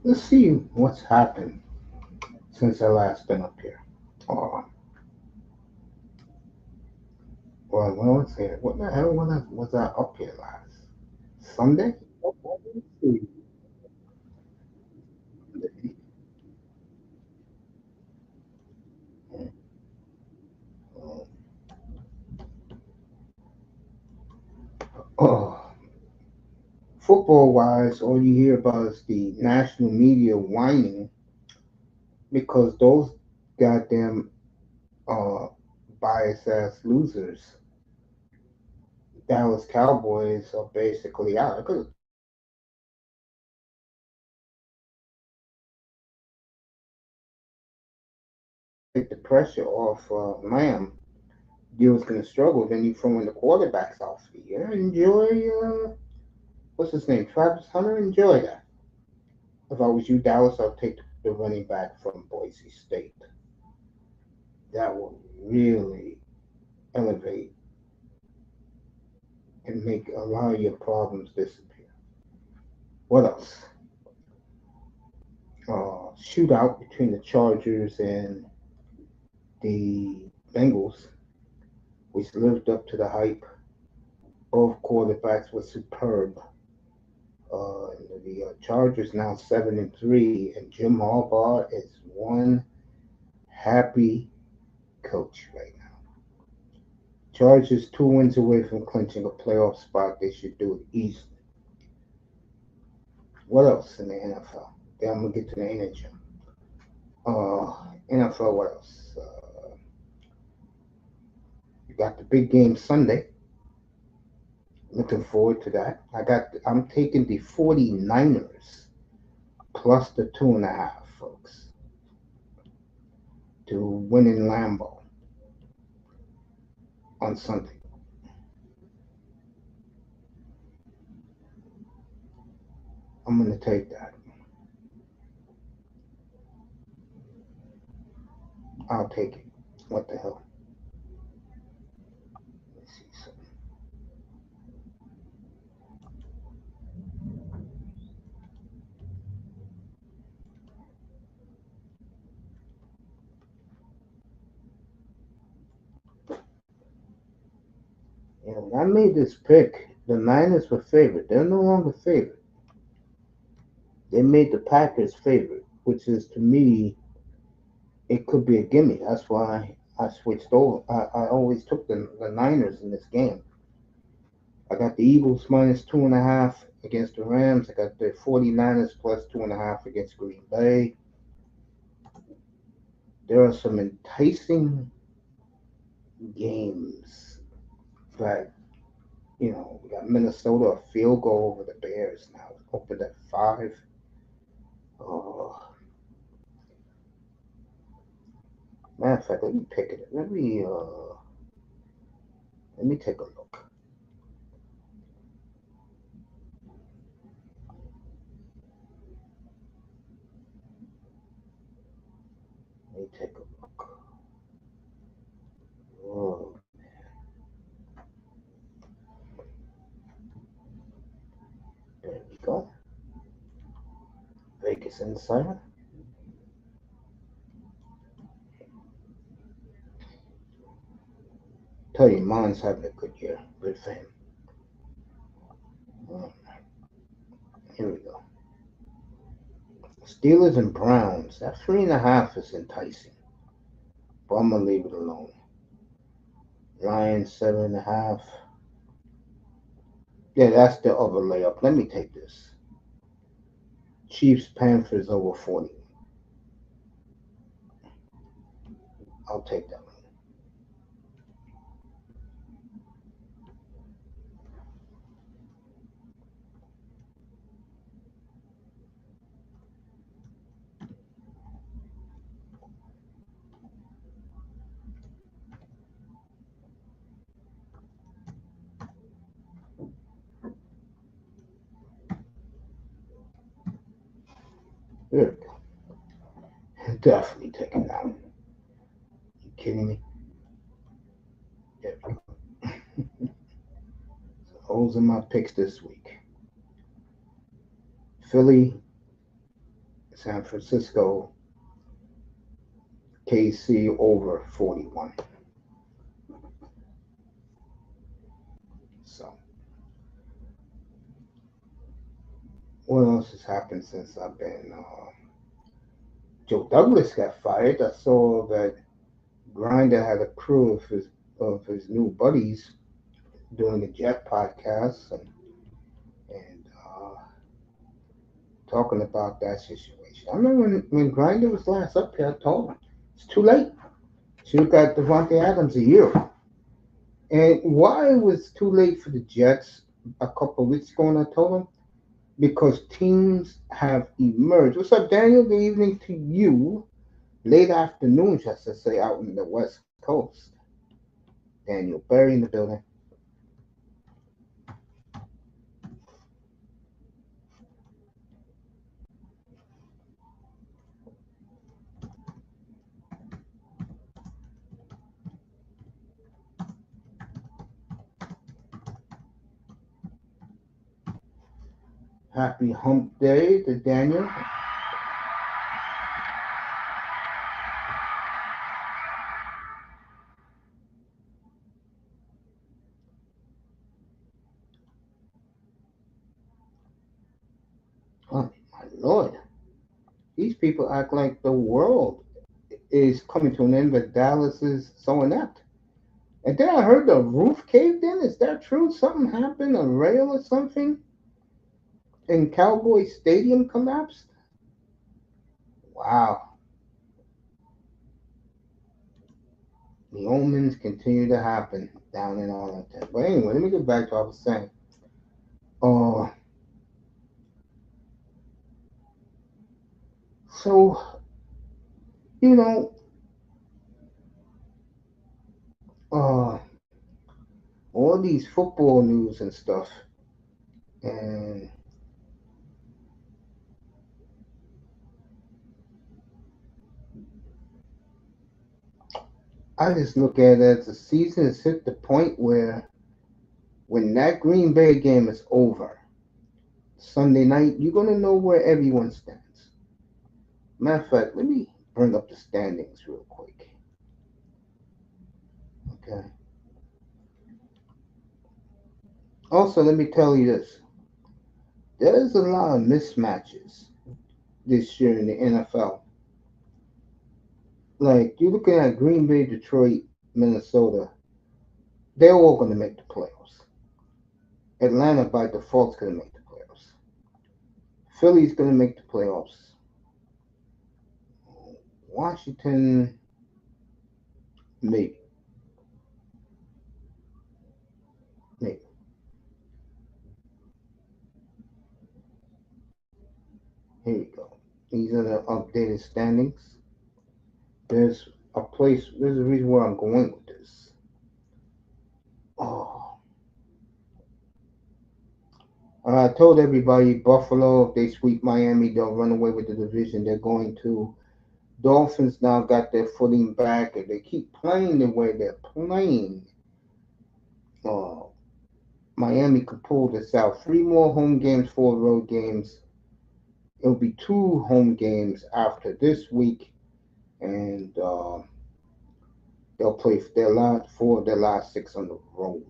let's see what's happened since I last been up here. Uh, well, let's see. What the hell was I up here last Sunday? Let's see. Oh, football wise, all you hear about is the national media whining because those goddamn uh, bias ass losers, Dallas Cowboys, are basically out. Because take the pressure off Lamb, you was going to struggle. Then you throw in the quarterbacks off the year. Enjoy, what's his name? Travis Hunter? Enjoy that. If I was you, Dallas, I'd take the running back from Boise State. That will really elevate and make a lot of your problems disappear. What else? Shootout between the Chargers and the Bengals, which lived up to the hype. Both quarterbacks were superb. The Chargers now 7-3, and Jim Harbaugh is one happy coach right now. Chargers 2 wins away from clinching a playoff spot. They should do it easily. What else in the NFL? Then I'm gonna get to the NHL. NFL. What else? You got the big game Sunday. Looking forward to that. I'm taking the 49ers plus the 2.5, folks, to win in Lambeau on Sunday. I'm gonna take that. I'll take it. What the hell? Let's see something. Yeah, when I made this pick, the Niners were favored. They're no longer favored. They made the Packers favorite, which is to me, it could be a gimme. That's why I switched over. I always took the Niners in this game. I got the Eagles minus 2.5 against the Rams. I got the 49ers plus 2.5 against Green Bay. There are some enticing games that, we got Minnesota a field goal over the Bears now. Opened at 5. Oh, matter of fact, let me pick it. Let me take a look. Let me take a look. Oh, there we go. Vegas Insider. Tell you, mine's having a good year. Good for him. Oh, here we go. Steelers and Browns. That 3.5 is enticing, but I'm gonna leave it alone. Lions 7.5. Yeah, that's the other layup. Let me take this. Chiefs Panthers over 40. I'll take that one. There we go. Definitely taking that one. You kidding me? There we go. Those are my picks this week. Philly San Francisco, KC over 41. So, what else has happened since I've been? Joe Douglas got fired. I saw that Grinder had a crew of his new buddies doing the Jet podcast and talking about that situation. I remember when Grinder was last up here, I told him it's too late. Should have got Devontae Adams a year ago. And why it was too late for the Jets a couple of weeks ago, and I told him because teams have emerged. What's up, Daniel? Good evening to you. Late afternoon, just to say, out in the West Coast. Daniel Berry in the building. Happy Hump Day to Daniel. Oh, my Lord. These people act like the world is coming to an end, but Dallas is so inept. And then I heard the roof caved in. Is that true? Something happened, a rail or something, and Cowboy Stadium collapsed? Wow. The omens continue to happen down in Arlington. But anyway, let me get back to what I was saying. Uh, so, you know, uh, all these football news and stuff, and I just look at it as the season has hit the point where when that Green Bay game is over, Sunday night, you're going to know where everyone stands. Matter of fact, let me bring up the standings real quick. Okay. Also, let me tell you this. There's a lot of mismatches this year in the NFL. Like, you're looking at Green Bay, Detroit, Minnesota. They're all going to make the playoffs. Atlanta, by default, is going to make the playoffs. Philly's going to make the playoffs. Washington, maybe. Maybe. Here we go. These are the updated standings. There's a reason where I'm going with this. Oh, I told everybody Buffalo, if they sweep Miami, they'll run away with the division. They're going to. Dolphins now got their footing back, and they keep playing the way they're playing. Uh, Miami could pull this out. Three more home games, four road games. It'll be two home games after this week, and they'll play their last four of their last six on the road.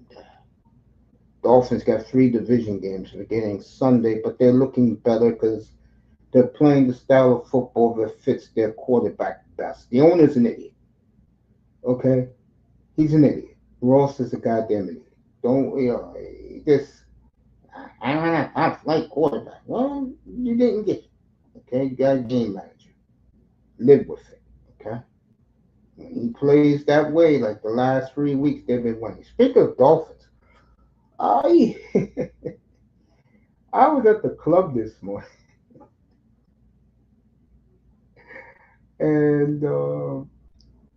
Dolphins got three division games beginning Sunday, but they're looking better because they're playing the style of football that fits their quarterback best. The owner's an idiot. Okay? He's an idiot. Ross is a goddamn idiot. Don't, this, I want to like quarterback. Well, you didn't get it. Okay? You got a game manager. Live with it. Okay? When he plays that way, like the last 3 weeks, they've been winning. Speaking of Dolphins, I I was at the club this morning, and you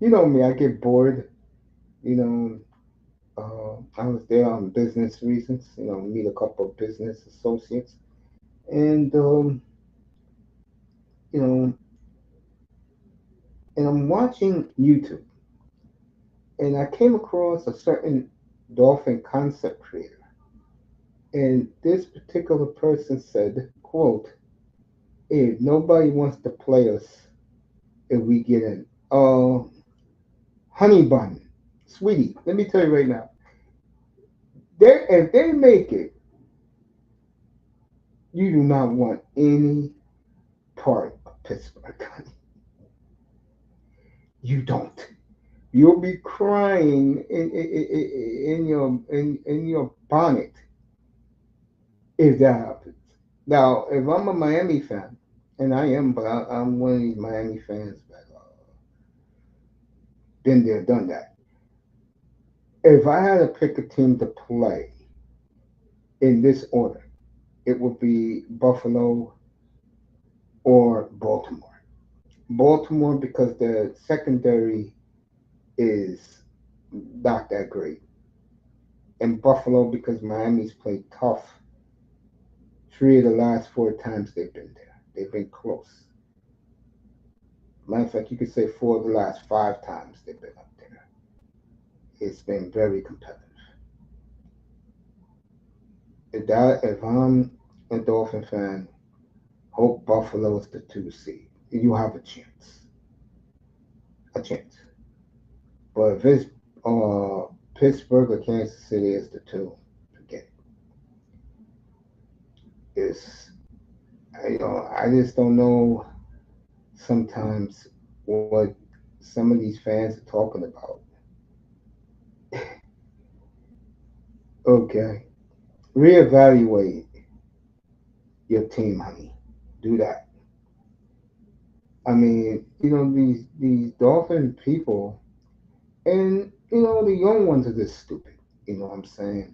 know me, I get bored. You know, I was there on business reasons. You know, meet a couple of business associates, and you know, and I'm watching YouTube, and I came across a certain dolphin concept creator, and this particular person said, "quote." If nobody wants to play us, if we get in, honey bun, sweetie, let me tell you right now, if they make it, you do not want any part of Pittsburgh, honey. You don't. You'll be crying in your bonnet if that happens. Now, if I'm a Miami fan, and I am, but I'm one of these Miami fans that been there, done that. If I had to pick a team to play in this order, it would be Buffalo or Baltimore. Baltimore because the secondary is not that great, and Buffalo because Miami's played tough. Three of the last four times they've been there, they've been close. Matter of fact, you could say four of the last five times they've been up there. It's been very competitive. If I'm a Dolphin fan, hope Buffalo is the two seed. You have a chance, a chance. But if it's Pittsburgh or Kansas City is the two, forget it. I just don't know sometimes what some of these fans are talking about. Okay, reevaluate your team, honey. Do that. I mean, these Dolphin people, and the young ones are just stupid. You know what I'm saying?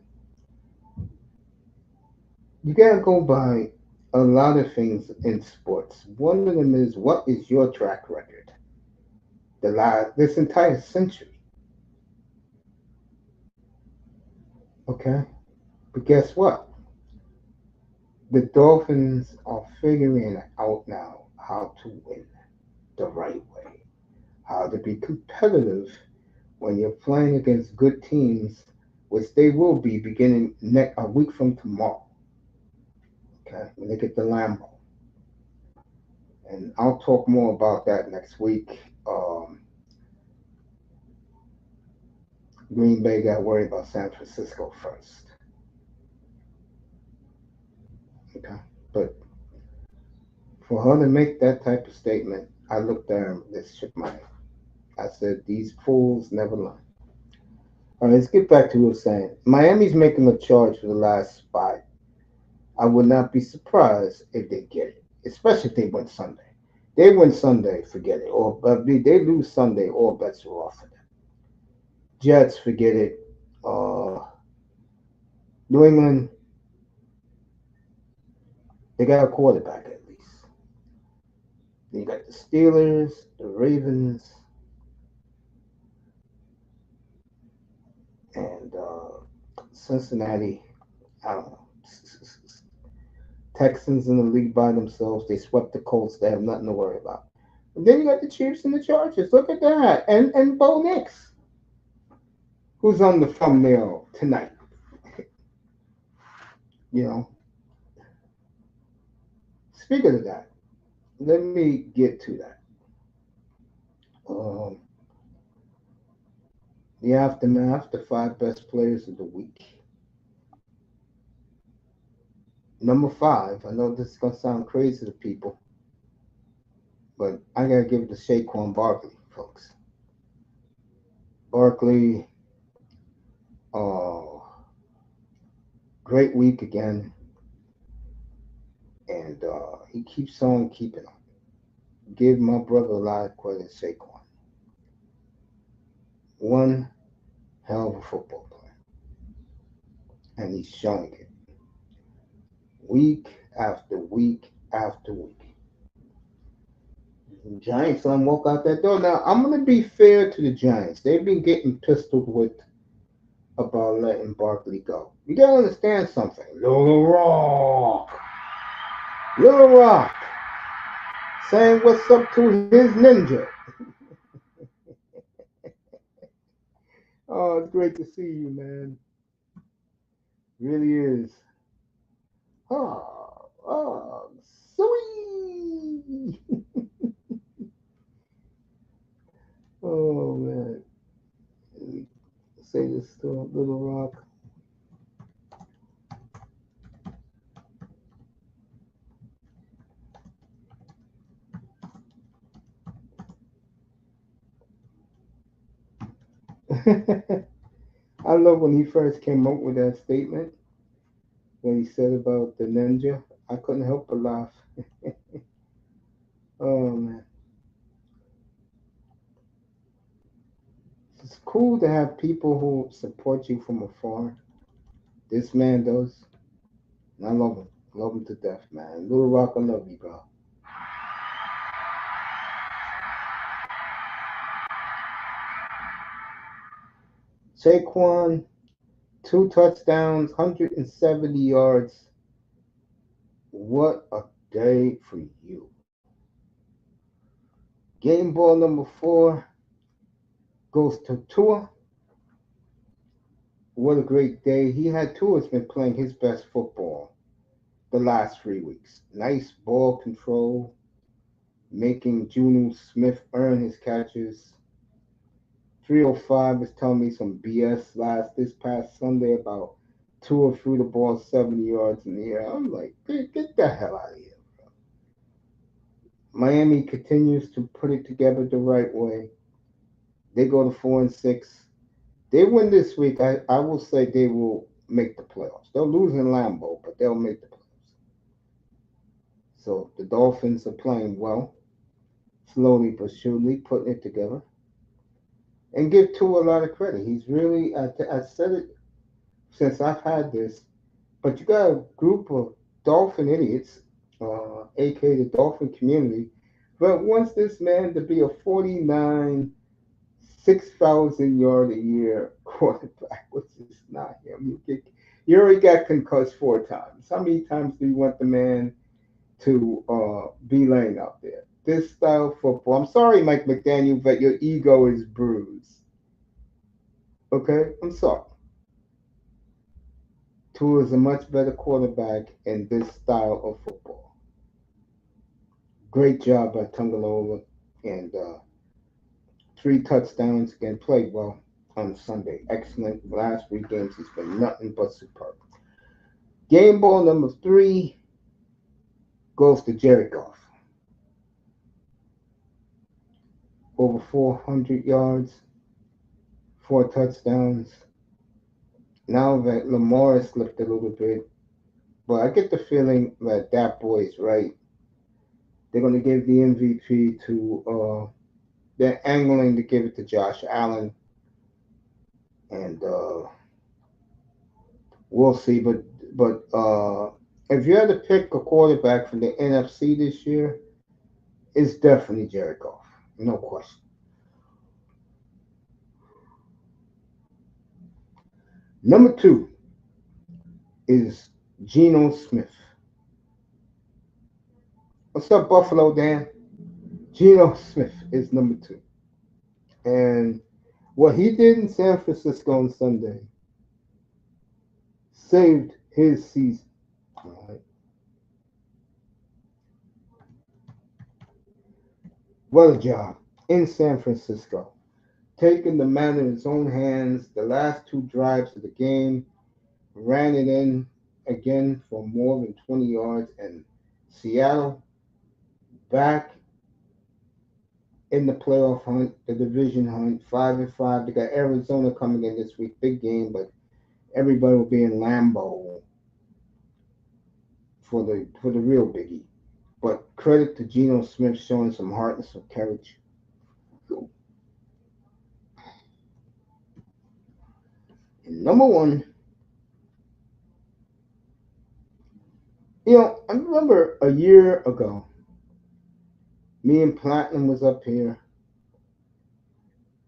You gotta go by a lot of things in sports. One of them is what is your track record? The last this entire century, okay? But guess what? The Dolphins are figuring out now how to win the right way, how to be competitive when you're playing against good teams, which they will be beginning a week from tomorrow. Okay, when they get the Lambo, and I'll talk more about that next week. Green Bay got worried about San Francisco first. Okay, but for her to make that type of statement, I looked at her. This shook my head. I said, "These fools never learn." All right, let's get back to what I was saying. Miami's making a charge for the last spot. I would not be surprised if they get it, especially if they win Sunday. They win Sunday, forget it. Or they lose Sunday, all bets are off for them. Jets, forget it. Uh, New England, they got a quarterback at least. Then you got the Steelers, the Ravens, and Cincinnati. I don't know. Texans in the league by themselves. They swept the Colts. They have nothing to worry about. And then you got the Chiefs and the Chargers. Look at that. And Bo Nix, who's on the thumbnail tonight. You know. Speaking of that, let me get to that. Um, the aftermath, the five best players of the week. Number five, I know this is gonna sound crazy to people, but I gotta give it to Saquon Barkley, folks. Barkley, uh, great week again, and he keeps on keeping on. Give my brother a lot of credit, Saquon. One hell of a football player, and he's showing it week after week after week. The Giants let him walk out that door. Now, I'm going to be fair to the Giants. They've been getting pistoled with about letting Barkley go. You got to understand something. Little Rock, saying what's up to his ninja. Oh, it's great to see you, man. Really is. Oh, oh, sweet. I love when he first came up with that statement when he said about the ninja. I couldn't help but laugh. Oh man, it's cool to have people who support you from afar. This man does, and I love him to death, man. Little Rock, I love you, bro. Saquon, 2 touchdowns, 170 yards. What a day for you. Game ball number 4 goes to Tua. What a great day. Tua's been playing his best football the last 3 weeks. Nice ball control, making Juno Smith earn his catches. 305 was telling me some BS this past Sunday about Tua threw the ball 70 yards in the air. I'm like, get the hell out of here. Miami continues to put it together the right way. They go to 4-6. They win this week. I will say they will make the playoffs. They'll lose in Lambeau, but they'll make the playoffs. So the Dolphins are playing well, slowly but surely putting it together. And give Tua a lot of credit. He's really, I said it since I've had this, but you got a group of Dolphin idiots, aka the Dolphin community, but wants this man to be a 49, 6,000 yard a year quarterback, which is not him. You already got concussed 4 times. How many times do you want the man to be laying out there? This style of football. I'm sorry, Mike McDaniel, but your ego is bruised. Okay, I'm sorry. Tua is a much better quarterback in this style of football. Great job by Tungalola and 3 touchdowns again. Played well on Sunday. Excellent. Last 3 games he's been nothing but superb. Game ball number 3 goes to Jared Goff. Over 400 yards, 4 touchdowns. Now that Lamar has slipped a little bit, but I get the feeling that boy is right. They're going to give the MVP to, they're angling to give it to Josh Allen, and we'll see. But if you had to pick a quarterback from the NFC this year, it's definitely Jared Goff, no question. Number 2 is Geno Smith. What's up, Buffalo Dan? Geno Smith is number 2. And what he did in San Francisco on Sunday saved his season. All right. What a job in San Francisco. Taking the man in his own hands, the last 2 drives of the game, ran it in again for more than 20 yards, and Seattle back in the playoff hunt, the division hunt, 5-5. They got Arizona coming in this week, big game, but everybody will be in Lambeau for the real biggie. But credit to Geno Smith showing some heart and some courage. And number 1, I remember a year ago, me and Platinum was up here,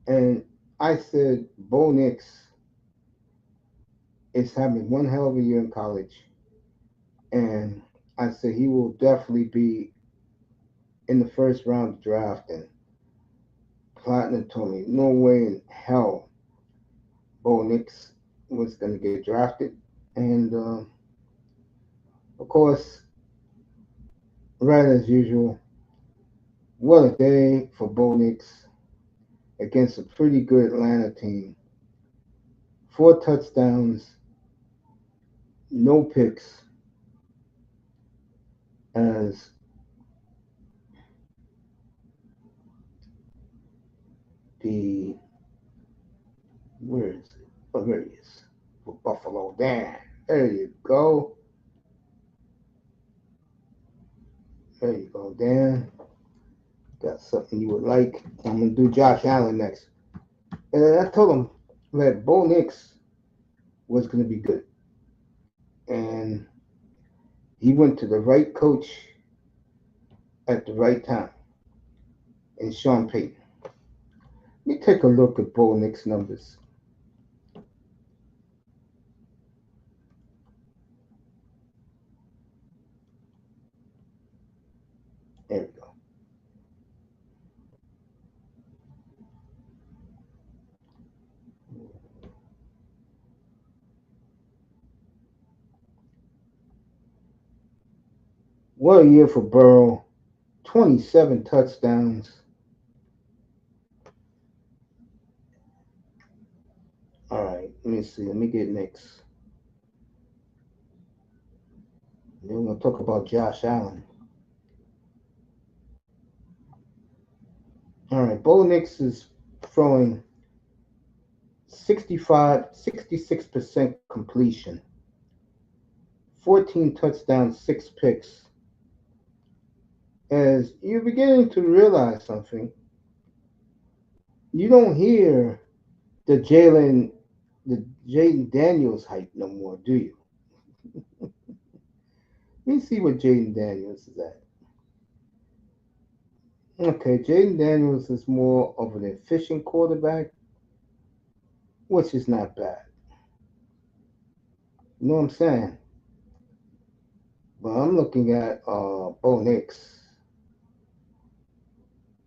and I said Bo Nix is having one hell of a year in college, and I said he will definitely be in the first round of the draft. And Platinum told me no way in hell Bo Nix was going to get drafted, and of course, right as usual, what a day for Bo Nix against a pretty good Atlanta team. 4 touchdowns, no picks, as the Where is it? Oh, there he is. For Buffalo. Damn. There you go. There you go, Dan. Got something you would like. I'm gonna do Josh Allen next. And I told him that Bo Nix was gonna be good. And he went to the right coach at the right time. And Sean Payton. Let me take a look at Bo Nix numbers. There we go. What a year for Burrow. 27 touchdowns. All right, let me see. Let me get Nix. Then we're going to talk about Josh Allen. All right, Bo Nix is throwing 66% completion, 14 touchdowns, 6 picks. As you're beginning to realize something, you don't hear the the Jaden Daniels hype no more, do you? Let me see what Jaden Daniels is at. Okay, Jaden Daniels is more of an efficient quarterback, which is not bad. You know what I'm saying? But I'm looking at Bo Nix.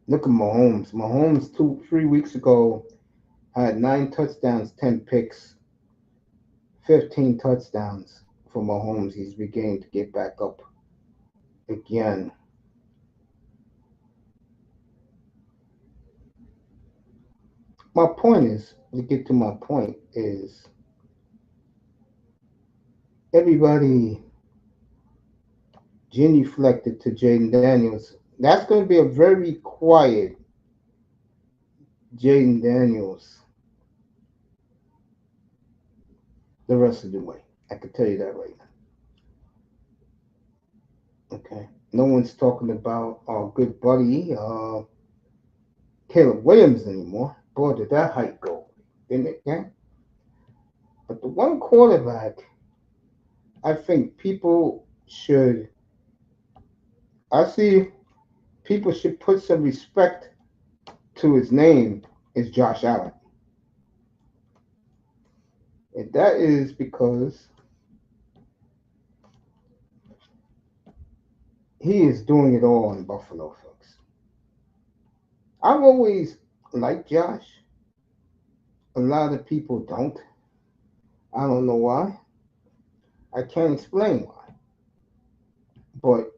Look at Mahomes. Mahomes 3 weeks ago had 9 touchdowns, 10 picks, 15 touchdowns for Mahomes. He's beginning to get back up again. My point is, to get to my point, is everybody genuflected to Jaden Daniels. That's going to be a very quiet Jaden Daniels the rest of the way. I can tell you that right now. Okay. No one's talking about our good buddy, Caleb Williams anymore. Boy, did that hype go, didn't it? Yeah. But the one quarterback I think people should, I see people should put some respect to his name is Josh Allen. And that is because he is doing it all in Buffalo, folks. I've always liked Josh. A lot of people don't. I don't know why. I can't explain why. But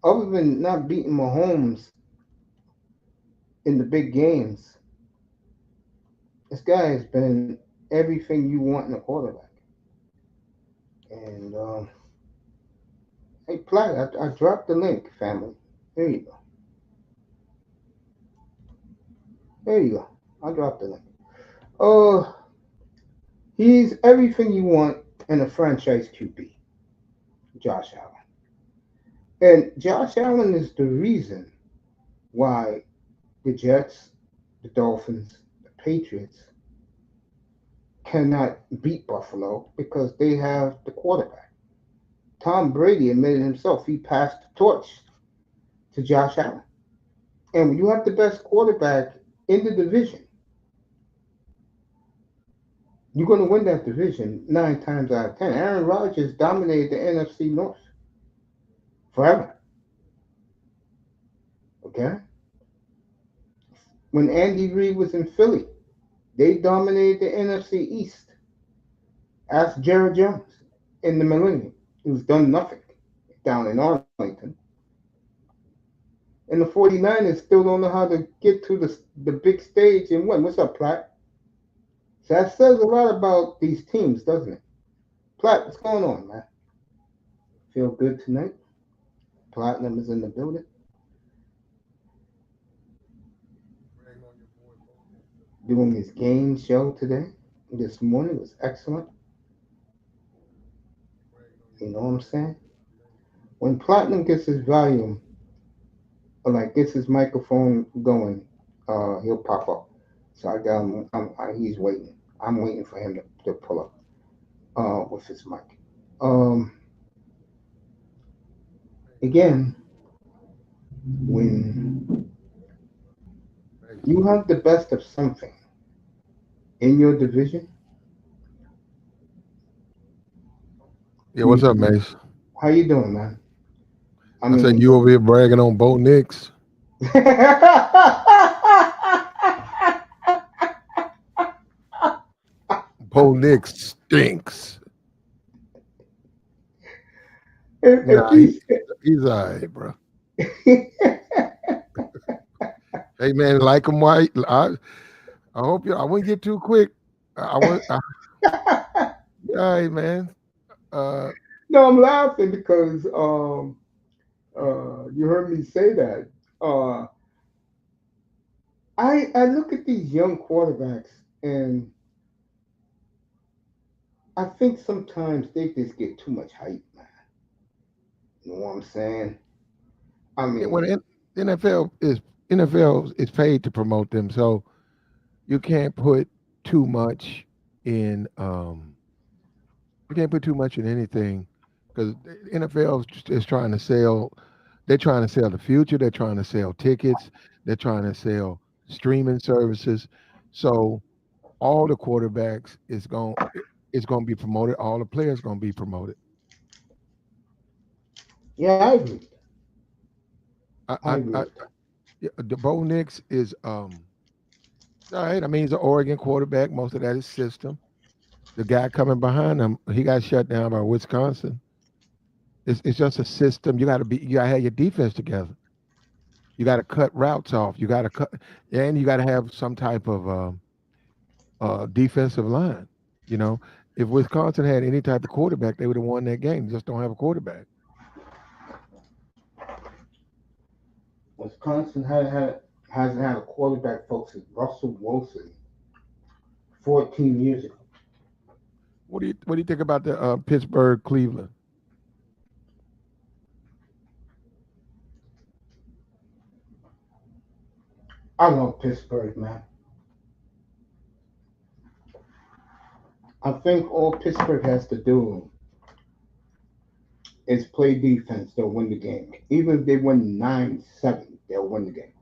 other than not beating Mahomes in the big games, this guy has been everything you want in a quarterback. And hey, Platt, I dropped the link, family. There you go. There you go. I dropped the link. Uh, he's everything you want in a franchise QB, Josh Allen. And Josh Allen is the reason why the Jets, the Dolphins, the Patriots cannot beat Buffalo because they have the quarterback. Tom Brady admitted himself he passed the torch to Josh Allen. And when you have the best quarterback in the division, you're going to win that division 9 times out of 10. Aaron Rodgers dominated the NFC North forever. Okay? When Andy Reid was in Philly, they dominated the NFC East. Ask Jared Jones in the millennium, who's done nothing down in Arlington. And the 49ers still don't know how to get to the big stage and win. What's up, Platt? So that says a lot about these teams, doesn't it? Platt, what's going on, man? Feel good tonight? Platinum is in the building. Doing his game show today. this morning was excellent. You know what I'm saying? When Platinum gets his volume, or like gets his microphone going, he'll pop up. So I got him. He's waiting. I'm waiting for him to pull up with his mic. Um, Again, when you have the best of something in your division, Yeah, what's up, you, Mace? how you doing, man? I I said mean, you over here bragging on Bo Nix. Bo Nix stinks. if Nah, he, he's he's all right, bro. Hey man, like him white. I hope you. I wouldn't get too quick. I would. Yeah, all right, man. Uh, no, I'm laughing because you heard me say that. Uh, I look at these young quarterbacks and I think sometimes they just get too much hype, man. You know what I'm saying? I yeah, well, mean, the NFL is paid to promote them, so you can't put too much in. You can't put too much in anything because the NFL is trying to sell. They're trying to sell the future. They're trying to sell tickets. They're trying to sell streaming services. So all the quarterbacks is going to be promoted. All the players going to be promoted. yeah, I agree. I, I I, agree I with that. yeah, the Bo Nix is all right. I mean, he's an Oregon quarterback. Most of that is system. The guy coming behind him, he got shut down by Wisconsin. It's just a system. You got to have your defense together. You got to cut routes off. You got to cut, and you got to have some type of defensive line. You know, if Wisconsin had any type of quarterback, they would have won that game. They just don't have a quarterback. Wisconsin hasn't had a quarterback, folks, since Russell Wilson 14 years ago. What do you think about the Pittsburgh Cleveland? I love Pittsburgh, man. I think all Pittsburgh has to do is play defense. They'll win the game. Even if they win 9-7, they'll win the game.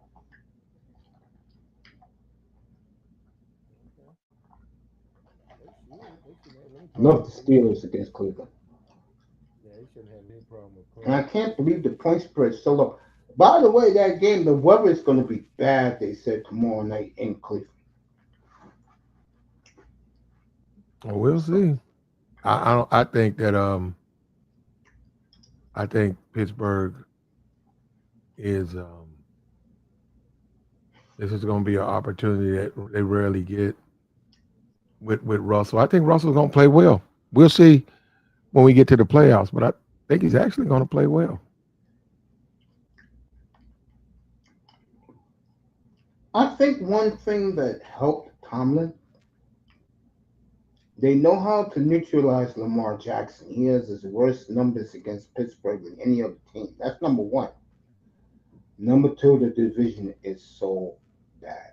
Okay. They should. They shouldn't have any problem Love the with playing. Steelers against Cleveland. Yeah, they shouldn't have any problem with And I playing. can't believe the point spread is so low. By the way, that game, the weather is going to be bad, they said, tomorrow night in Cleveland. Well, we'll see. I don't. I think Pittsburgh is this is going to be an opportunity that they rarely get with Russell. I think Russell's going to play well. We'll see when we get to the playoffs, but I think he's actually going to play well. I think one thing that helped Tomlin, they know how to neutralize Lamar Jackson. He has his worst numbers against Pittsburgh than any other team. That's number one. Number two, the division is so bad.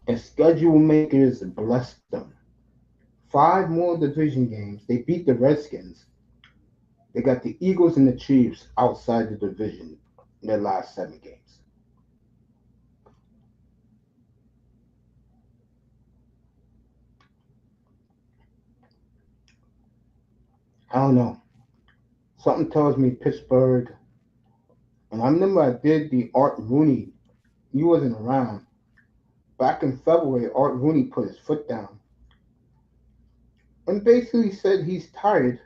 And schedule makers blessed them. Five more division games. They beat the Redskins. They got the Eagles and the Chiefs outside the division in their last 7 games. I don't know. Something tells me Pittsburgh. And I remember I did the Art Rooney. He wasn't around. Back in February, Art Rooney put his foot down and basically said he's tired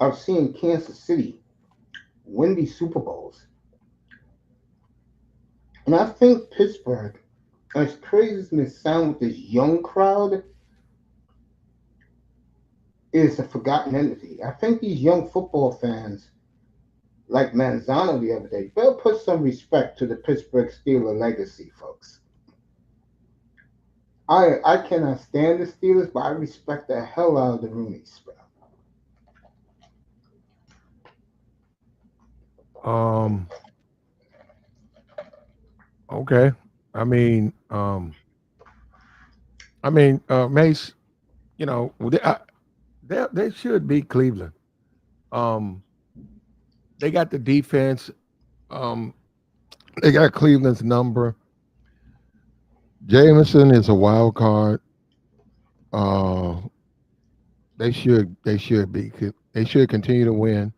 of seeing Kansas City win these Super Bowls. And I think Pittsburgh, as crazy as it may sound with this young crowd, is a forgotten entity. I think these young football fans like Manzano the other day. Better put some respect to the Pittsburgh Steelers legacy, folks. I cannot stand the Steelers, but I respect the hell out of the Rooney spell. Um, okay. I mean, Mace, they should beat Cleveland. Um, they got the defense. Um, they got Cleveland's number. Jameson is a wild card. Uh, they should continue to win.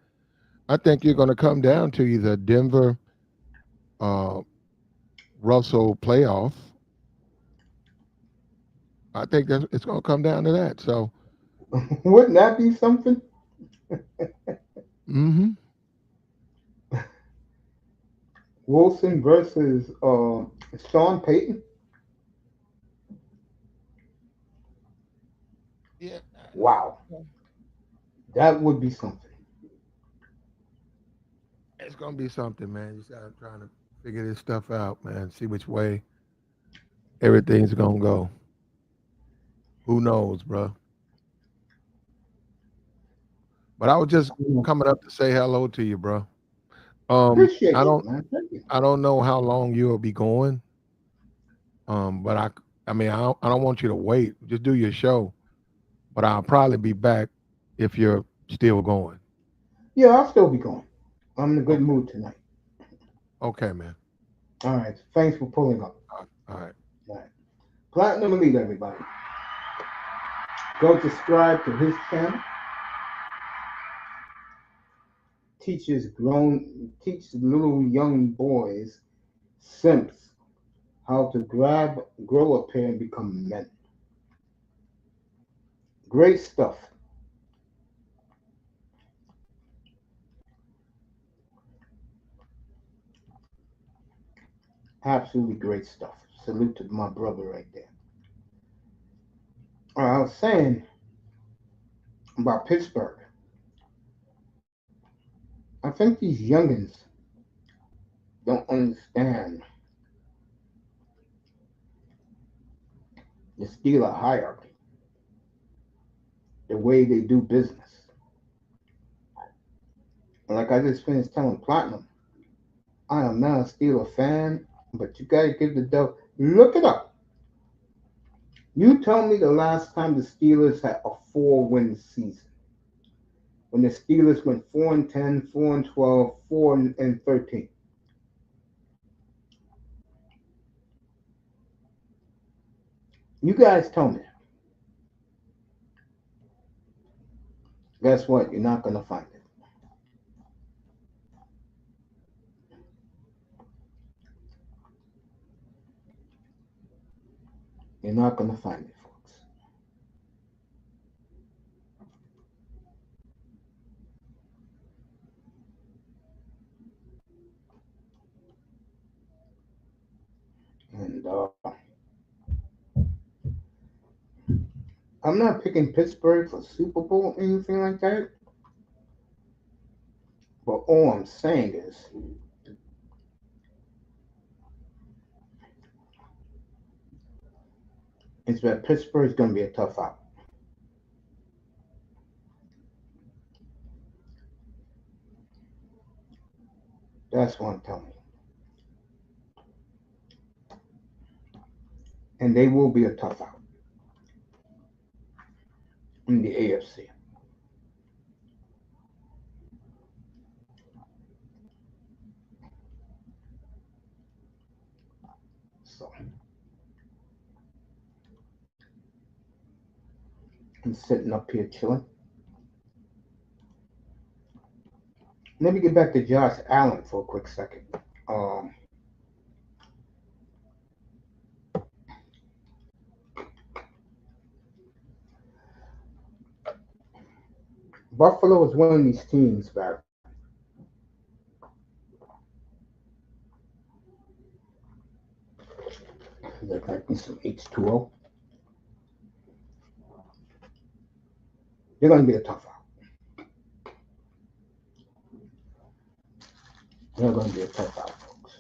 I think you're going to come down to either Denver, uh, Russell playoff. I think that it's going to come down to that. So, Wouldn't that be something? hmm Wilson versus Sean Payton. yeah, Wow, that would be something. it's going to be something, man. You start trying to figure this stuff out, man. See which way everything's going to go. Who knows, bro? But I was just coming up to say hello to you, bro. Appreciate I you, don't, man. Thank you. I don't know how long you'll be going. But I mean, I don't want you to wait. Just do your show. But I'll probably be back if you're still going. Yeah, I'll still be going. I'm in a good Okay. mood tonight. Okay, man. All right. Thanks for pulling up. All right. All right. Platinum Elite, everybody. Go subscribe to his channel. Teaches little young boys, simps, how to grab, grow a pair, and become men. Great stuff. Absolutely great stuff. Salute to my brother right there. I was saying about Pittsburgh. I think these youngins don't understand the Steeler hierarchy, the way they do business. And like I just finished telling Platinum, I am not a Steeler fan, but you gotta give the devil look it up. You tell me the last time the Steelers had a 4-win season. When the Steelers went 4-10, 4-12, 4-13. You guys tell me. Guess what? You're not gonna find it. You're not gonna find it, folks. And I'm not picking Pittsburgh for Super Bowl or anything like that. But all I'm saying is that Pittsburgh's gonna be a tough out. That's what I'm telling you. And they will be a tough out in the AFC. So I'm sitting up here chilling. Let me get back to Josh Allen for a quick second. Um, Buffalo is one of these teams that there might be some H2O. They're going to be a tough out. They're going to be a tough out, folks.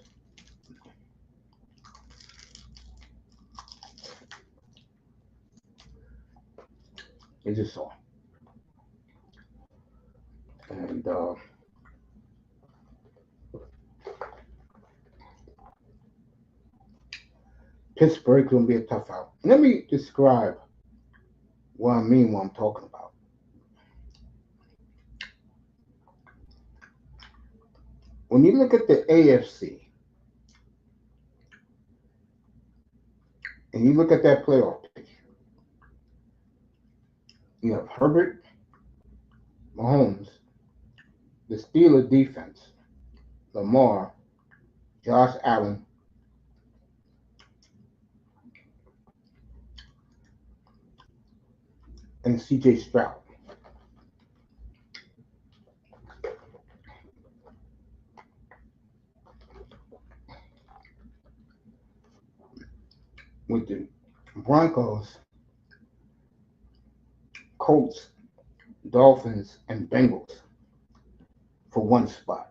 They just saw. And Pittsburgh's going to be a tough out. Let me describe what I mean, what I'm talking about. When you look at the AFC and you look at that playoff picture, you have Herbert, Mahomes, the Steelers defense, Lamar, Josh Allen, and CJ Stroud. With the Broncos, Colts, Dolphins, and Bengals for one spot.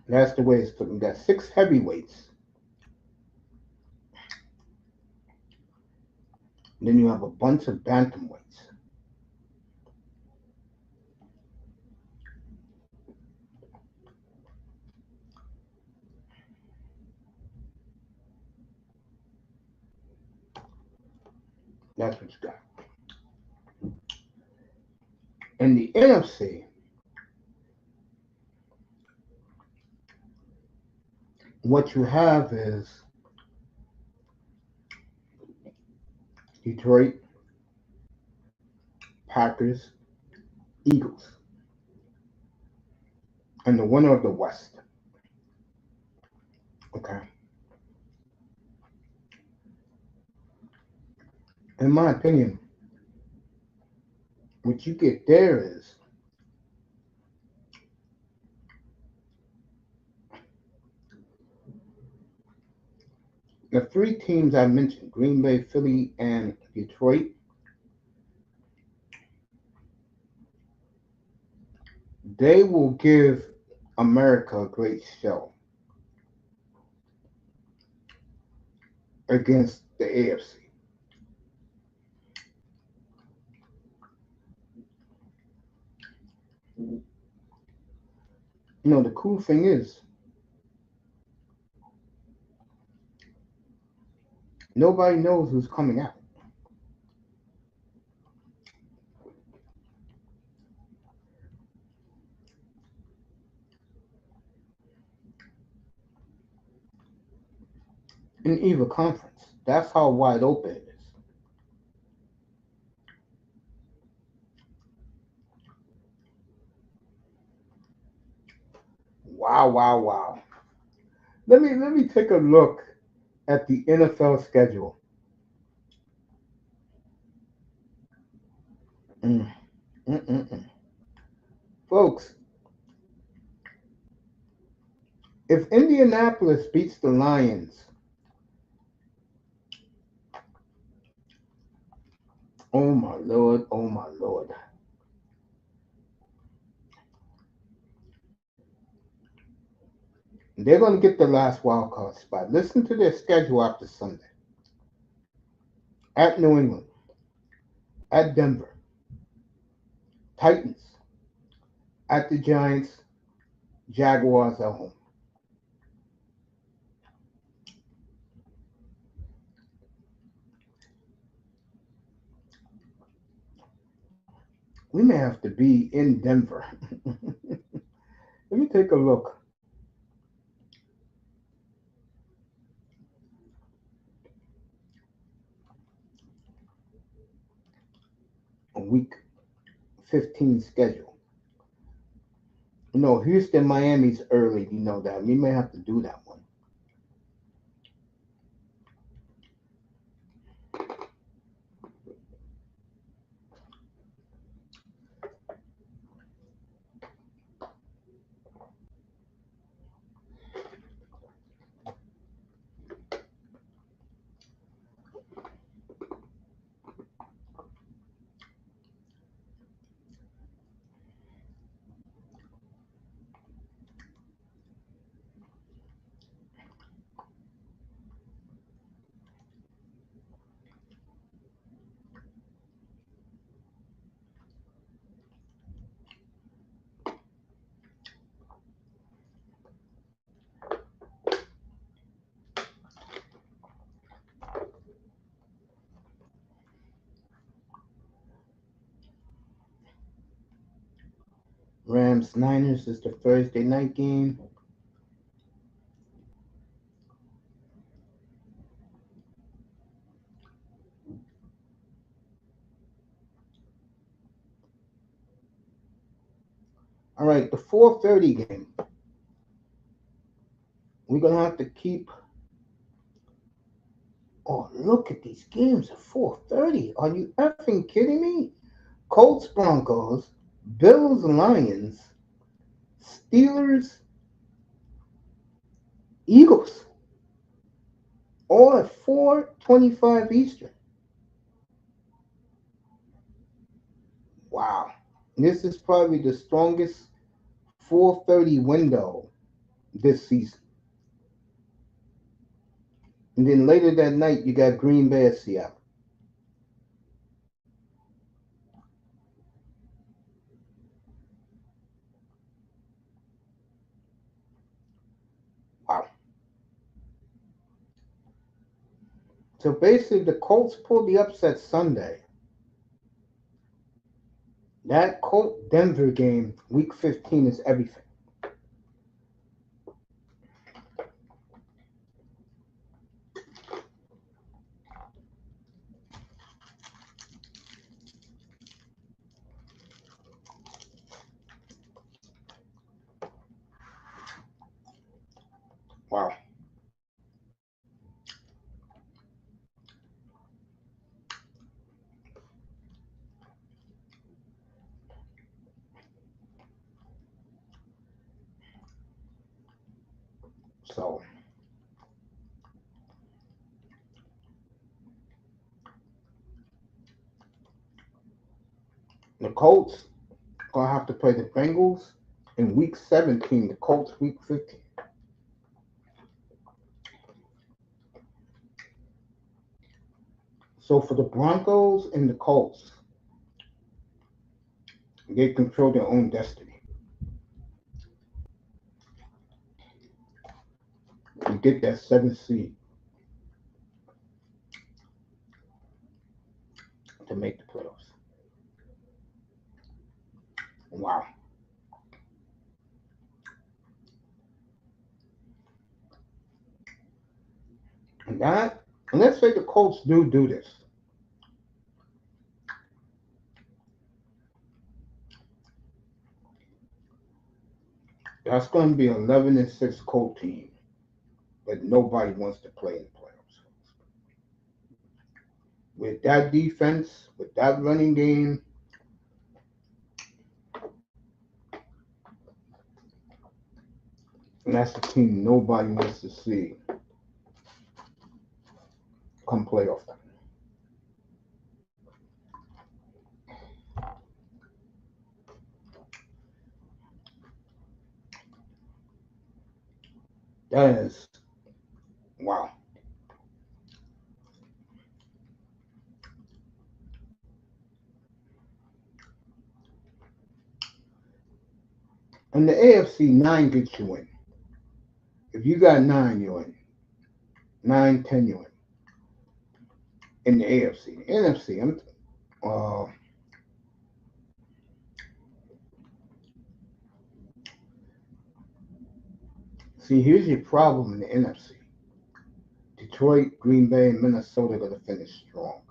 That's the way it's looking. You got six heavyweights. Then you have a bunch of bantamweights. That's what you got. In the NFC, what you have is Detroit, Packers, Eagles, and the winner of the West. Okay. In my opinion, what you get there is the three teams I mentioned, Green Bay, Philly, and Detroit, they will give America a great show against the AFC. The cool thing is, nobody knows who's coming out. In either conference. That's how wide open it is. Wow, wow, wow. Let me take a look at the NFL schedule. Mm, mm, mm, mm. Folks, if Indianapolis beats the Lions, oh my lord, oh my lord. They're going to get the last wild card spot. Listen to their schedule after Sunday. At New England, at Denver, Titans, at the Giants, Jaguars at home. We may have to be in Denver. Let me take a look. A week 15 schedule. No, Houston, Miami's early. You know that. We may have to do that one. Rams Niners is the Thursday night game. All right, the 4:30 game. We're gonna have to keep. Oh, look at these games at 4:30. Are you effing kidding me? Colts Broncos, Bills Lions, Steelers Eagles, all at 4:25 Eastern. Wow, this is probably the strongest 4:30 window this season. And then later that night, you got Green Bay at Seattle. Wow. So basically, the Colts pulled the upset Sunday. That Colt Denver game, week 15, is everything. Wow. So the Colts gonna have to play the Bengals in week 17. The Colts week 15. So for the Broncos and the Colts, they control their own destiny. You get that seventh seed to make the playoffs. Wow. And that, and let's say the Colts do this. That's going to be an 11-6 Colt team that nobody wants to play in the playoffs. With that defense, with that running game, and that's the team nobody wants to see come playoff time. That is wow. And the AFC 9 gets you in. If you got 9, you're in. 9, 10, you're in the AFC. The NFC, uh, see, here's your problem in the NFC. Detroit, Green Bay, and Minnesota are going to finish strong.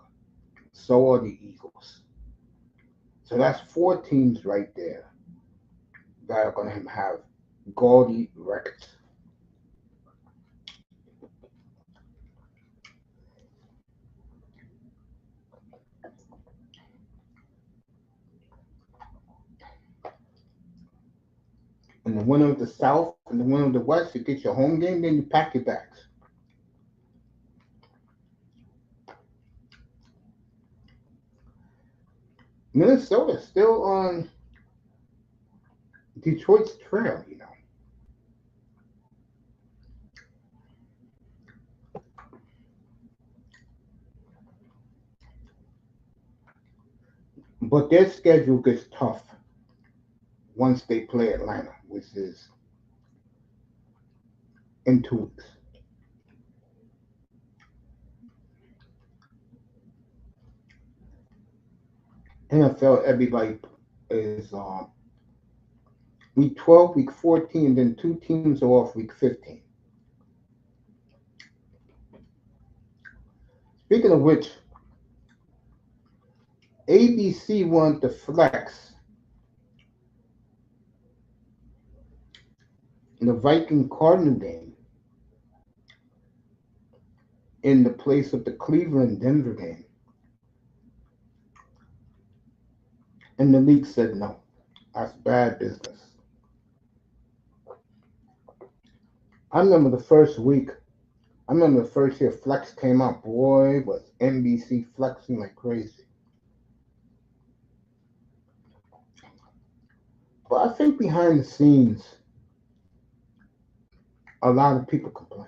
So are the Eagles. So that's 4 teams right there that are going to have gaudy records. And the winner of the South and the winner of the West, you get your home game, then you pack your bags. Minnesota's still on Detroit's trail, you know. But their schedule gets tough once they play Atlanta, which is in 2 weeks. NFL, everybody is week 12, week 14, and then two teams are off week 15. Speaking of which, ABC wanted to flex the Viking Cardinal game in the place of the Cleveland Denver game. And the league said no. That's bad business. I remember the first week, I remember the first year Flex came out. Boy, was NBC flexing like crazy. But I think behind the scenes, a lot of people complain.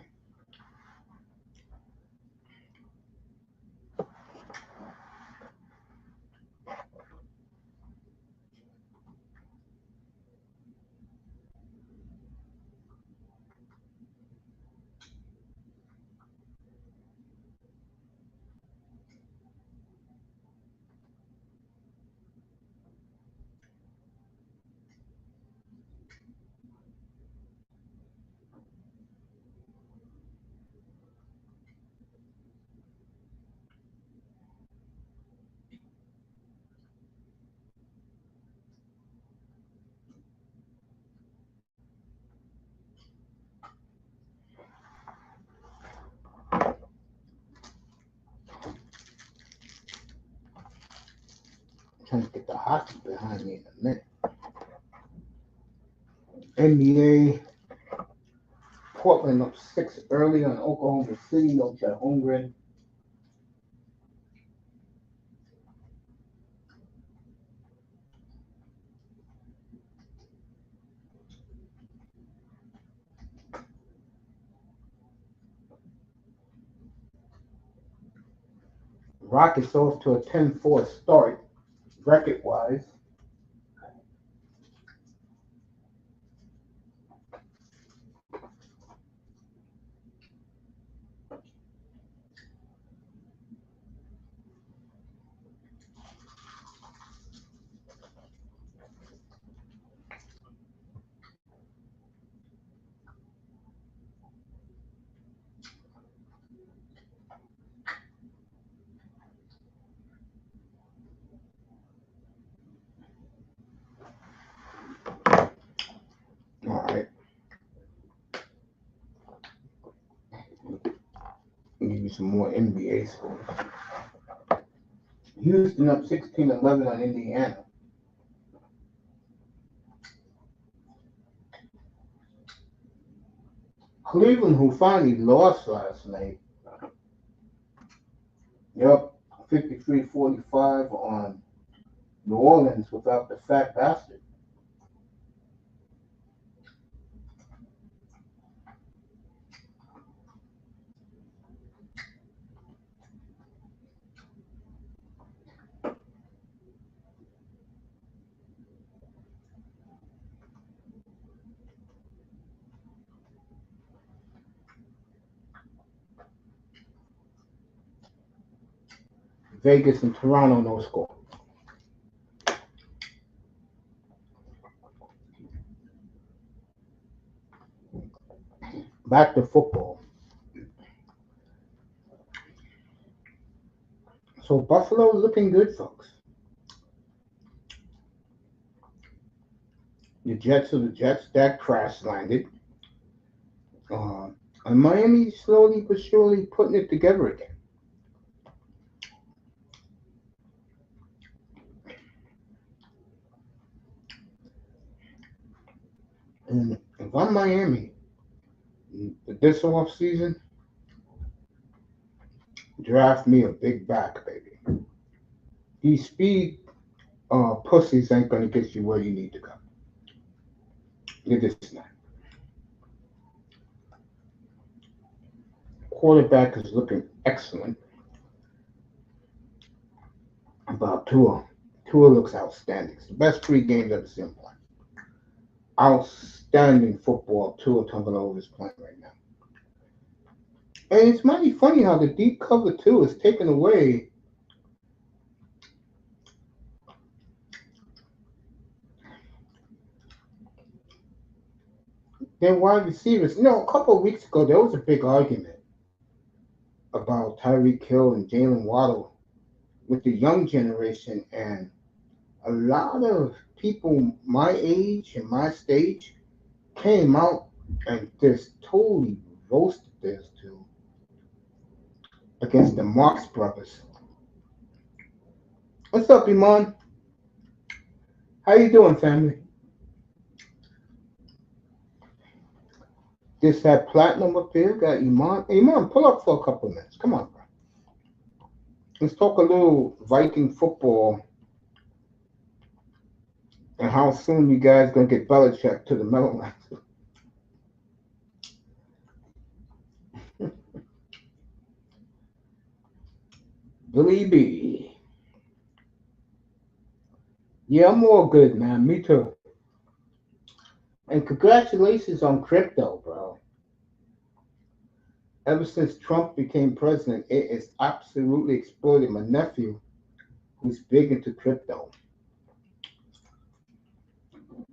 I'm trying to get the hockey behind me in a minute. NBA, Portland up 6 early on Oklahoma City, no Chet Holmgren. Rockets off to a 10-4 start, record wise. All right, I'll give you some more NBA scores. Houston up 16-11 on Indiana. Cleveland, who finally lost last night, yep, 53-45 on New Orleans without the fat bastard. Vegas and Toronto, no score. Back to football. So Buffalo looking good, folks. The Jets are the Jets. That crash landed. Uh, and Miami slowly but surely putting it together again. And if I'm Miami, this off season, draft me a big back, baby. These speed pussies ain't gonna get you where you need to go. You're just not. Quarterback is looking excellent. About Tua. Tua looks outstanding. It's the best 3 games I've ever seen him play. Outstanding football Tua Tagovailoa is playing right now. And it's mighty funny how the deep cover 2 is taken away Then wide receivers. A couple of weeks ago there was a big argument about Tyreek Hill and Jalen Waddle with the young generation, and a lot of people my age and my stage came out and just totally roasted this two against the Marx brothers. What's up, Iman? How you doing, family? Just had platinum up here. Got Iman. Iman, pull up for a couple of minutes. Come on, bro. Let's talk a little Viking football and how soon you guys gonna get Belichick to the Meadowlands. Billy B. Yeah, I'm all good, man. Me too. And congratulations on crypto, bro. Ever since Trump became president, it is absolutely exploded. My nephew, who's big into crypto, is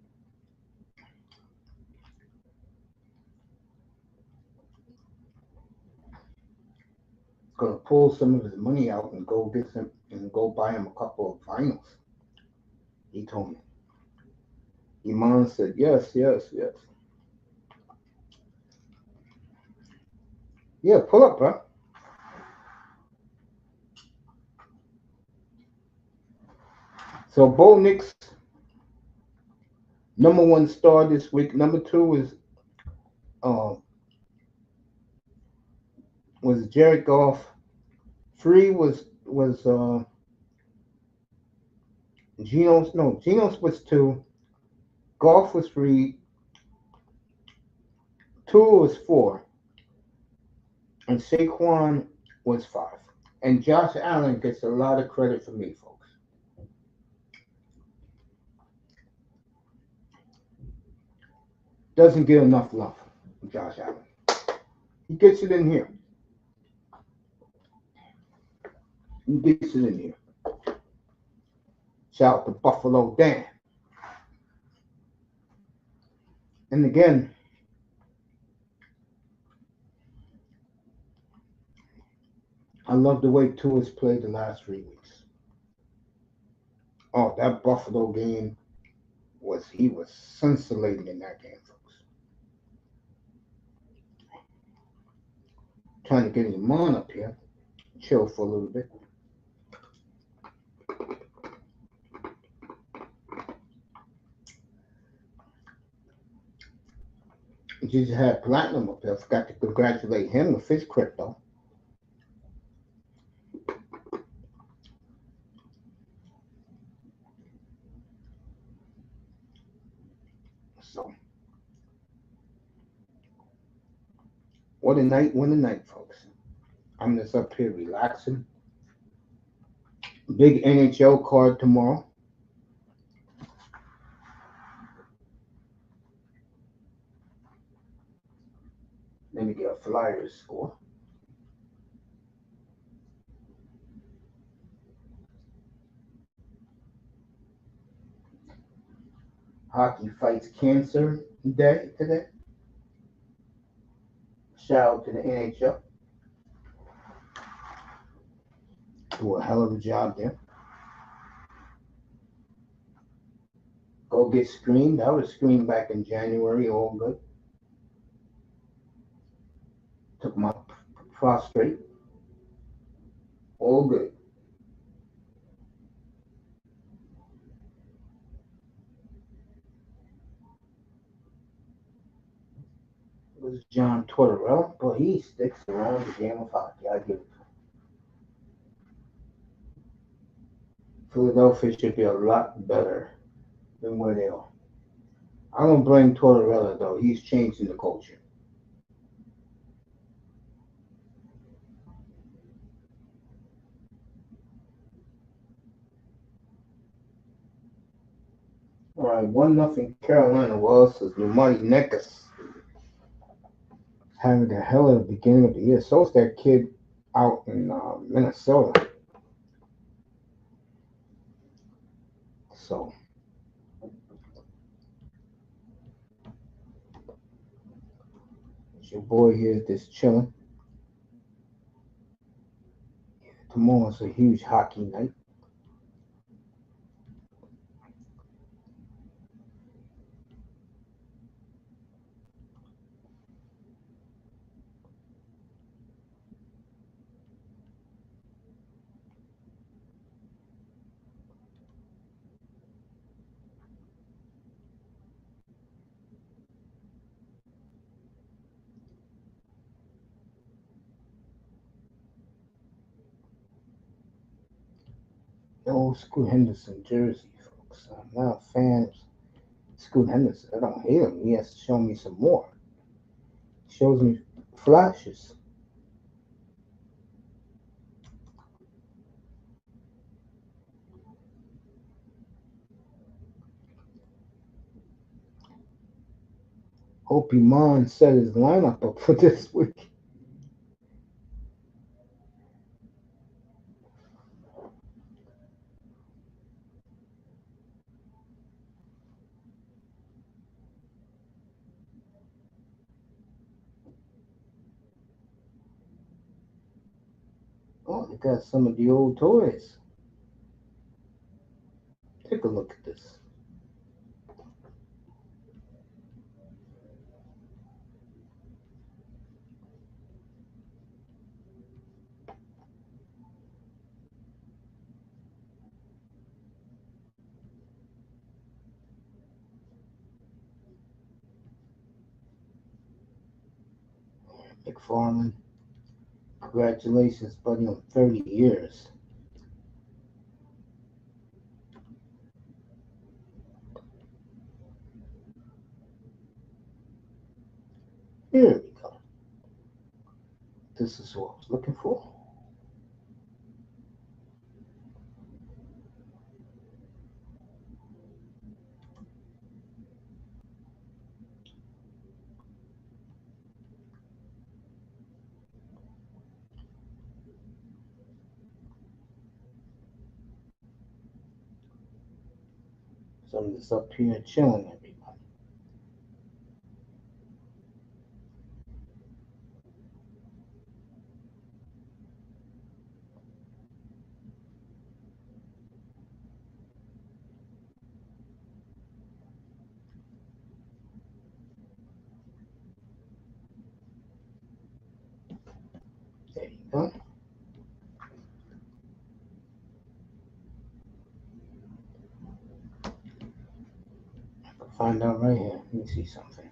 gonna pull some of his money out and go get some and go buy him a couple of vinyls. He told me. Iman said, yes, yes, yes. Yeah, pull up, bro. So Bo Nix, number one star this week. Number two uh, was Jared Goff. Three was Geno's. No, Geno's was two. Goff was three. Two was four, and Saquon was five. And Josh Allen gets a lot of credit for me, folks. Doesn't get enough love, Josh Allen. He gets it in here. He gets it in here. Shout out to Buffalo Dan. And again, I love the way Tua's played the last 3 weeks. Oh, that Buffalo game he was scintillating in that game, folks. Trying to get him on up here, chill for a little bit. Just had Platinum up there. Forgot to congratulate him with his crypto. So, what a night, folks. I'm just up here relaxing. Big NHL card tomorrow. Let me get a Flyers score. Hockey fights cancer day today. Shout out to the NHL. Do a hell of a job there. Go get screened. I was screened back in January. All good. Took my prostate. All good. It was John Tortorella, but he sticks around the game of hockey. I give it. Philadelphia should be a lot better than where they are. I don't blame Tortorella though. He's changing the culture. All right, 1-0 Carolina. Wells says Lumari Nekas having a hell of a beginning of the year. So is that kid out in Minnesota. So Your boy here just chilling. Tomorrow's a huge hockey night. The old Scoot Henderson jersey, folks. I'm not a fan of Scoot Henderson. I don't hate him. He has to show me some more. He shows me flashes. Hope Iman set his lineup up for this week. Oh, they got some of the old toys. Take a look at this. McFarland, congratulations, buddy, on 30 years. Here we go. This is what I was looking for. So I'm just up here chilling, everybody. There you go. I'll find out right here. Let me see something.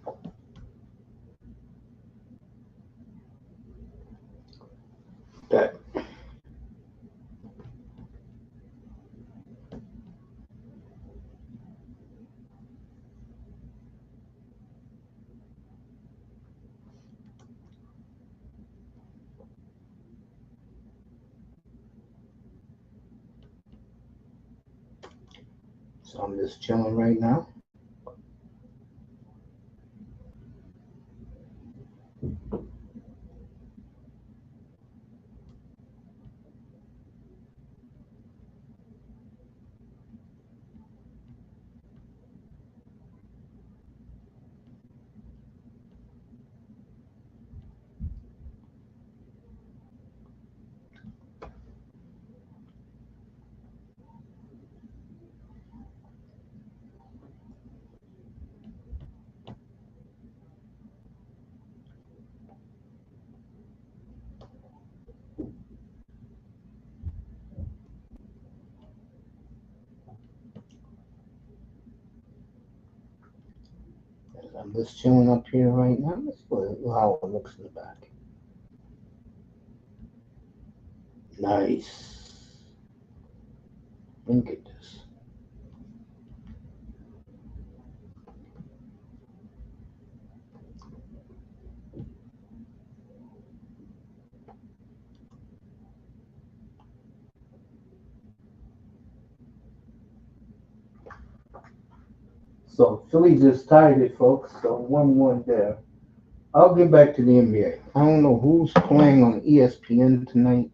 That. So I'm just chilling right now. I'm just chilling up here right now. Let's go how it looks in the back. Nice. Look at this. So Philly just tied it, folks. So 1-1 there. I'll get back to the NBA. I don't know who's playing on ESPN tonight.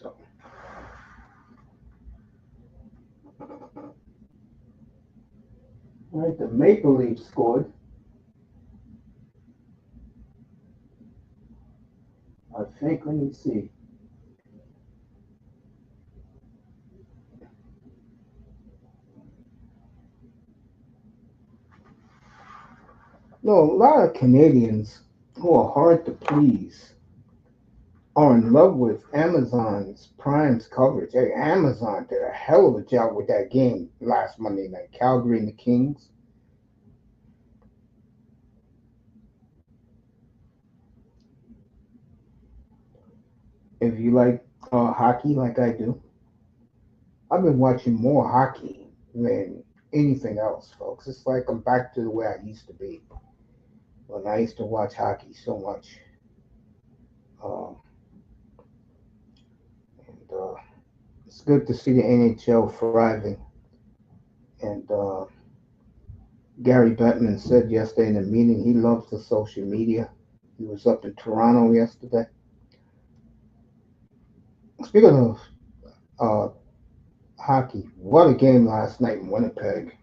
So, all right, the Maple Leafs scored. I think. Let me see. No, a lot of Canadians who are hard to please are in love with Amazon's Prime's coverage. Hey, Amazon did a hell of a job with that game last Monday night, Calgary and the Kings. If you like hockey like I do, I've been watching more hockey than anything else, folks. It's like I'm back to the way I used to be when I used to watch hockey so much. Um, and it's good to see the NHL thriving. And Gary Bettman said yesterday in a meeting he loves the social media. He was up in Toronto yesterday. Speaking of uh, hockey, what a game last night in Winnipeg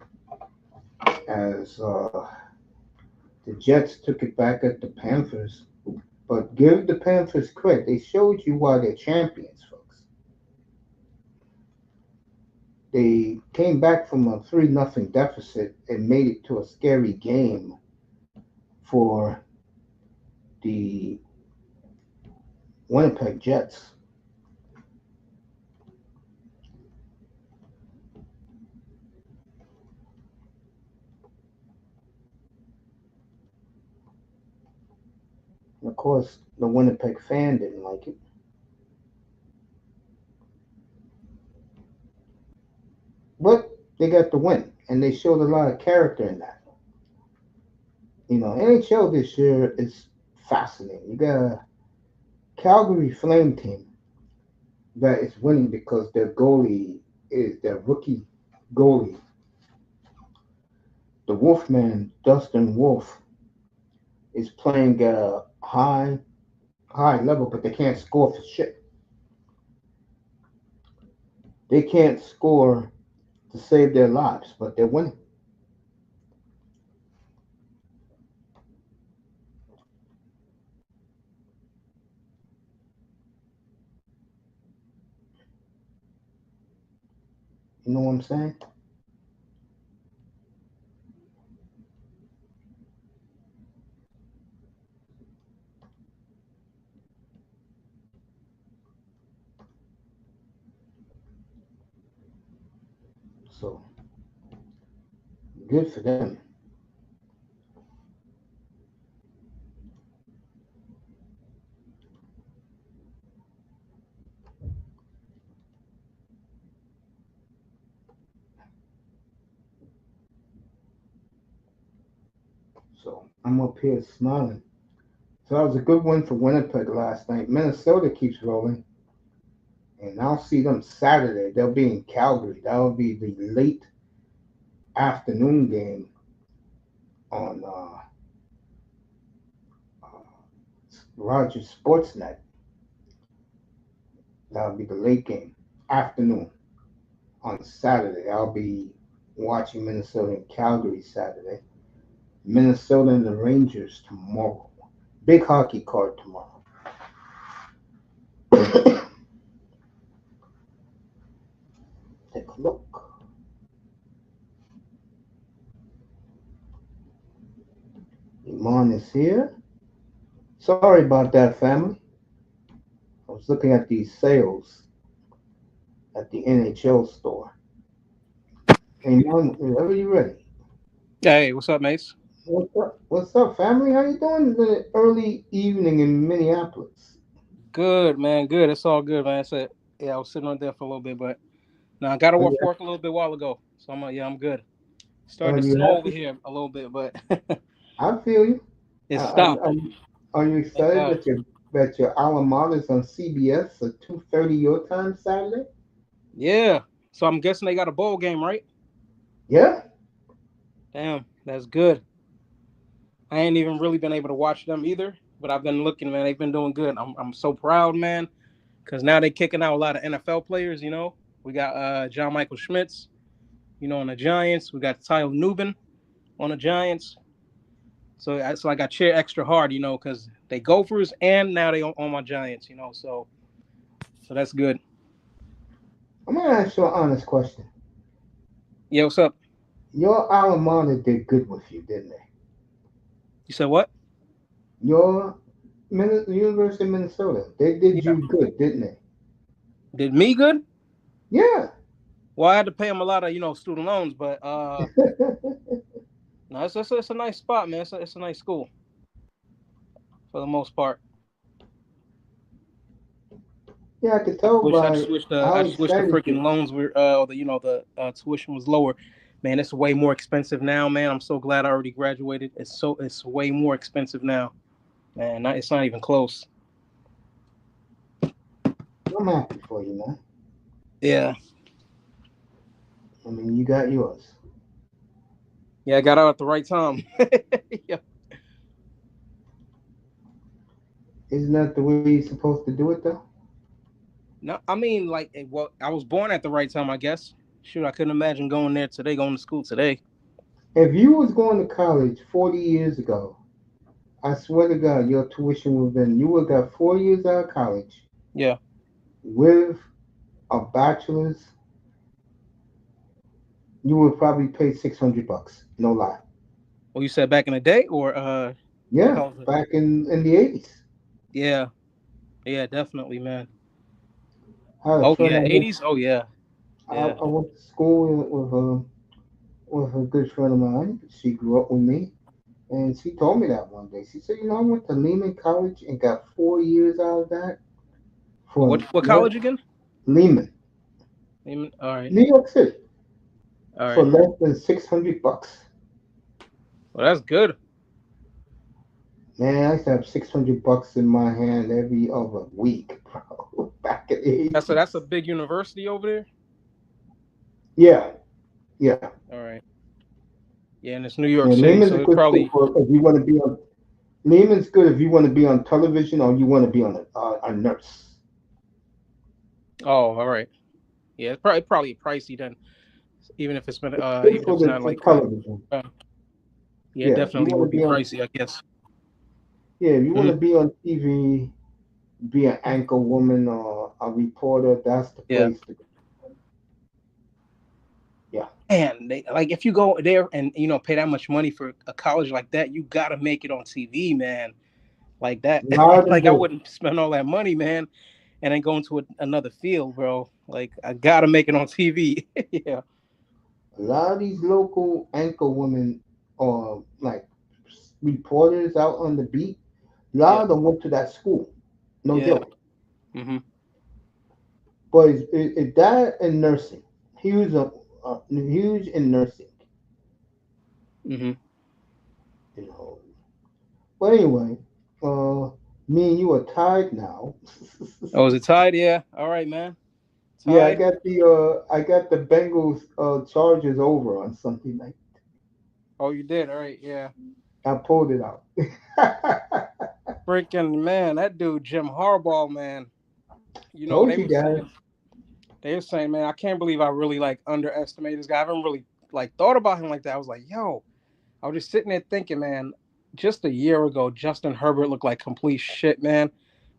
as the Jets took it back at the Panthers. But give the Panthers credit. They showed you why they're champions, folks. They came back from a 3-0 deficit and made it to a scary game for the Winnipeg Jets. And of course, the Winnipeg fan didn't like it. But they got the win, and they showed a lot of character in that. NHL this year is fascinating. You got a Calgary Flame team that is winning because their goalie is their rookie goalie. The Wolfman, Dustin Wolf, is playing at a high level, but they can't score for shit. They can't score to save their lives, but they're winning. You know what I'm saying? So good for them. So I'm up here smiling. So that was a good win for Winnipeg last night. Minnesota keeps rolling, and I'll see them Saturday. They'll be in Calgary. That'll be the late afternoon game on uh, Rogers Sportsnet. That'll be the late game, afternoon on Saturday. I'll be watching Minnesota and Calgary Saturday. Minnesota and the Rangers tomorrow. Big hockey card tomorrow. Take a look. Iman is here. Sorry about that, family. I was looking at these sales at the NHL store. Iman, whenever you ready. Hey, what's up, Mace? What's up? What's up, family? How you doing in the early evening in Minneapolis? Good, man. Good. It's all good, man. So, yeah, I was sitting on there for a little bit, but now I got Are off you, work a little bit while ago, so yeah, I'm good. are Starting to you snow over happy? here a little bit, but I feel you. it stopped. Are you Thank excited God. that your alma mater is on CBS at 2:30 your time Saturday? Yeah. So I'm guessing they got a bowl game, right? Yeah. Damn, that's good. I ain't even really been able to watch them either, but I've been looking, man. They've been doing good. I'm so proud, man. because now they're kicking out a lot of NFL players. We got John Michael Schmitz, on the Giants. We got Tyler Nubin on the Giants. So I got cheer extra hard, because they Gophers and now they on my Giants, so that's good. I'm gonna ask you an honest question. Yeah, what's up? Your alma mater did good with you, didn't they? You said what? Your University of Minnesota, they did Yeah, you good, didn't they? did me good? Yeah. Well, I had to pay them a lot of student loans, but no, it's a nice spot, man. It's a nice school for the most part. Yeah, I could I just tell wish I by just wish the how I just wish the excited freaking you. loans were or the tuition was lower. Man, it's way more expensive now, man. I'm so glad I already graduated. It's way more expensive now, man. It's not even close. I'm happy for you, man. Yeah, I mean, you got yours. yeah. I got out at the right time. Yeah. Isn't that the way you're supposed to do it, though? No, I mean, like, well, I was born at the right time, I guess. Shoot, I couldn't imagine going there today, going to school today. If you was going to college 40 years ago, I swear to God, your tuition would have been, you would have got 4 years out of college Yeah. with a bachelor's, you would probably pay $600. No lie. Well, you said back in the day, or like Yeah, how was it? back in the 80s. Yeah, yeah, definitely, man. I had a Oh friend yeah, I went, 80s. Oh yeah, yeah. I went to school with a good friend of mine. She grew up with me. And she told me that one day. She said, I went to Lehman College and got 4 years out of that for What less, college again? Lehman, All right, New York City, all for right. less than $600. Well, that's good. Man, I used to have $600 in my hand every other week, bro. Back in the That's a 80s. big university over there. Yeah, yeah. All right. Yeah, and it's New York Yeah, City, Lehman's so a it's good school probably. for if you want to be on. Lehman's good if you want to be on television or you want to be on a nurse. Oh, all right. Yeah, it's probably pricey then, even if it's been Good even if for it's not the like television. uh, yeah, it Yeah, if you definitely want would to be be on. pricey, I guess. Yeah, if you want Hmm. to be on TV, be an anchor woman or a reporter, that's the Yeah. place to go. Yeah. And like if you go there and pay that much money for a college like that, you gotta make it on TV, man. Like that, A lot of them like I do. wouldn't spend all that money, man, and then go into another field, bro. Like I gotta make it on TV. Yeah, A lot of these local anchor women or like reporters out on the beat, a lot yeah, of them went to that school. No yeah. joke. Hmm. But it that and nursing. He was a huge in nursing, Hmm. you know. But anyway, uh, me and you are tied now. Oh, is it tied? Yeah. All right, man. Yeah, Tied. I got the Bengals Chargers over on Sunday night. Oh, you did. All right. Yeah. I pulled it out. Freaking man, that dude Jim Harbaugh, man. Told They you were guys. saying, man, I can't believe I really like underestimated this guy. I haven't really like thought about him like that. I was like, yo, I was just sitting there thinking, man, just a year ago, Justin Herbert looked like complete shit, man.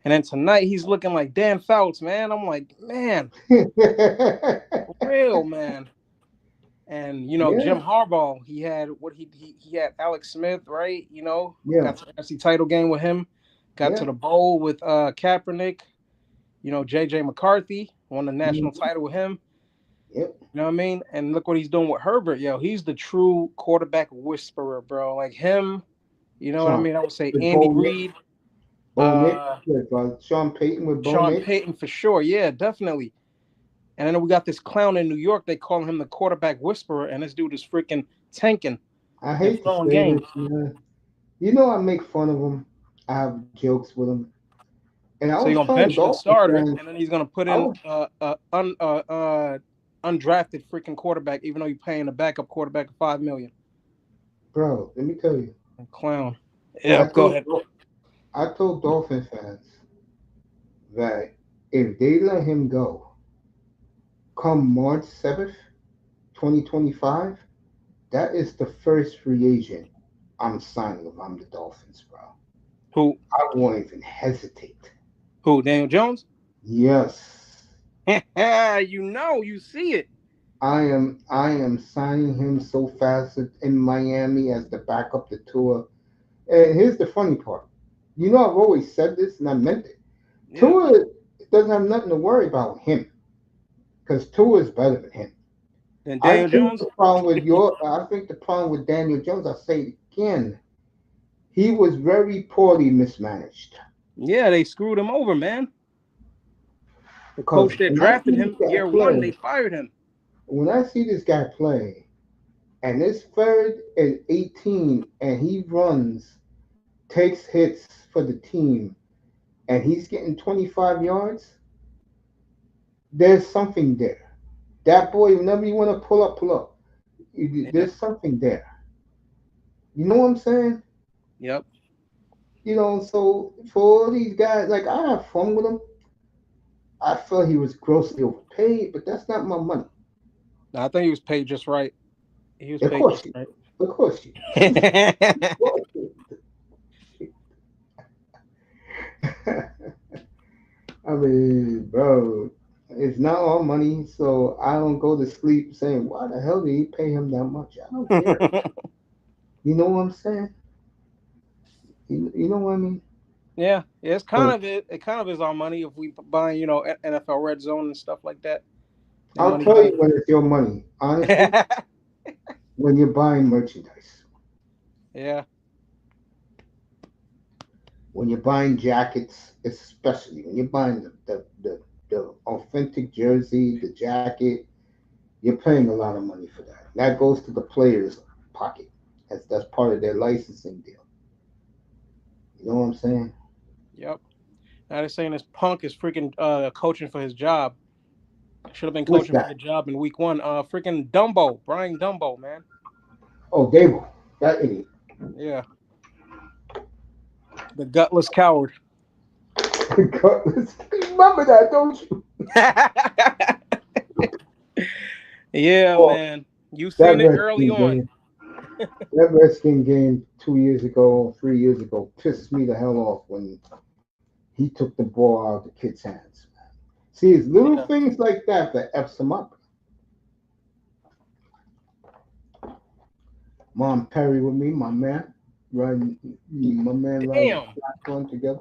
And then tonight he's looking like Dan Fouts, man. I'm like, man, for real, man. And Yeah, Jim Harbaugh, he had what he had Alex Smith, right? yeah, Got to the NFC title game with him, got to yeah. the bowl with Kaepernick, JJ McCarthy, won the national Mhm. title with him. Yep. You know what I mean? And look what he's doing with Herbert, yo. He's the true quarterback whisperer, bro. Like him, you know what I Sean mean? I would say with Andy Bo Nick, Reid, Bo Nick, uh, with Sean Payton with Bo Sean Nix. Payton for sure. Yeah, definitely. And then we got this clown in New York. They call him the quarterback whisperer, and this dude is freaking tanking I and hate to throwing say game. this, man. I make fun of him. I have jokes with him, and I So you're was gonna telling bench the Dolphins starter, fans, and then he's gonna put I in was, undrafted freaking quarterback, even though you're paying a backup quarterback $5 million. bro. Let me tell you, Clown. I Yeah, go told ahead. I told Dolphin fans that if they let him go come March 7th, 2025, that is the first free agent I'm signing if I'm the Dolphins, bro. Who? I won't even hesitate. Who? Daniel Jones? Yes. You see it. I am signing him so fast in Miami as the backup to Tua. And here's the funny part. You know I've always said this and I meant it. Yeah. Tua doesn't have nothing to worry about him because Tua is better than him. Then I Daniel think Jones. the problem with I think the problem with Daniel Jones, I'll say it again, he was very poorly mismanaged. Yeah, they screwed him over, man. The Because coach that when I drafted see this him guy year one, they play, fired him. and it's 3rd and 18, and he runs, takes hits for the team, and he's getting 25 yards, there's something there. That boy, whenever you want to pull up, pull up. Yeah. There's something there. You know what I'm saying? Yep. So for all these guys, like I have fun with him. I felt he was grossly overpaid, but that's not my money. No, I think he was paid just right. He was Of paid course just he, right. of course he. I mean, bro, it's not all money, so I don't go to sleep saying, "Why the hell did he pay him that much?" I don't care. You know what I'm saying? You know what I mean? Yeah, it's kind But of it. It kind of is our money if we buy, NFL Red Zone and stuff like that. That I'll money tell kind you when it's your money. Honestly, of. when you're buying merchandise, Yeah. when you're buying jackets, especially when you're buying the authentic jersey, the jacket, you're paying a lot of money for that. That goes to the player's pocket. That's part of their licensing deal. You know what I'm saying? Yep. Now they're saying this punk is freaking coaching for his job. Should have been What's coaching for the that? job in week one. Freaking Dumbo, Brian Dumbo, man. Oh, Dable, that idiot. Yeah, the gutless coward. Remember that, don't you? Yeah, Oh, man. You that seen it early Redskin on. game. That Redskin game 2 years ago, 3 years ago, pissed me the hell off when he took the ball out of the kid's hands. See, it's little Yeah. things like that that f's him up. Mom Perry with me, my man, riding, my man riding Damn. the platform together.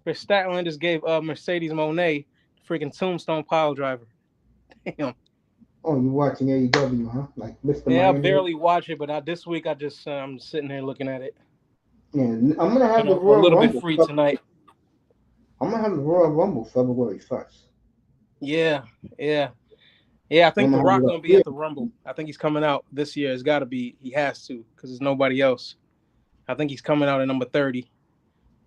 Chris Statland just gave Mercedes Monet freaking tombstone pile driver. Damn. Oh, you watching AEW, huh? Like Mr. Yeah, I Miami. barely watch it, but this week I'm sitting here looking at it. Yeah, I'm gonna have the A Royal little bit Rumble. free tonight. I'm gonna have the Royal Rumble February 1st. Yeah, yeah, yeah. I I'm think The gonna have Rock it gonna up be here. at the Rumble. I think he's coming out this year. It's got to be. He has to because there's nobody else. I think he's coming out at number 30,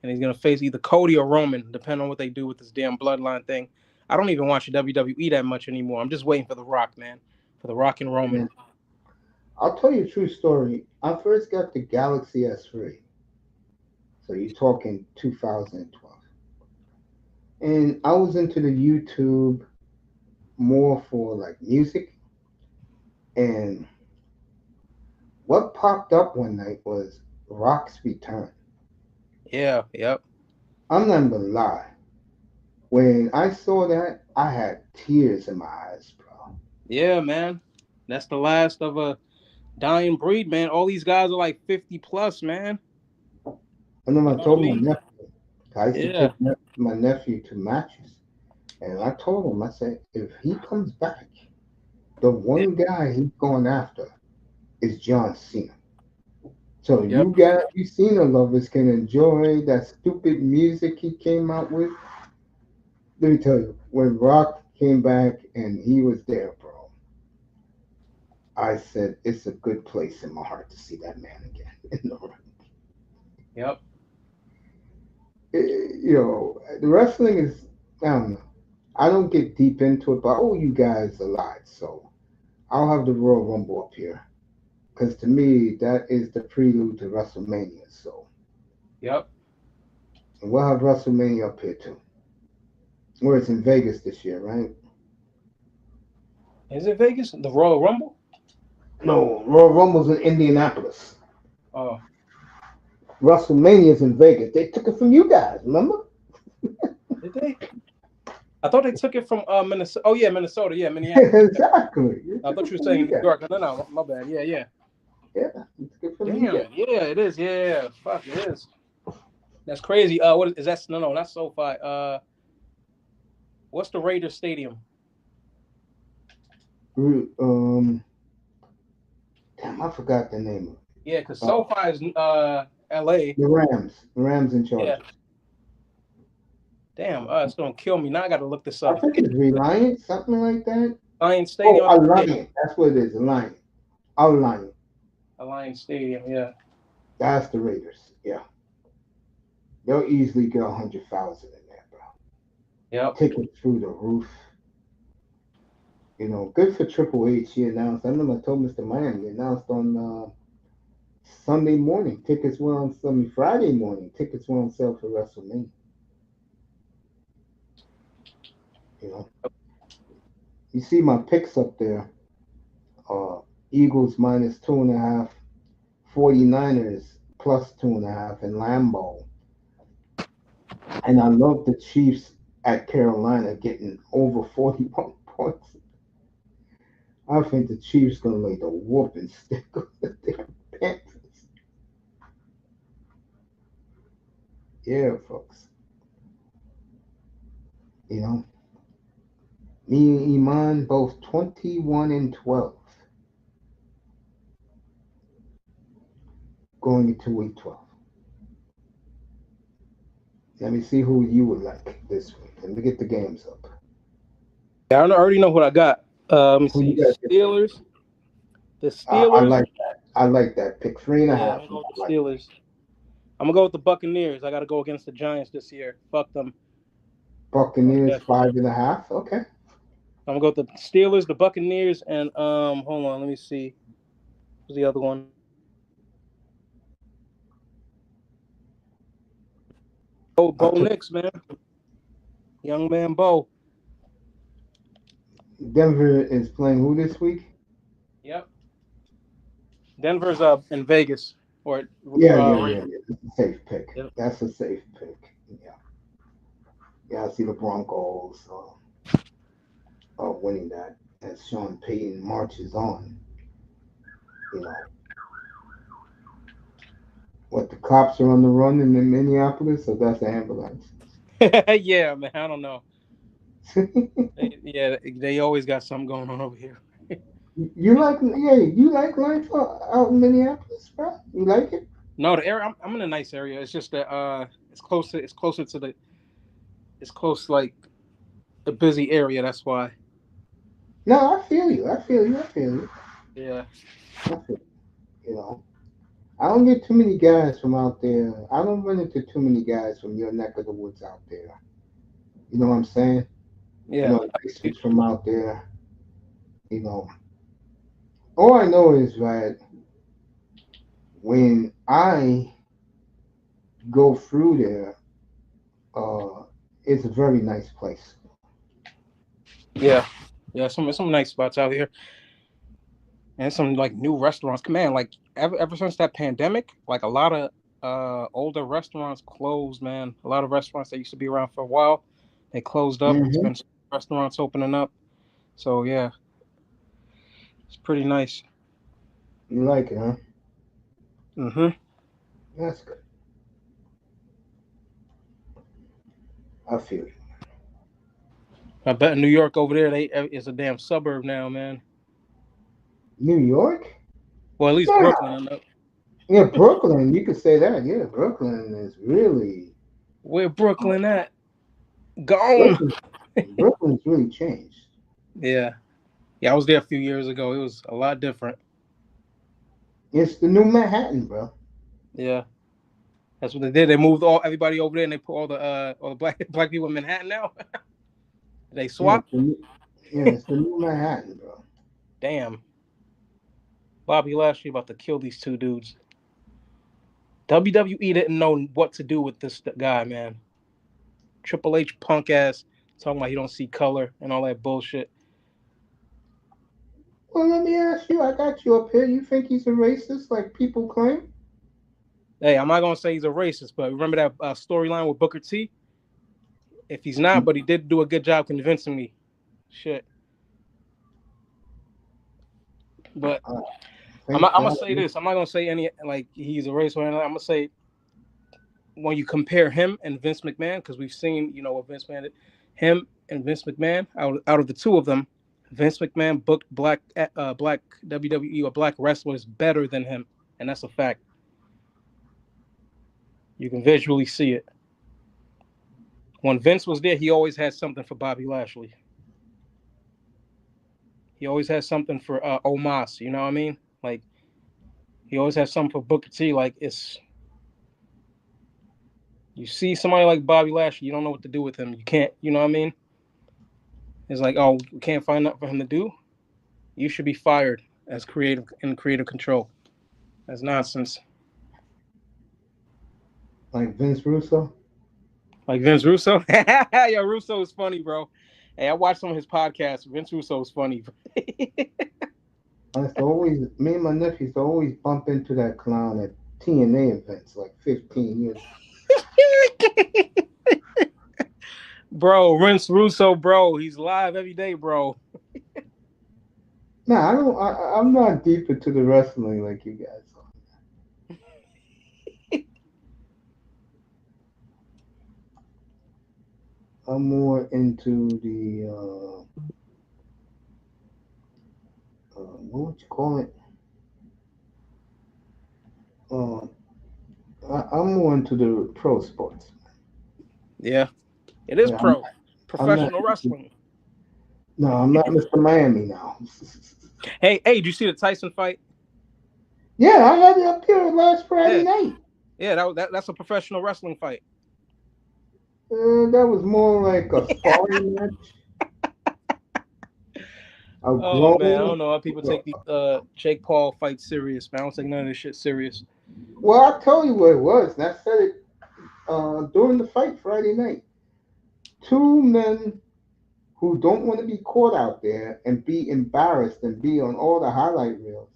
and he's gonna face either Cody or Roman, depending on what they do with this damn bloodline thing. I don't even watch WWE that much anymore. I'm just waiting for The Rock, man, for The Rock and Roman. And I'll tell you a true story. I first got the Galaxy S3, so you're talking 2012, and I was into the YouTube more for like music. And what popped up one night was Rock's Return. Yeah, yep, I'm not gonna lie. When I saw that, I had tears in my eyes, bro. yeah, man. That's the last of a dying breed, man. All these guys are like 50 plus, man. And then You I know what I told my mean? nephew, I used to Yeah, take my nephew to matches, and I told him, I said, if he comes back, the yeah, one guy he's going after is John Cena. So yep, you Cena lovers can enjoy that stupid music he came out with. Let me tell you, when Rock came back and he was there, bro, I said it's a good place in my heart to see that man again in the ring. yep. The wrestling is, I don't know. I don't get deep into it, but I owe you guys a lot, so I'll have the Royal Rumble up here because to me that is the prelude to WrestleMania. So, Yep. and we'll have WrestleMania up here too. Where it's in Vegas this year, right? Is it Vegas? The Royal Rumble? No, Royal Rumble's in Indianapolis. Oh, WrestleMania's in Vegas. They took it from you guys, remember? did they? I thought they took it from Minnesota. Oh yeah, Minnesota. Yeah, Minneapolis. Yeah. Exactly. They I took thought it you were from you saying New guys. York. No, no, my bad. Yeah, yeah. Yeah, they took it from you Damn guys. it. Yeah, it is. Yeah, fuck, it is. That's crazy. What is that? No, no, not SoFi. What's the Raiders Stadium? Um, damn, I forgot the name of it. Yeah, because SoFi is L.A. The Rams in Yeah. Chargers. Damn. It's gonna kill me. Now I got to look this I up. think it's Reliant, something like that. Lions Oh, Stadium. Yeah, Alliant. That's what it is, Alliant. Alliant. Lions Stadium. Yeah. That's the Raiders. Yeah. They'll easily get 100,000 in there, bro. Yep. Tickets through the roof. Good for Triple H. He announced. I remember I told Mr. Miami. He announced on Sunday morning. Tickets went on Friday morning. Tickets went on sale for WrestleMania. You know, you see my picks up there. Uh, Eagles minus 2.5, 49ers plus 2.5, and Lambeau. And I love the Chiefs at Carolina getting over 41 points. I think the Chiefs gonna lay the whooping stick on the damn Panthers. Yeah, folks. You know, me and Iman both 21-12 going into week 12. Let me see who you would like this week. Let me get the games up. Yeah, I already know what I got. Let me Who you see. got this week? Steelers. The I Steelers. like that. I like that pick. Three and a Yeah, I'm half. gonna I go with the like that. Steelers. I'm gonna go with the Buccaneers. I got to go against the Giants this year. Fuck them. Most Buccaneers definitely. 5.5. Okay. I'm gonna go with the Steelers, the Buccaneers, and hold on, let me see. Who's the other one? I Bo took Nix, man. Young man Bo. Denver is playing who this week? Yep. Denver's in Vegas or Yeah, yeah, right. yeah, yeah. That's a safe pick. Yep. That's a safe pick. Yeah. Yeah, I see the Broncos winning that as Sean Payton marches on. You know, what the cops are on the run in Minneapolis, so that's the ambulance. Yeah, man. I don't know. They always got something going on over here. You like life out in Minneapolis, bro? You like it? No, the area I'm in a nice area. It's just that it's closer to the it's close like a busy area. That's why. No, I feel you. I feel you. I feel you. Yeah. I feel you. You know, I don't get too many guys from out there. I don't run into too many guys from your neck of the woods out there. You know what I'm saying? Yeah. Licensed from out there. You know, all I know is that when I go through there, uh, it's a very nice place. Yeah. Yeah. Some nice spots out here. And some like new restaurants. Man, like ever since that pandemic, like a lot of older restaurants closed. Man, a lot of restaurants that used to be around for a while, they closed up. It's Hmm. been restaurants opening up. So yeah, it's pretty nice. You like it, huh? Hmm. That's good. I feel you. I bet in New York over there, they it's a damn suburb now, man. New York? Well, at least Yeah. Brooklyn. I know. Yeah, Brooklyn. You could say that. Yeah, Brooklyn is really Where Brooklyn at? Gone. Brooklyn. Brooklyn's really changed. Yeah, yeah. I was there a few years ago. It was a lot different. It's the new Manhattan, bro. Yeah. That's what they did. They moved everybody over there, and they put all the black people in Manhattan now. They Yeah, swap. it's the new Manhattan, bro. Damn, Bobby Lashley about to kill these two dudes. WWE didn't know what to do with this guy, man. Triple H punk ass talking about he don't see color and all that bullshit. Well, let me ask you. I got you up here. You think he's a racist, like people claim? Hey, I'm not gonna say he's a racist, but remember that storyline with Booker T? If he's not, but he did do a good job convincing me. Shit. But I'm Thank gonna God. say this. I'm not gonna say any like he's a racist or anything. I'm gonna say when you compare him and Vince McMahon, because we've seen, what Vince McMahon did, him and Vince McMahon, out of the two of them, Vince McMahon booked black WWE or black wrestlers better than him, and that's a fact. You can visually see it. When Vince was there, he always had something for Bobby Lashley. He always had something for Omos. You know what I mean? Like he always has something for Booker T. Like it's you see somebody like Bobby Lashley, you don't know what to do with him. You can't. You know what I mean? It's like, oh, we can't find nothing for him to do. You should be fired as creative control. That's nonsense. Like Vince Russo. Like Vince Russo. Yeah, Russo is funny, bro. Hey, I watched some of his podcasts. Vince Russo is funny. I used to always, me and my nephews used to always bump into that clown at TNA events like 15 years. Bro, Vince Russo, bro. He's live every day, bro. Nah, I don't. I'm not deep into the wrestling like you guys are. I'm more into the what would you call it? Uh, I'm more into the pro sports. Yeah, it is Yeah, I'm, I'm not. professional wrestling. No, I'm not Mr. Miami now. Hey, did you see the Tyson fight? Yeah, I had it up here last Friday Yeah, night. yeah, that's a professional wrestling fight. That was more like a sparring match. A Oh man, I don't grown. know how people take the Jake Paul fight serious, man. I don't take none of this shit serious. Well, I'll tell you what it was. And I said it during the fight Friday night. Two men who don't want to be caught out there and be embarrassed and be on all the highlight reels.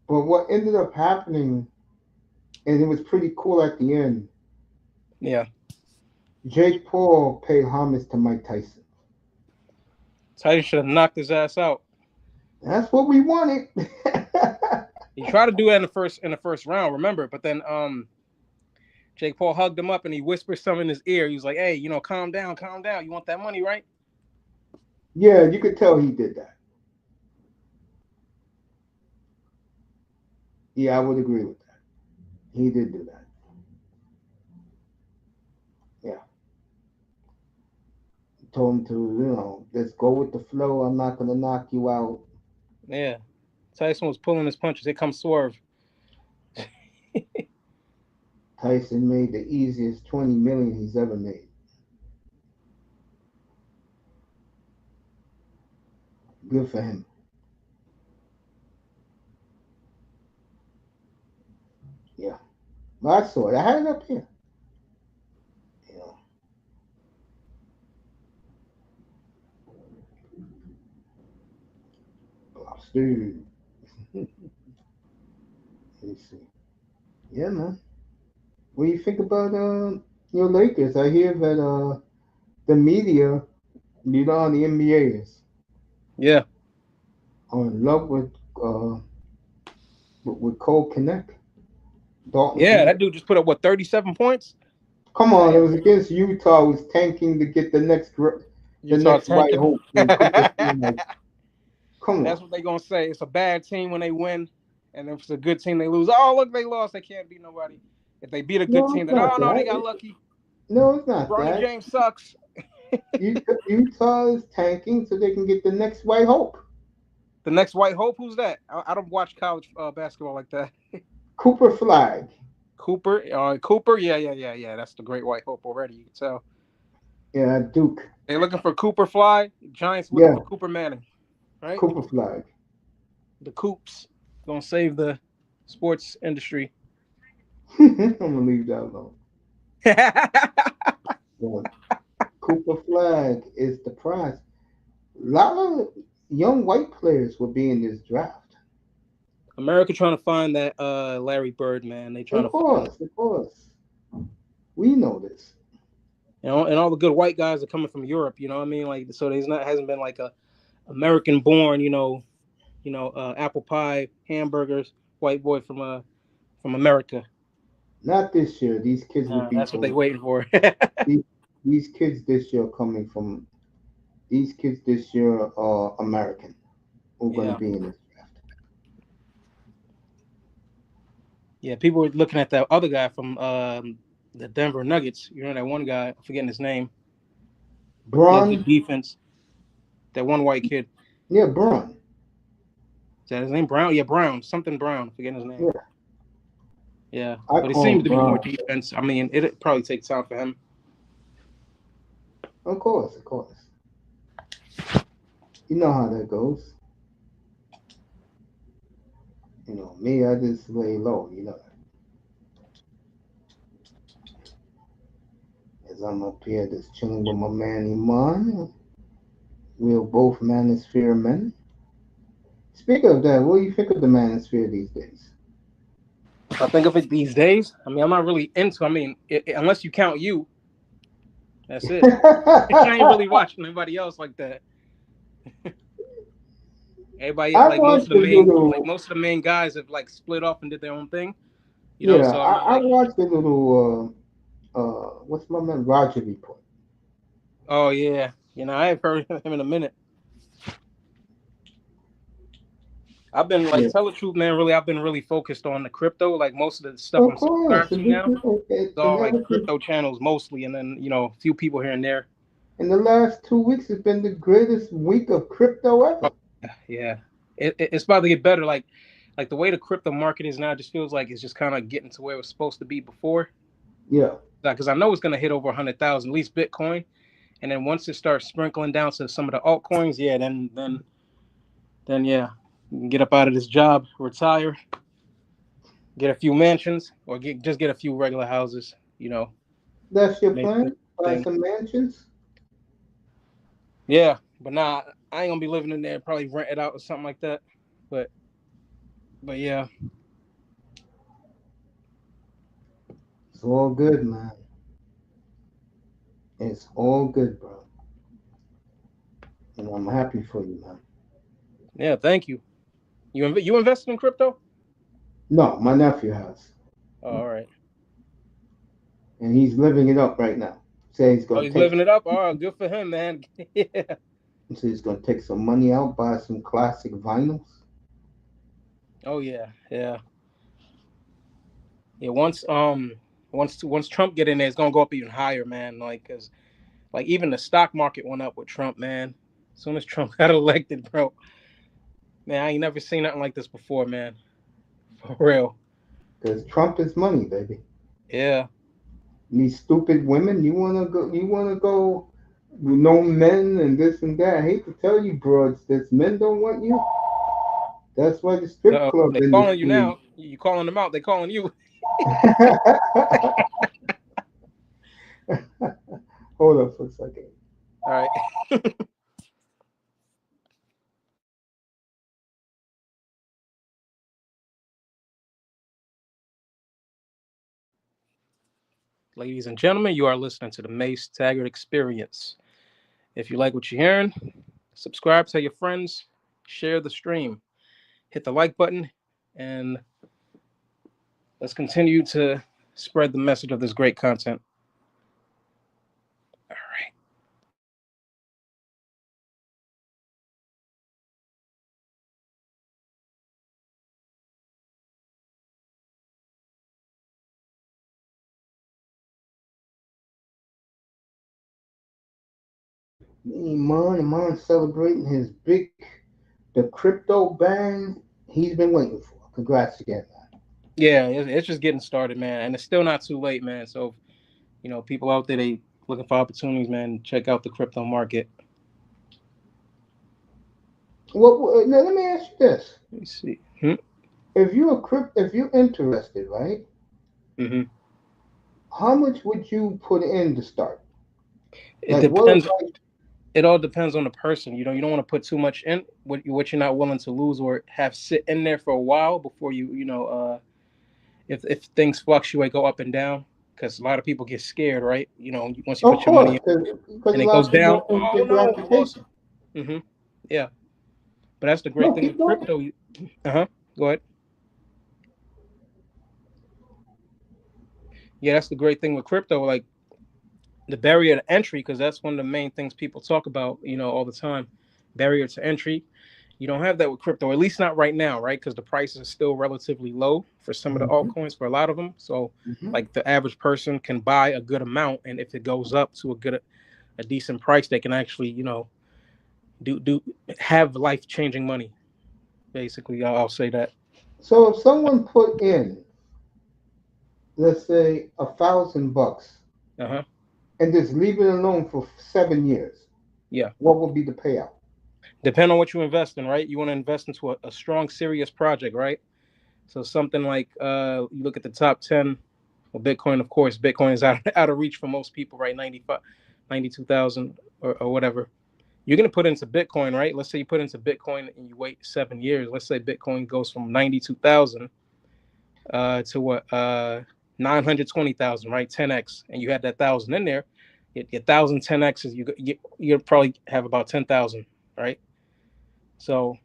But what ended up happening, and it was pretty cool at the end, Yeah, Jake Paul paid homage to Mike Tyson. Tyson should have knocked his ass out. That's what we wanted. He tried to do that in the first round, remember? But then Jake Paul hugged him up and he whispered something in his ear. He was like, "Hey, calm down, calm down. You want that money, right?" Yeah, you could tell he did that. Yeah, I would agree with that. He did do that. Yeah. Told him to, just go with the flow. I'm not going to knock you out. Yeah. Tyson was pulling his punches. Here comes Swerve. Tyson made the easiest 20 million he's ever made. Good for him. Yeah. Well, I saw it. I had it up here. You know, lobster. Let me see. Yeah, man. What do you think about your Lakers? I hear that the media, the NBA is Yeah. are in love uh with Cole Connect, Dalton Yeah, Connect. that dude just put up, what, 37 points? Come on, it Damn. was against Utah. Who was tanking to get the Utah next white tanking. hope. And Cooper Flag, like, come That's on. what they going to say. It's a bad team when they win. And if it's a good team, they lose. Oh, look, they lost. They can't beat nobody. If they beat a good No, team, it's then, not oh, no, they that. got lucky. No, it's not Bronny that. James sucks. Utah is tanking so they can get the next white hope. The next white hope, who's that? I don't watch college basketball like that. Cooper Flag. Cooper. Cooper. Yeah. That's the great white hope already. You can tell. Yeah, Duke. They're looking for Cooper Fly. Giants looking Yeah, for Cooper Manning. Right? Cooper Flag. The Coops gonna save the sports industry. I'm gonna leave that alone. Yeah. Cooper Flag is the prize. A lot of young white players will be in this draft. America trying to find that Larry Bird, man. They trying Of to find, course, of course. We know this. and all the good white guys are coming from Europe. You know what I mean? Like, so there's not hasn't been like a American born, apple pie, hamburgers, white boy from America. Not this year. These kids will be That's what they from waiting for. these, these kids this year coming from these kids this year are American who are going to Yeah, be in this draft. yeah. People were looking at that other guy from the Denver Nuggets. You know that one guy, I'm forgetting his name. He had good Braun, defense. That one white kid. yeah, Braun, Is that his name? Brown? Yeah, Brown. Something Brown. I'm forgetting his name. yeah. Yeah, I but it call seems him to be more Braun. defense. I mean, it probably takes time for him. Of course, of course. You know how that goes. You know me, I just lay low. You know, as I'm up here just chilling with my man Iman. We're both manosphere men. Speaking of that, what do you think of the manosphere these days? I think of it these days. I mean, I'm not really into. I mean, unless you count you, that's it. I ain't really watching anybody else like that. Everybody, I watched a little. most of the main guys have like split off and did their own thing. Yeah, So I'm not I like, watched a little. What's my man Roger report? oh yeah, I have heard him in a minute. I've been like, Yeah, tell the truth, man. Really, I've been really focused on the crypto. Like most of the stuff of I'm course. subscribed to now is And all like everything crypto channels mostly, and then a few people here and there. in the last 2 weeks has been the greatest week of crypto Oh, ever. yeah, it's about to get better. Like the way the crypto market is now, just feels like it's just kind of getting to where it was supposed to be before. Yeah, Because I know it's going to hit over 100,000, at least Bitcoin, and then once it starts sprinkling down to some of the altcoins, yeah, then yeah, you can get up out of this job, retire, get a few mansions, or just get a few regular houses. that's your Make plan. it Buy thing. some mansions. Yeah, but nah, I ain't gonna be living in there. Probably rent it out or something like that. But but yeah, It's all good, man. It's all good, bro. And I'm happy for you, man. yeah. Thank you. You invested in crypto? No, my nephew has, Oh, all right. and he's living it up right now. Say he's Oh, gonna he's take. living it up. Oh, good for him, man. Yeah. So he's gonna take some money out, buy some classic vinyls. Oh yeah, yeah, yeah. Once Trump get in there, it's gonna go up even higher, man. Like, cause like even the stock market went up with Trump, man. As soon as Trump got elected, bro, man, I ain't never seen nothing like this before, man. For real. Because Trump is money, baby. Yeah. These stupid women, you wanna go? You wanna go? No men and this and that. I hate to tell you, broads, this men don't want you. That's why the strip club They calling you industry. now. You calling them out. They calling you. Hold up for a second. All right. Ladies and gentlemen, you are listening to the Mace Taggart Experience. If you like what you're hearing, subscribe, tell your friends, share the stream, hit the like button, and let's continue to spread the message of this great content. All right. Iman celebrating his the crypto bang he's been waiting for. Congrats again, man. Yeah, it's just getting started, man, and it's still not too late, man. So, people out there, they looking for opportunities, man. Check out the crypto market. Now let me ask you this: Let me see. if you're interested, right? Mm-hmm. How much would you put in to start? It Like, what if depends. It all depends on the person. You don't want to put too much in what you're not willing to lose or have sit in there for a while before if things fluctuate, go up and down. Because a lot of people get scared, right? Once you Of put your money course, in because a and it lot goes of people down, don't think oh their no, I lost. gratification. hmm Yeah, but that's the great No, thing keep with going. crypto. Uh huh. Go ahead. Yeah, that's the great thing with crypto. Like the barrier to entry, because that's one of the main things people talk about, all the time. Barrier to entry. You don't have that with crypto, at least not right now, right? Because the prices are still relatively low for some of the Hmm. altcoins, for a lot of them. So, Hmm. like the average person can buy a good amount, and if it goes up to a decent price, they can actually, do have life changing money. Basically, I'll say that. So if someone put in, let's say, $1,000 Uh huh. and just leave it alone for 7 years, Yeah. what would be the payout? Depend on what you invest in, right? You want to invest into a strong, serious project, right? So something like you look at the top 10. Well, Bitcoin, of course, Bitcoin is out of reach for most people, right? 95, 92,000 or whatever. You're going to put into Bitcoin, right? Let's say you put into Bitcoin and you wait 7 years. Let's say Bitcoin goes from 92,000 to what, 920,000, right? 10x. And you had that thousand in there. Your thousand 10x is you probably have about 10,000, right? So,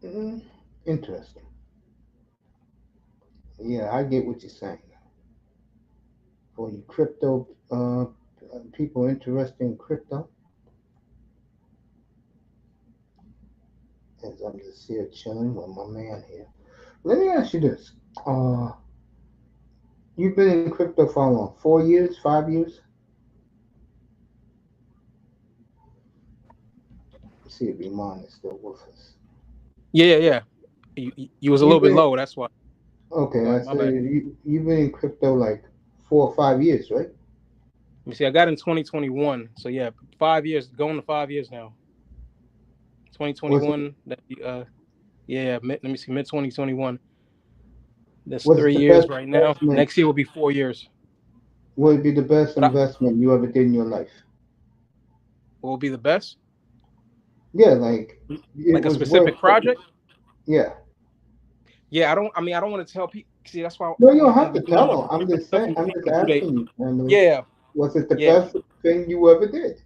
Mm, interesting. Yeah, I get what you're saying. For you crypto people interested in crypto, as I'm just here chilling with my man here. Let me ask you this. Uh, you've been in crypto for how long? 4 years, 5 years? Let's see if Iman is still with us. yeah, yeah. You was a little You've bit been low. That's why. okay. I My say bad. you've been in crypto like 4 or 5 years, right? Let me see. I got in 2021. So yeah, 5 years, going to 5 years now. Was it 2021. Yeah. Let me see. Mid 2021. That's was it three the years best right now. investment? Next year will be 4 years. Would it be the best But investment you ever did in your life? what will be the best? Yeah, like it Like a was worth. specific project? Yeah. Yeah. I don't. I mean, I don't want to tell people. See, that's why No, you don't I'm gonna have be to doing tell more them. I'm different just stuff saying. and I'm just people do they. asking you, family. Yeah. Was it the Yeah. best thing you ever did?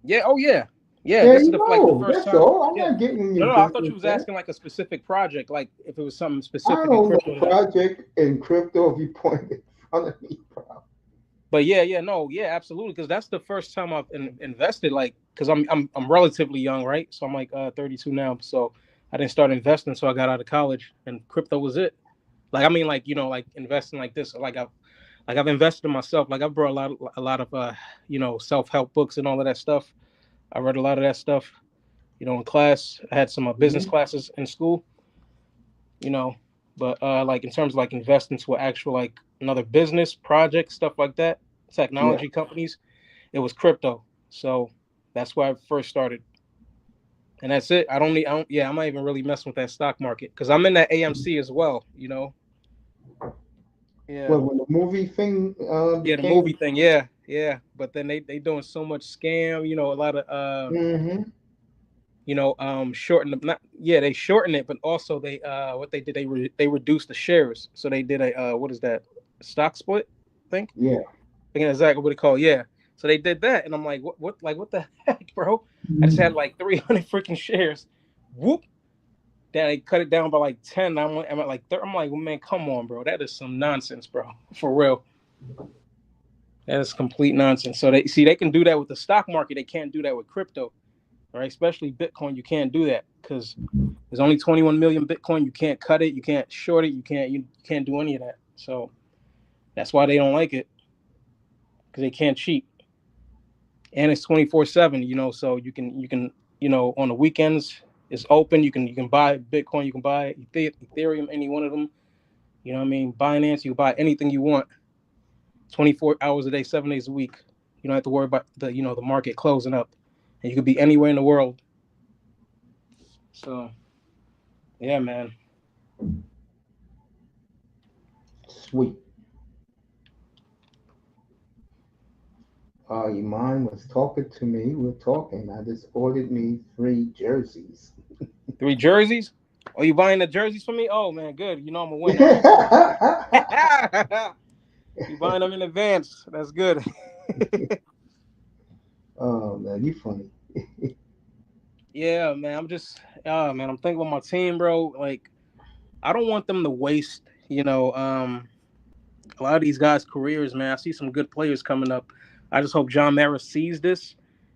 Yeah. Oh yeah. Yeah. There This is you the go. first That's time. all. I'm Yeah. not getting No, your no. I thought you business was there. asking like a specific project, like if it was something I specific in don't know crypto no that. project in crypto if you point in front of me, bro. But yeah, no, yeah, absolutely, because that's the first time I've invested. Like, because I'm relatively young, right? So I'm like 32 now. So I didn't start investing until I got out of college, and crypto was it. Like, I mean, like like investing like this. I've invested in myself. Like I've brought a lot of self help books and all of that stuff. I read a lot of that stuff. In class, I had some business Hmm. classes in school. You know, but like in terms of like investing to actual like another business project, stuff like that, Yeah. technology companies, it was crypto. So that's where I first started. And that's it. Yeah, I'm not even really messing with that stock market because I'm in that AMC as well. Yeah. What when the movie thing Yeah, the movie became? thing. Yeah. Yeah. But then they doing so much scam, a lot of, Hmm. shorten the, not, yeah, they shorten it, but also what they did, they reduced the shares. So they did what is that? Stock split, I think. Yeah. Forget exactly what it called. Yeah. So they did that, and I'm like, what the heck, bro? I just had Mhm. like 300 freaking shares. Whoop. Then they cut it down by like 10. I'm at like I'm like, well, man, come on, bro. That is some nonsense, bro. For real. That is complete nonsense. So they can do that with the stock market. They can't do that with crypto, right? Especially Bitcoin. You can't do that because there's only 21 million Bitcoin. You can't cut it. You can't short it. You can't do any of that. So that's why they don't like it because they can't cheat. And it's 24/7. So you can on the weekends it's open. You can buy Bitcoin. You can buy Ethereum. Any one of them. You know what I mean? Binance. You can buy anything you want. 24 hours a day, 7 days a week. You don't have to worry about the market closing up, and you could be anywhere in the world. So yeah, man. 'Cause- Sweet. Iman was talking to me. We're talking. I just ordered me 3 jerseys. 3 jerseys. Oh, you buying the jerseys for me? Oh man, good. You know I'm gonna win, huh? Oh You buying them in advance? That's good. man, you funny. Yeah, man. Man. I'm thinking about my team, bro. Like, I don't want them to waste. A lot of these guys' careers, man. I see some good players coming up. I just hope John Mara sees this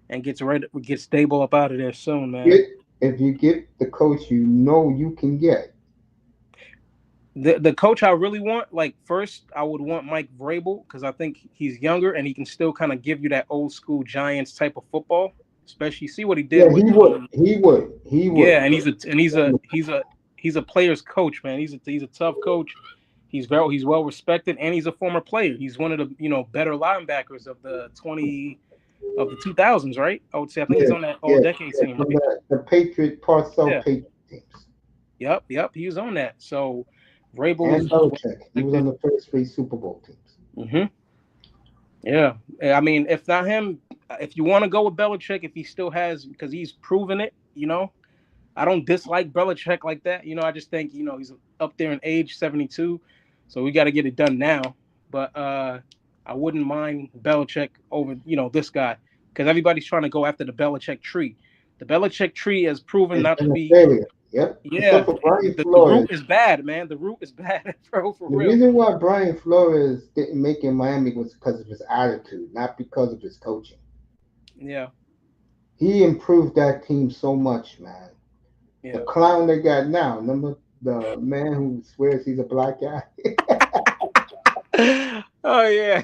and gets stable up out of there soon, man. Get if you get the coach you know you can get. The coach I really want, like first, I would want Mike Vrabel because I think he's younger and he can still kind of give you that old school Giants type of football. Especially, see what he did Yeah, he with would. He would. He would. yeah, and he's a player's coach, man. He's a tough coach. He's well respected, and he's a former player. He's one of the better linebackers of the 2000s, right? I would say I think he's Yeah, on that all yeah, decade yeah. team, From right? the Patriot Parcell Yeah. Patriot teams. Yep. He was on that. So Vrabel And was well Belichick. He was on respected. the first 3 Super Bowl teams. Yeah. I mean, if not him, if you want to go with Belichick, if he still has, because he's proven it, I don't dislike Belichick like that. I just think, he's up there in age, 72. So we got to get it done now. But I wouldn't mind Belichick over, this guy, because everybody's trying to go after the Belichick tree. The Belichick tree has proven It's not to been a be, failure. Yep. yeah, Except for Brian the root Flores. is bad, man. The root is bad, bro, for The real. reason why Brian Flores didn't make it in Miami was because of his attitude, not because of his coaching. Yeah, He improved that team so much, man. The yeah. clown they got now, remember the man who swears he's a black guy? Oh, yeah.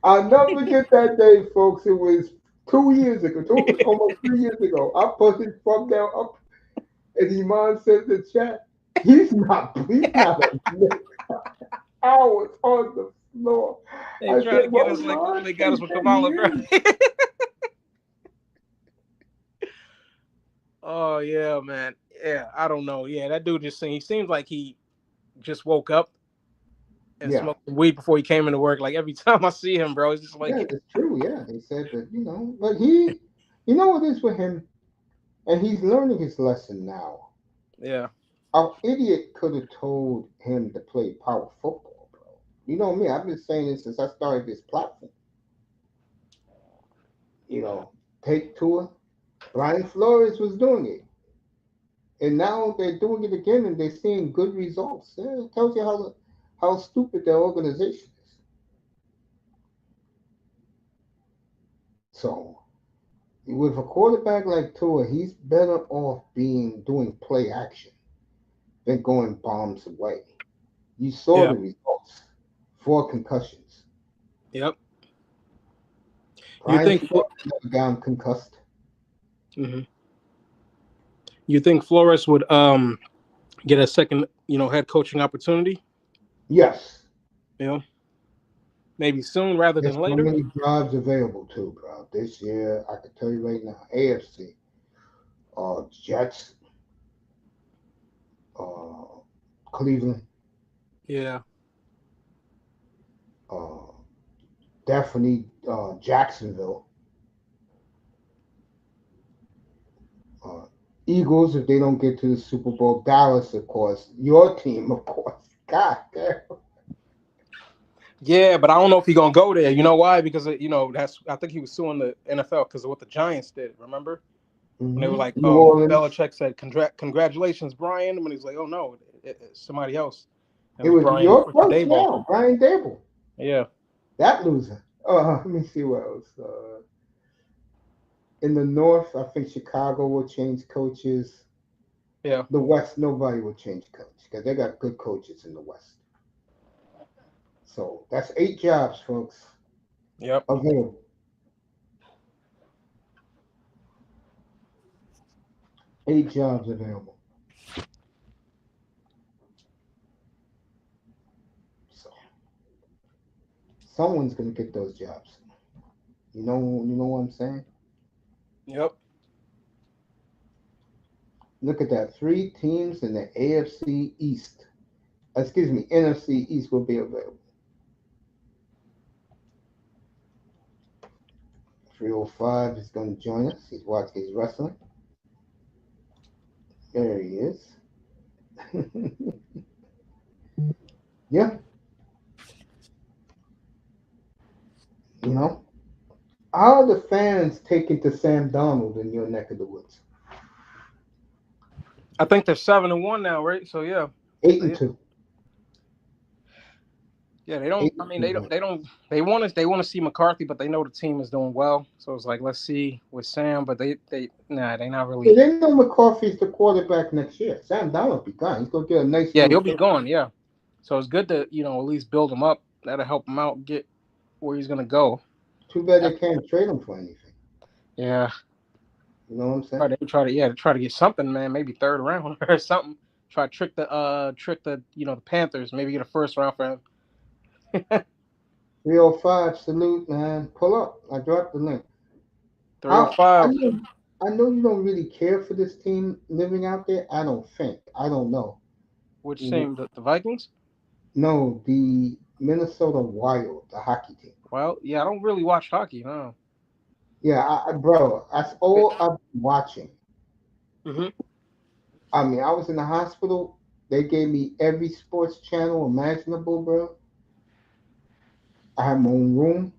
I'll never forget that day, folks. It was 2 years ago, almost 3 years ago. I put his thumbnail up, and Iman said in the chat, he's not a nigga. I was on the floor. They I trying said, to get well, us like Iman, they got he us with said he Kamala, bro. is. Oh yeah, man. Yeah, I don't know. Yeah, that dude he seems like he just woke up and Yeah, smoked some weed before he came into work. Like every time I see him, bro, it's just yeah, like it's true. Yeah, he said that, but you know what it is with him, and he's learning his lesson now. yeah. Our idiot could have told him to play power football, bro. You know me, I've been saying this since I started this platform. You know, take tour. Brian Flores was doing it, and now they're doing it again, and they're seeing good results. Yeah, it tells you how stupid their organization is. So, with a quarterback like Tua, he's better off doing play action than going bombs away. You saw Yeah. the results. 4 concussions. Yep. You Brian think Flores never got concussed. Mhm. You think Flores would get a second, head coaching opportunity? Yes. You know, maybe soon rather There's than so later. many jobs available too, bro. This year, I can tell you right now, AFC, Jets, uh, Cleveland, Yeah. uh, definitely Jacksonville, uh, Eagles if they don't get to the Super Bowl, Dallas, of course, your team, of course. God damn. Yeah, but I don't know if he's gonna go there. You know why? Because that's I think he was suing the NFL because of what the Giants did. Remember when they were like, New "Oh, Orleans. Belichick said congratulations, Brian," when he's like, "Oh no, it's somebody else." It It was was Brian your freaking coach Dayball. now, Brian Dable. Yeah, That loser. Let me see what else. In the North, I think Chicago will change coaches. yeah, The West, nobody will change coach because they got good coaches in the West. So that's 8 jobs, folks, yep, available. 8 jobs available. So someone's gonna get those jobs. You know what I'm saying? yep. Look at that. 3 teams in the AFC East. Excuse me, NFC East will be available. 305 is going to join us. He's wrestling. There he is. Yeah, you know. How are the fans taking to Sam Donald in your neck of the woods? I think they're 7-1 now, right? So yeah, Eight and they, two. yeah, they don't. Eight I and mean, two. Man. they don't. They want to see McCarthy, but they know the team is doing well. So it's like, let's see with Sam, but they not Yeah, really. they know McCarthy's the quarterback next year. Sam Donald will be gone. He's gonna get a nice Yeah, little. he'll be gone. Yeah, so it's good to at least build him up. That'll help him out get where he's gonna go. Too bad they can't trade him for anything. Yeah, You know what I'm saying? try to get something, man. Maybe third round or something. Try to trick the the Panthers. Maybe get a first round for him. 305, salute, man. Pull up. I dropped the link. Three oh How five. I know you don't really care for this team living out there. I don't think. I don't know. Which team? The Vikings. No, the Minnesota Wild, the hockey team. Well, yeah, I don't really watch hockey. No. Yeah, bro, that's all I'm watching. Mm-hmm. I mean, I was in the hospital. They gave me every sports channel imaginable, bro. I had my own room.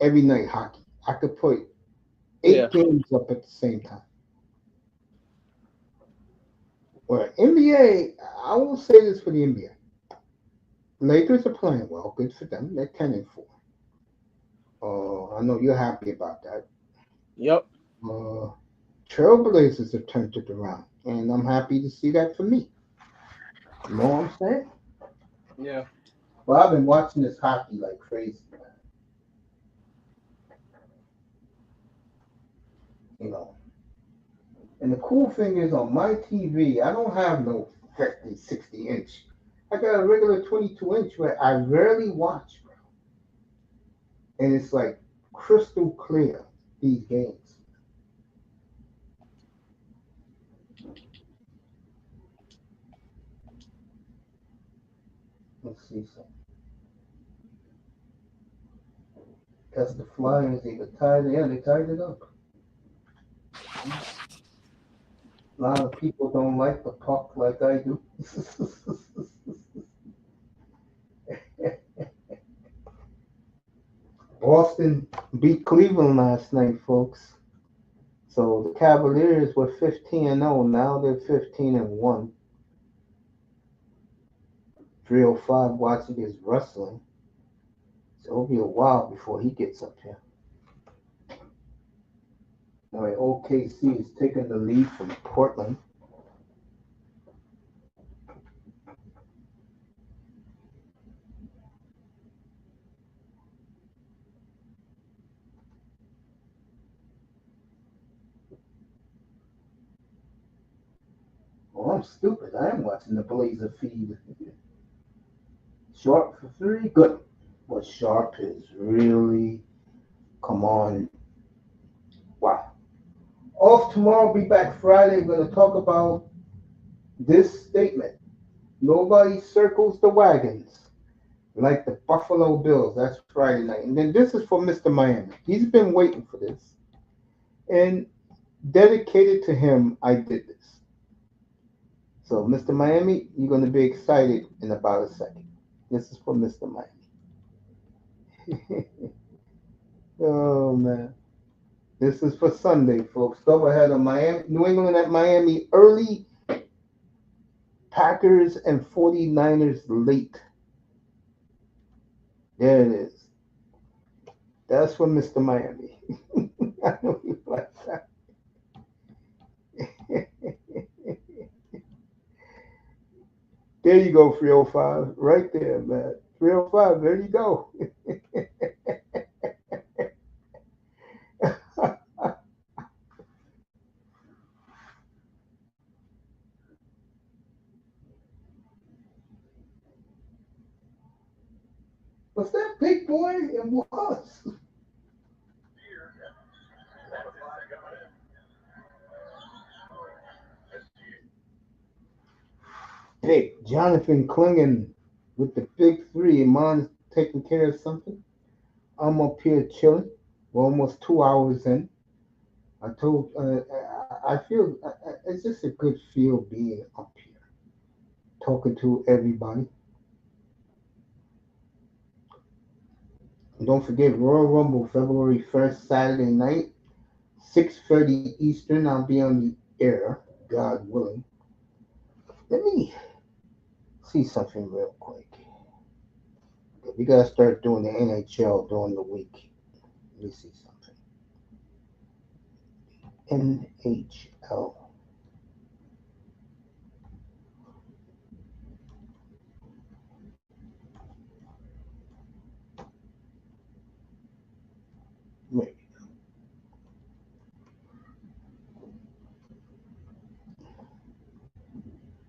Every night hockey. I could put Yeah. 8 games up at the same time. Or NBA, I will say this for the NBA. Lakers are playing well. Good for them. They're 10-4. I know you're happy about that. Yep. Uh, Trailblazers have turned it around, and I'm happy to see that for me. You know what I'm saying? Yeah. Well, I've been watching this hockey like crazy, man. You know, and the cool thing is on my TV, I don't have no 50, 60 inch. I got a regular 22 inch where I rarely watch, bro. And it's like crystal clear, these games. Let's see something. Because the Flyers either they tied it up. A lot of people don't like the puck like I do. Boston beat Cleveland last night, folks. So the Cavaliers were 15-0. Now they're 15-1. 305 watching his wrestling. So it'll be a while before he gets up here. All right, OKC is taking the lead from Portland. Oh, I'm stupid. I am watching the Blazer feed. Sharp for three, good. But Sharp is really, come on. Wow. Off tomorrow, be back Friday. We're going to talk about this statement. Nobody circles the wagons like the Buffalo Bills. That's Friday night. And then this is for Mr. Miami. He's been waiting for this. And dedicated to him, I did this. So, Mr. Miami, you're going to be excited in about a second. This is for Mr. Miami. Oh, man. This is for Sunday, folks. Go ahead on Miami, New England at Miami early, Packers and 49ers late. There it is. That's for Mr. Miami. I know you like that. There you go, 305. Right there, man. 305, there you go. Was that big boy? It was. Hey, Jonathan Klingon with the big three. Iman's taking care of something. I'm up here chilling. We're almost 2 hours in. I told, I feel it's just a good feel being up here, talking to everybody. And don't forget Royal Rumble, February 1st, Saturday night, 6:30 Eastern. I'll be on the air, God willing. Let me see something real quick. We gotta start doing the NHL during the week. Let me see something. NHL. Wait,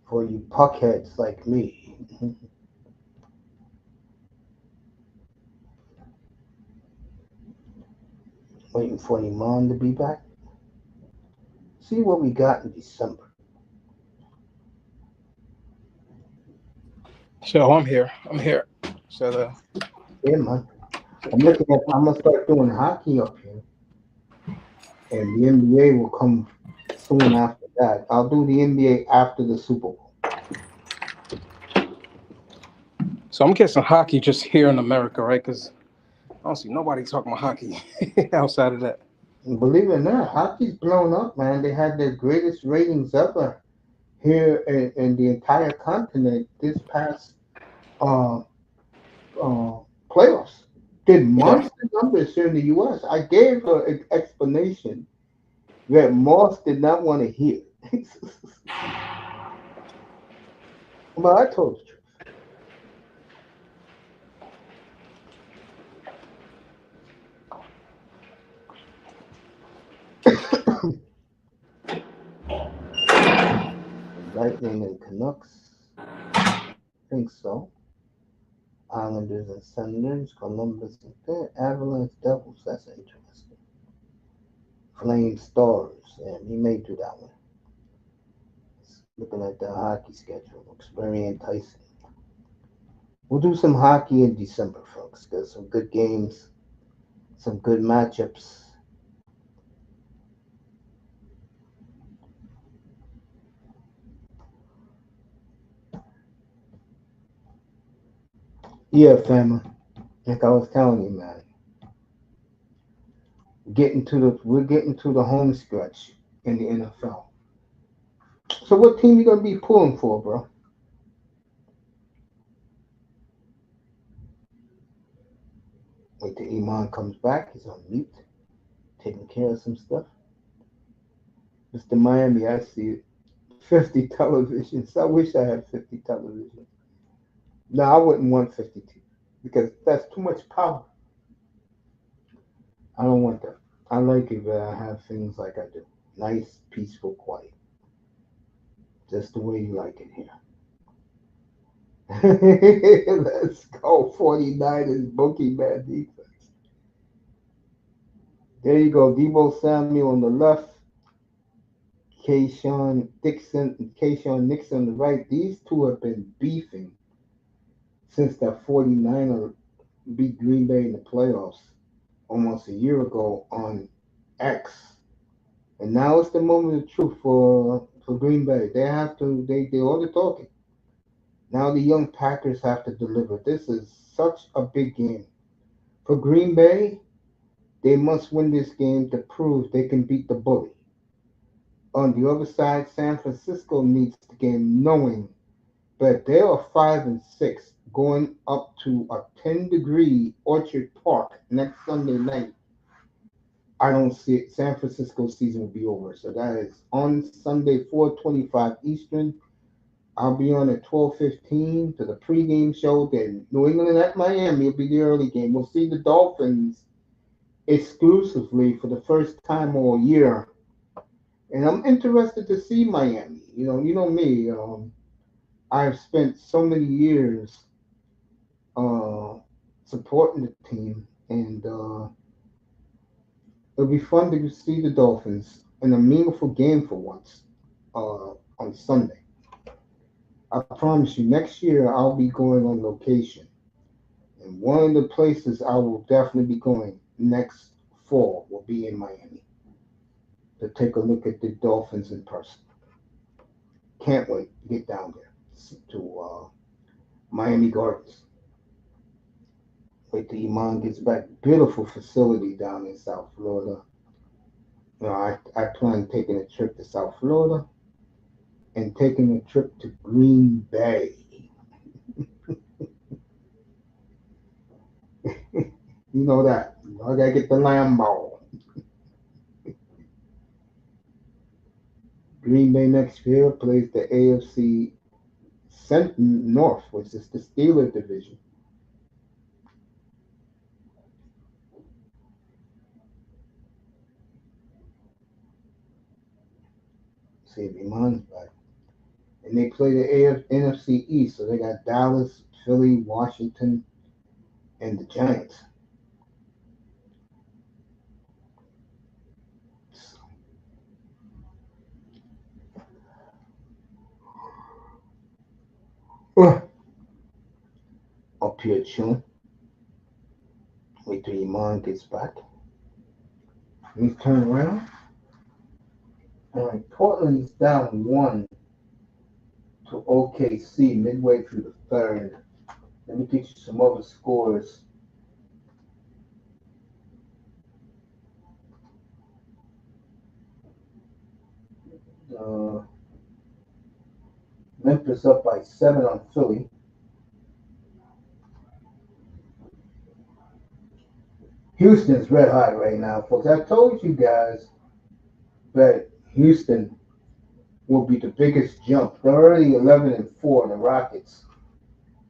for you puckheads like me, waiting for Iman to be back. See what we got in December. So I'm here. I'm here. So Yeah, man. the I'm looking at. I'm gonna start doing hockey up here, and the NBA will come soon after that. I'll do the NBA after the Super Bowl. so I'm guessing hockey just here in America, right? Because I don't see nobody talking about hockey outside of that. And believe it or not, hockey's blown up, man. They had their greatest ratings ever here in the entire continent this past uh, playoffs. Did Yeah. monster numbers here in the U.S. I gave her an explanation that Moss did not want to hear. But I told the truth. Lightning and Canucks, think so. Islanders and Senators, Columbus and Avalanche Devils, that's interesting. Flame Stars, and he may do that one. Looking at the hockey schedule, looks very enticing. We'll do some hockey in December, folks. There's some good games, some good matchups. Yeah, family. Like I was telling you, man, we're getting to the home stretch in the NFL. So what team you gonna be pulling for, bro? Wait till Iman comes back. He's on mute, taking care of some stuff. Mr. Miami, I see it. 50 televisions. I wish I had 50 televisions. No, I wouldn't want 52 because that's too much power. I don't want that. I like it where I have things like I do. Nice, peaceful, quiet. Just the way you like it here. Let's go. 49ers bookie man defense. There you go. Debo Samuel on the left. Kayshawn Nixon on the right. These two have been beefing since that 49er beat Green Bay in the playoffs almost a year ago on X. And now it's the moment of truth for Green Bay. They have to they all the talking. Now the young Packers have to deliver. This is such a big game. For Green Bay, they must win this game to prove they can beat the bully. On the other side, San Francisco needs the game knowing that they are 5-6 going up to a 10-degree Orchard Park next Sunday night. I don't see it. San Francisco season will be over. So that is on Sunday, 4:25 Eastern. I'll be on at 12:15 to the pregame show. Then New England at Miami will be the early game. We'll see the Dolphins exclusively for the first time all year. And I'm interested to see Miami. You know me. I've spent so many years uh, supporting the team, and it'll be fun to see the Dolphins in a meaningful game for once on Sunday. I promise you, next year I'll be going on location, and one of the places I will definitely be going next fall will be in Miami to take a look at the Dolphins in person. Can't wait to get down there to Miami Gardens. Wait till Iman gets back. Beautiful facility down in South Florida. I plan taking a trip to South Florida and taking a trip to Green Bay. You know that. I gotta get the Lambo. Green Bay next year plays the AFC North, which is the Steelers division. See if Iman's back. And they play the NFC East, so they got Dallas, Philly, Washington, and the Giants. Uh, Up here chilling. Wait till Iman gets back. Let me turn around. All right, Portland's down one to OKC midway through the third. Let me get you some other scores. Uh, Memphis up by 7 on Philly. Houston's red hot right now, folks. I told you guys that Houston will be the biggest jump. They're already 11-4. The Rockets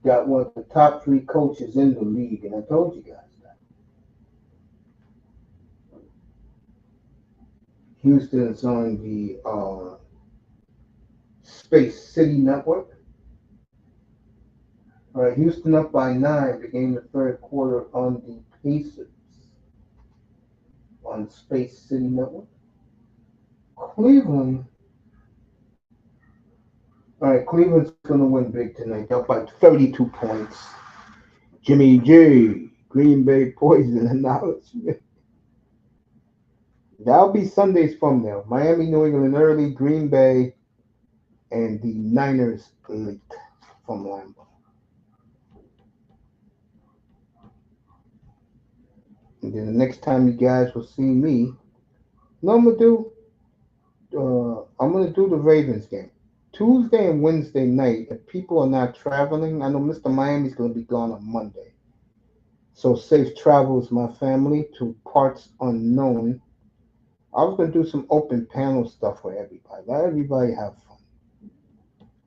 got one of the top 3 coaches in the league, and I told you guys that. Houston's on the Space City Network. All right, Houston up by 9, beginning the third quarter on the Pacers on Space City Network. Cleveland. All right, Cleveland's going to win big tonight. They're up by 32 points. Jimmy G, Green Bay Poison announcement. That'll be Sunday's thumbnail. Miami, New England early, Green Bay, and the Niners late from Lambeau. And then the next time you guys will see me, no, I'm gonna do the Ravens game. Tuesday and Wednesday night, if people are not traveling, I know Mr. Miami's gonna be gone on Monday. So safe travels, my family, to parts unknown. I was gonna do some open panel stuff for everybody. Let everybody have fun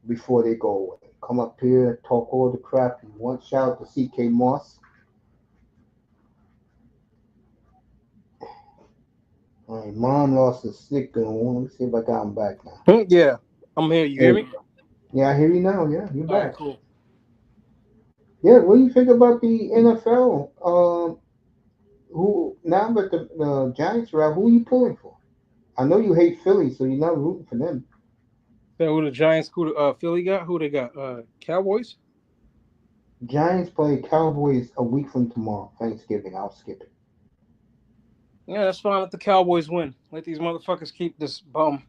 before they go away. Come up here, talk all the crap you want. Shout out to CK Moss. All right, mom lost a stick and let me see if I got him back now. Yeah, I'm here. You hear Hey, me? yeah, I hear you now. Yeah, you're All right, back. cool. Yeah, what do you think about the NFL? Who now that the Giants are out, who are you pulling for? I know you hate Philly, so you're not rooting for them. So who the Giants? Who the Philly got? Who they got? Cowboys. Giants play Cowboys a week from tomorrow, Thanksgiving. I'll skip it. Yeah, that's fine. Let the Cowboys win. Let these motherfuckers keep this bum.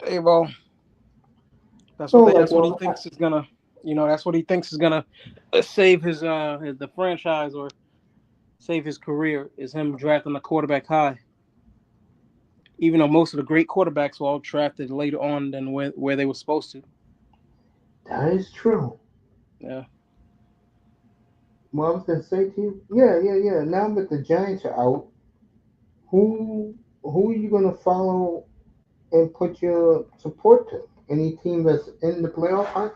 Dayball. That's what So they. like, That's what he well, thinks is gonna. That's what he thinks is gonna save the franchise or save his career is him drafting a quarterback high. Even though most of the great quarterbacks were all drafted later on than where they were supposed to. that is true. Yeah. What I was gonna say to you, yeah. Now that the Giants are out, who are you gonna follow and put your support to? Any team that's in the playoff hunt?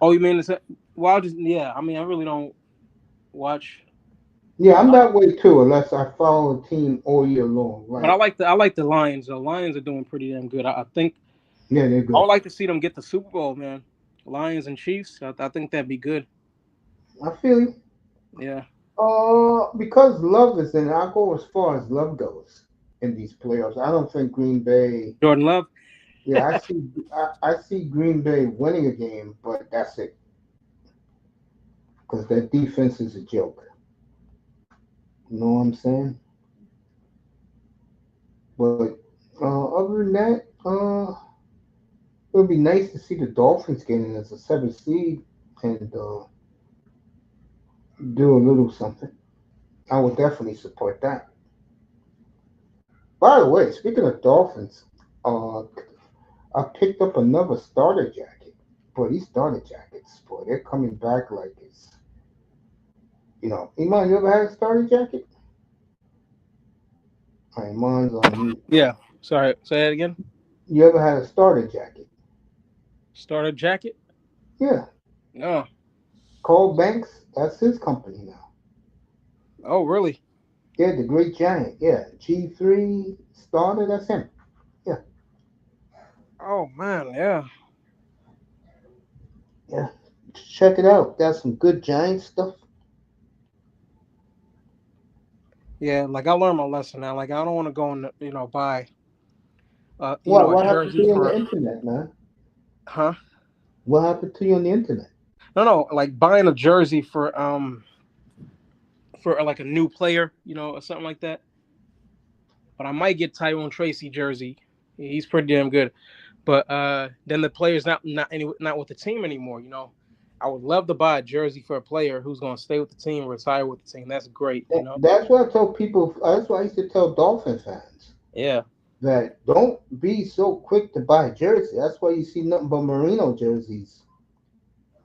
Oh, you mean it's well? Yeah. I mean, I really don't watch Yeah, a I'm lot, that way too, unless I follow a team all year long. but I Like, like the Lions. The Lions are doing pretty damn good. I think yeah, they're I would good. like to see them get the Super Bowl, man. Lions and Chiefs. I think that'd be good. I feel you. Yeah. Because Love is in, I'll go as far as Love goes in these playoffs. I don't think Green Bay. Jordan Love. Yeah, I see Green Bay winning a game, but that's it. Because their defense is a joke. You know what I'm saying? But other than that, it would be nice to see the Dolphins get in as a seventh seed and do a little something. I would definitely support that. By the way, speaking of Dolphins, uh, I picked up another starter jacket. Boy, these starter jackets, boy, they're coming back like it's, Iman, you ever had a starter jacket? All right, mine's on mute. Yeah. Sorry. Say that again. You ever had a starter jacket? Starter jacket? Yeah. No. Carl Banks, that's his company now. Oh, really? Yeah, the Great Giant. Yeah, G3 starter, that's him. Yeah, Oh man, yeah. yeah. Check it out. Got some good Giant stuff. Yeah, like I learned my lesson now. Like I don't want to go and buy a What happened to jersey you on the for internet, man? huh? What happened to you on the internet? No, like buying a jersey for like a new player, or something like that. But I might get Tyrone Tracy jersey. He's pretty damn good. But then the player's not with the team anymore. I would love to buy a jersey for a player who's going to stay with the team, retire with the team. That's great. That's what I tell people. That's what I used to tell Dolphin fans Yeah. that don't be so quick to buy a jersey. That's why you see nothing but Merino jerseys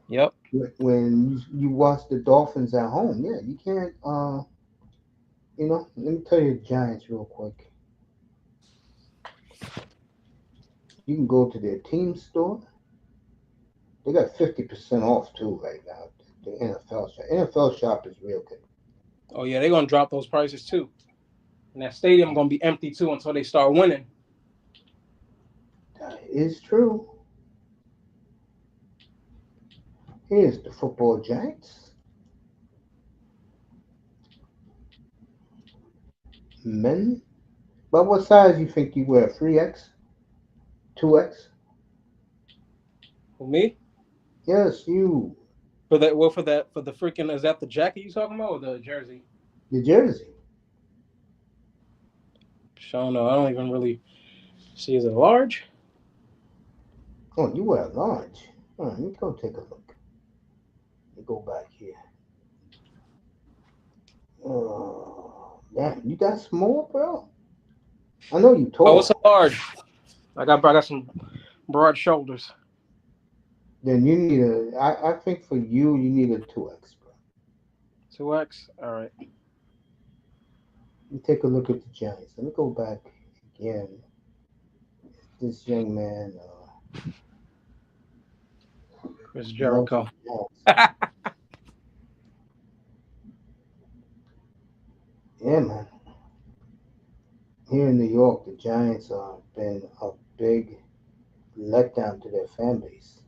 Yep. when you watch the Dolphins at home. Yeah, you can't. Let me tell you the Giants real quick. You can go to their team store. They got 50% off too right now. The NFL shop. NFL shop is real good. Oh yeah, they're gonna drop those prices too. And that stadium gonna be empty too until they start winning. That is true. Here's the football Giants. Men. But what size you think you wear? 3X? 2X? For me, Yes, you. for the freaking is that the jacket you talking about or the jersey? The jersey. I don't know. I don't even really see. Is it large? Oh, you wear large. All right, let me go take a look. Let me go back here. Damn, you got small, bro? I know you Oh, it's a tall. large. I got some broad shoulders. Then you need I think for you, you need a 2X, bro. 2X. All right. Let me take a look at the Giants. Let me go back again. This young man Chris loves Jericho. his Giants. Yeah, man. Here in New York, the Giants have been a big letdown to their fan base.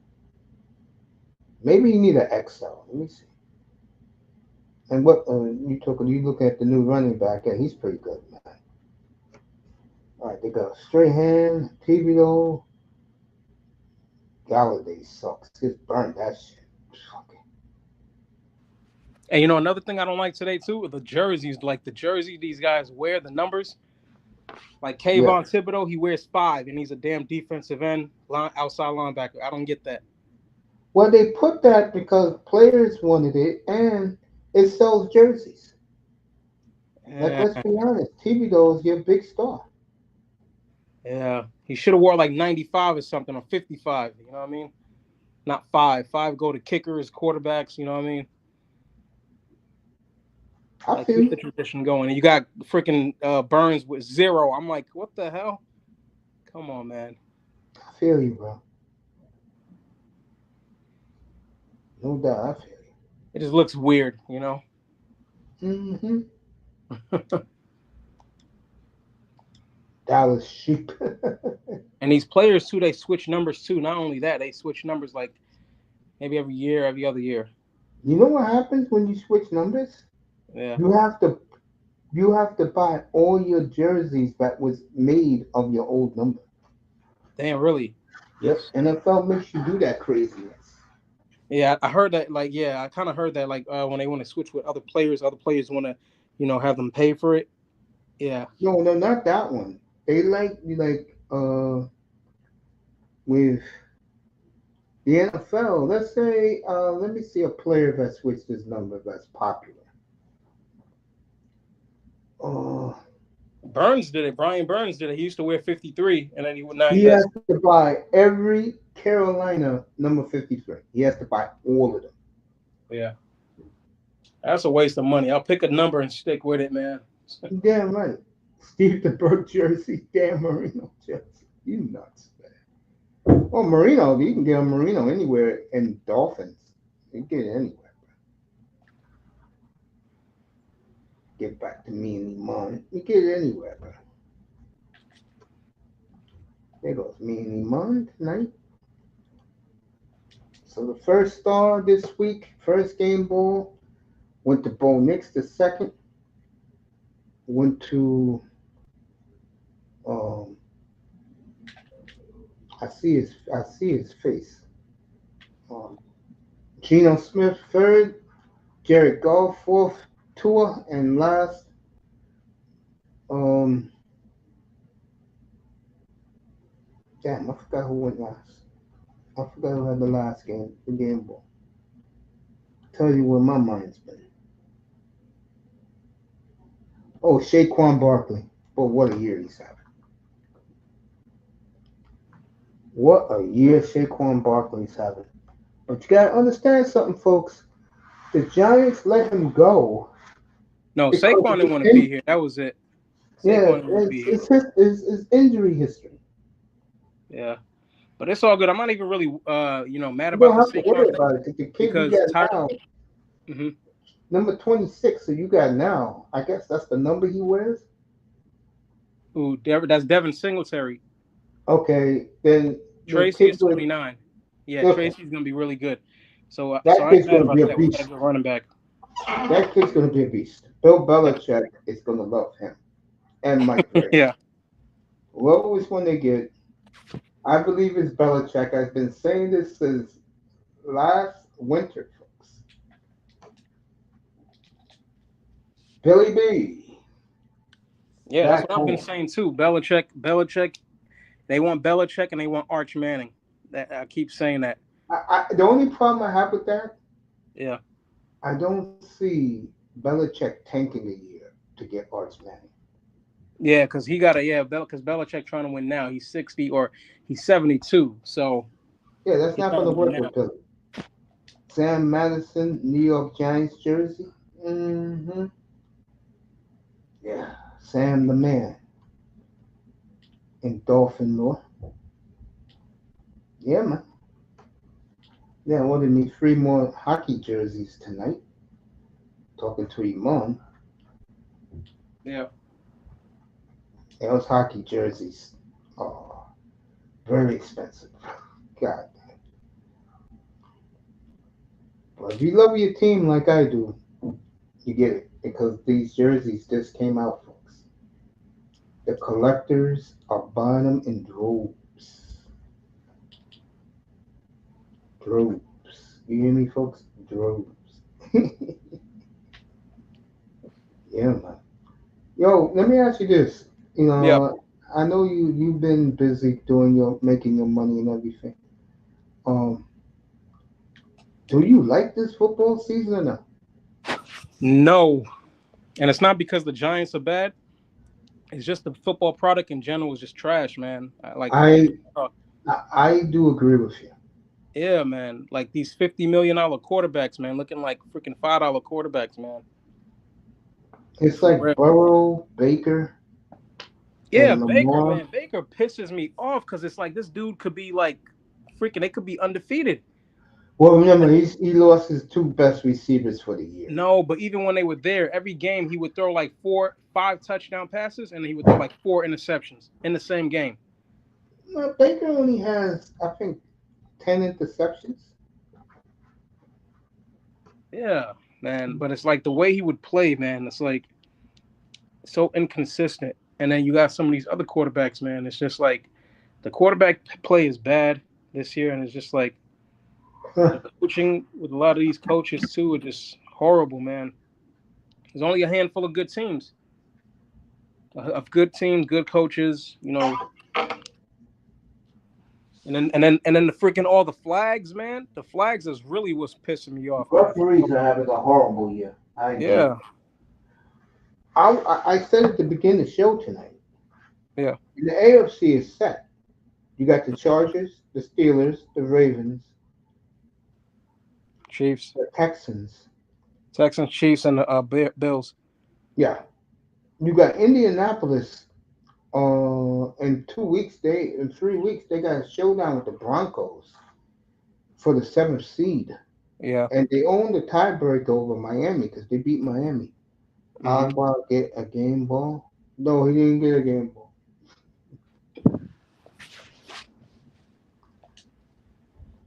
Maybe you need an XL. Let me see. And what you look at the new running back? Yeah, he's pretty good, man. All right, they got Strahan, Thibodeau, Galladay sucks. Just burn that shit. Fuck it. And another thing I don't like today too are the jerseys. Like the jersey these guys wear, the numbers. Like Yeah. Kayvon Thibodeau, he wears 5, and he's a damn defensive end, outside linebacker. I don't get that. Well, they put that because players wanted it, and it sells jerseys. Like, Yeah, let's be honest, Thibodeau is your big star. yeah. He should have wore like 95 or something or 55. You know what I mean? Not 5. 5 go to kickers, quarterbacks. You know what I mean? I Like feel keep the you. tradition going. And you got freaking Burns with 0. I'm like, what the hell? Come on, man. I feel you, bro. No doubt, I feel It just looks weird. you. Dallas sheep. And these players too, they switch numbers too. Not only that, they switch numbers like maybe every year, every other year. You know what happens when you switch numbers? Yeah. You have to you have to buy all your jerseys that was made of your old number. Damn, really? Yep. NFL makes you do that craziness. Yeah, I heard that. Like, yeah, I kind of heard that. Like, when they want to switch with other players want to, have them pay for it. Yeah. No, no, not that one. they with the NFL. Let's say let me see a player that switched his number that's popular. Uh, Burns did it. Brian Burns did it. He used to wear 53, and then he he does. has to buy every Carolina number 53. He has to buy all of them. Yeah, that's a waste of money. I'll pick a number and stick with it, man. Damn right. Steve the Burke jersey, Dan Marino jersey. You nuts, man. Oh, Marino, you can get a Marino anywhere in Dolphins. You can get it anywhere. Get back to me and Iman. You get it anywhere, bro. There goes me and Iman tonight. So the first star this week, first game ball, went to Bo Nix the second. Went to um I see his face. Um, Geno Smith third, Jared Goff fourth, Tua, and last um damn, I forgot who went last. I forgot who had the last game, the game ball. Tell you where my mind's been. Oh, Saquon Barkley. But what a year he's having. What a year Saquon Barkley's having. But you gotta understand something, folks. The Giants let him go No, because Saquon of didn't his want to be here. That was it. yeah, Saquon didn't want to be here. it's injury history. Yeah, but it's all good. I'm not even really, mad You about don't the have to worry Saquon thing about it. The kid you because got now, hmm number 26, so you got now. I guess that's the number he wears. that's Devin Singletary. Okay, then the Tracy kid is with 29. Yeah, okay, Tracy's gonna be really good. So that I ain't kid's mad gonna about be a that. We got a beast. good running back. That kid's gonna be a beast. Bill Yeah, Belichick is gonna love him, and Mike Vrabel. yeah, What was when they get? I believe it's Belichick. I've been saying this since last winter, folks. Billy B, yeah. That's back what I've been home. saying too. Belichick. They want Belichick and they want Arch Manning. That I keep saying that. The only problem I have with that, Yeah, I don't see Belichick tanking a year to get Arch Manning. yeah, because he got because Belichick trying to win now. He's 60 or he's 72, so Yeah, that's he's not trying going to to win work now. with Billy. Sam Madison, New York Giants jersey. Mm-hmm. Yeah, Sam the man in Dolphin North. Yeah, man. Yeah, ordered me three more hockey jerseys tonight. Talking to Iman. Yeah, Those hockey jerseys are very expensive. God. But if you love your team like I do, you get it. Because these jerseys just came out, folks. The collectors are buying them in droves. Droves. You hear me, folks? Droves. Yeah, man. Yo, let me ask you this. You yeah. know, I know you've been busy doing your making your money and everything. Um, do you like this football season or not? No, and it's not because the Giants are bad. It's just the football product in general is just trash, man. Like I real talk. I do agree with you. Yeah, man. Like these $50 million quarterbacks, man, looking like freaking $5 quarterbacks, man. It's For like real. Burrow, Baker, Yeah, and Baker, Lamar. man. Baker pisses me off because it's like this dude could be like freaking. They could be undefeated. Well, remember he lost his two best receivers for the year. No, but even when they were there, every game he would throw like 5 touchdown passes, and he would throw like 4 interceptions in the same game. Well, Baker only has I think 10 interceptions. Yeah, man. But it's like the way he would play, man. It's like so inconsistent. And then you got some of these other quarterbacks, man. It's just like the quarterback play is bad this year, and it's just like the coaching with a lot of these coaches too are just horrible, man. There's only a handful of good teams. a good team, good coaches, you know, and then the freaking all the flags, man. The flags is really what's pissing me off, man. Referees are having a horrible year. I agree. Yeah, I said at the beginning of the show tonight, yeah. the AFC is set. You got the Chargers, the Steelers, the Ravens, Chiefs, the Texans. Texans, Chiefs, and the Bills. Yeah. You got Indianapolis. In 2 weeks, in 3 weeks, they got a showdown with the Broncos for the seventh seed, Yeah. and they own the tiebreaker over Miami because they beat Miami. Hmm. Agua get a game ball? No, he didn't get a game ball.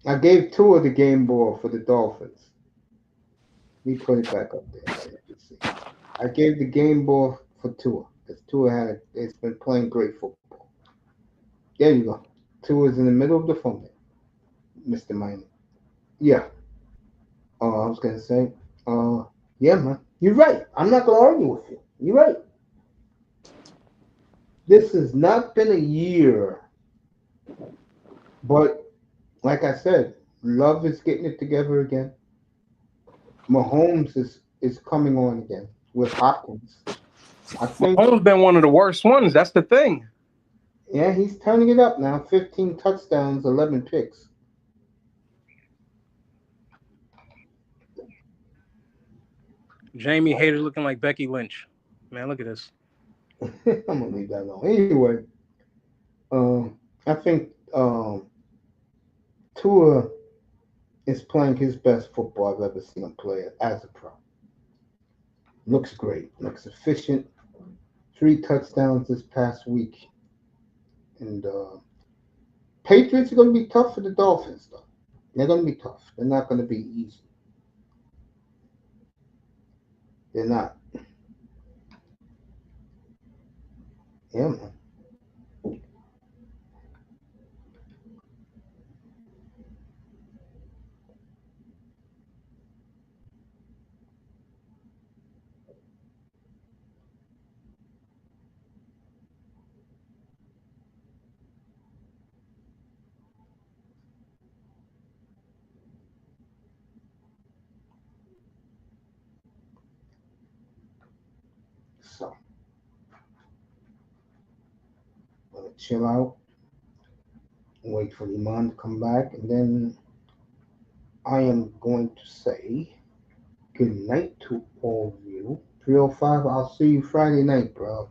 I gave Tua the game ball for the Dolphins. Let me put it back up there so you can see. I gave the game ball for Tua because it's been playing great football. There you go. Tua's in the middle of the phone, Mr. Miami. Yeah. I was gonna say, uh, yeah, man, you're right. I'm not gonna argue with you. You're right. This has not been a year, but like I said, Love is getting it together again. Mahomes is coming on again with Hopkins. I think, Mahomes been one of the worst ones. That's the thing. yeah, he's turning it up now. 15 touchdowns, 11 picks. Jamie Hayter looking like Becky Lynch. Man, look at this. I'm gonna leave that alone. Anyway, I think Tua is playing his best football I've ever seen him play as a pro. Looks great. Looks efficient. 3 touchdowns this past week. And Patriots are going to be tough for the Dolphins, though. They're going to be tough. They're not going to be easy. They're not. Yeah, man. So, I'm going to chill out, wait for Iman to come back, and then I am going to say good night to all of you. 305, I'll see you Friday night, bro,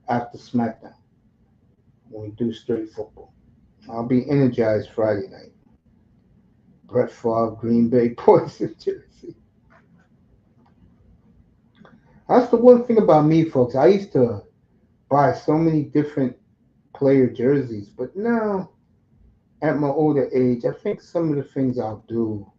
after SmackDown when we do straight football. I'll be energized Friday night. Brett Favre, Green Bay, Poison, Jersey. That's the one thing about me, folks. I used to buy so many different player jerseys, but now at my older age, I think some of the things I'll do,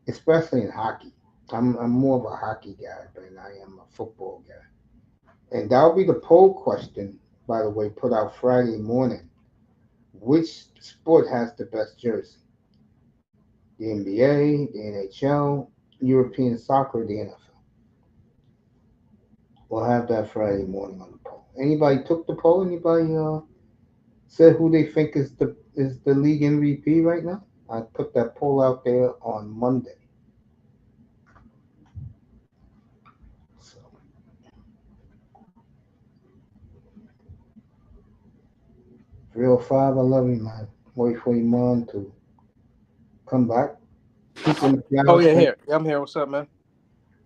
especially in hockey. I'm more of a hockey guy than I am a football guy. And that'll be the poll question, by the way, put out Friday morning. Which sport has the best jersey? The NBA, the NHL, European soccer, the NFL. We'll have that Friday morning on the poll. Anybody took the poll? Anybody said who they think is the league MVP right now? I put that poll out there on Monday. So 305, I love you, man. Wait for Iman to come back. People in the Oh crowd yeah, saying, here. Yeah, I'm here. What's up, man?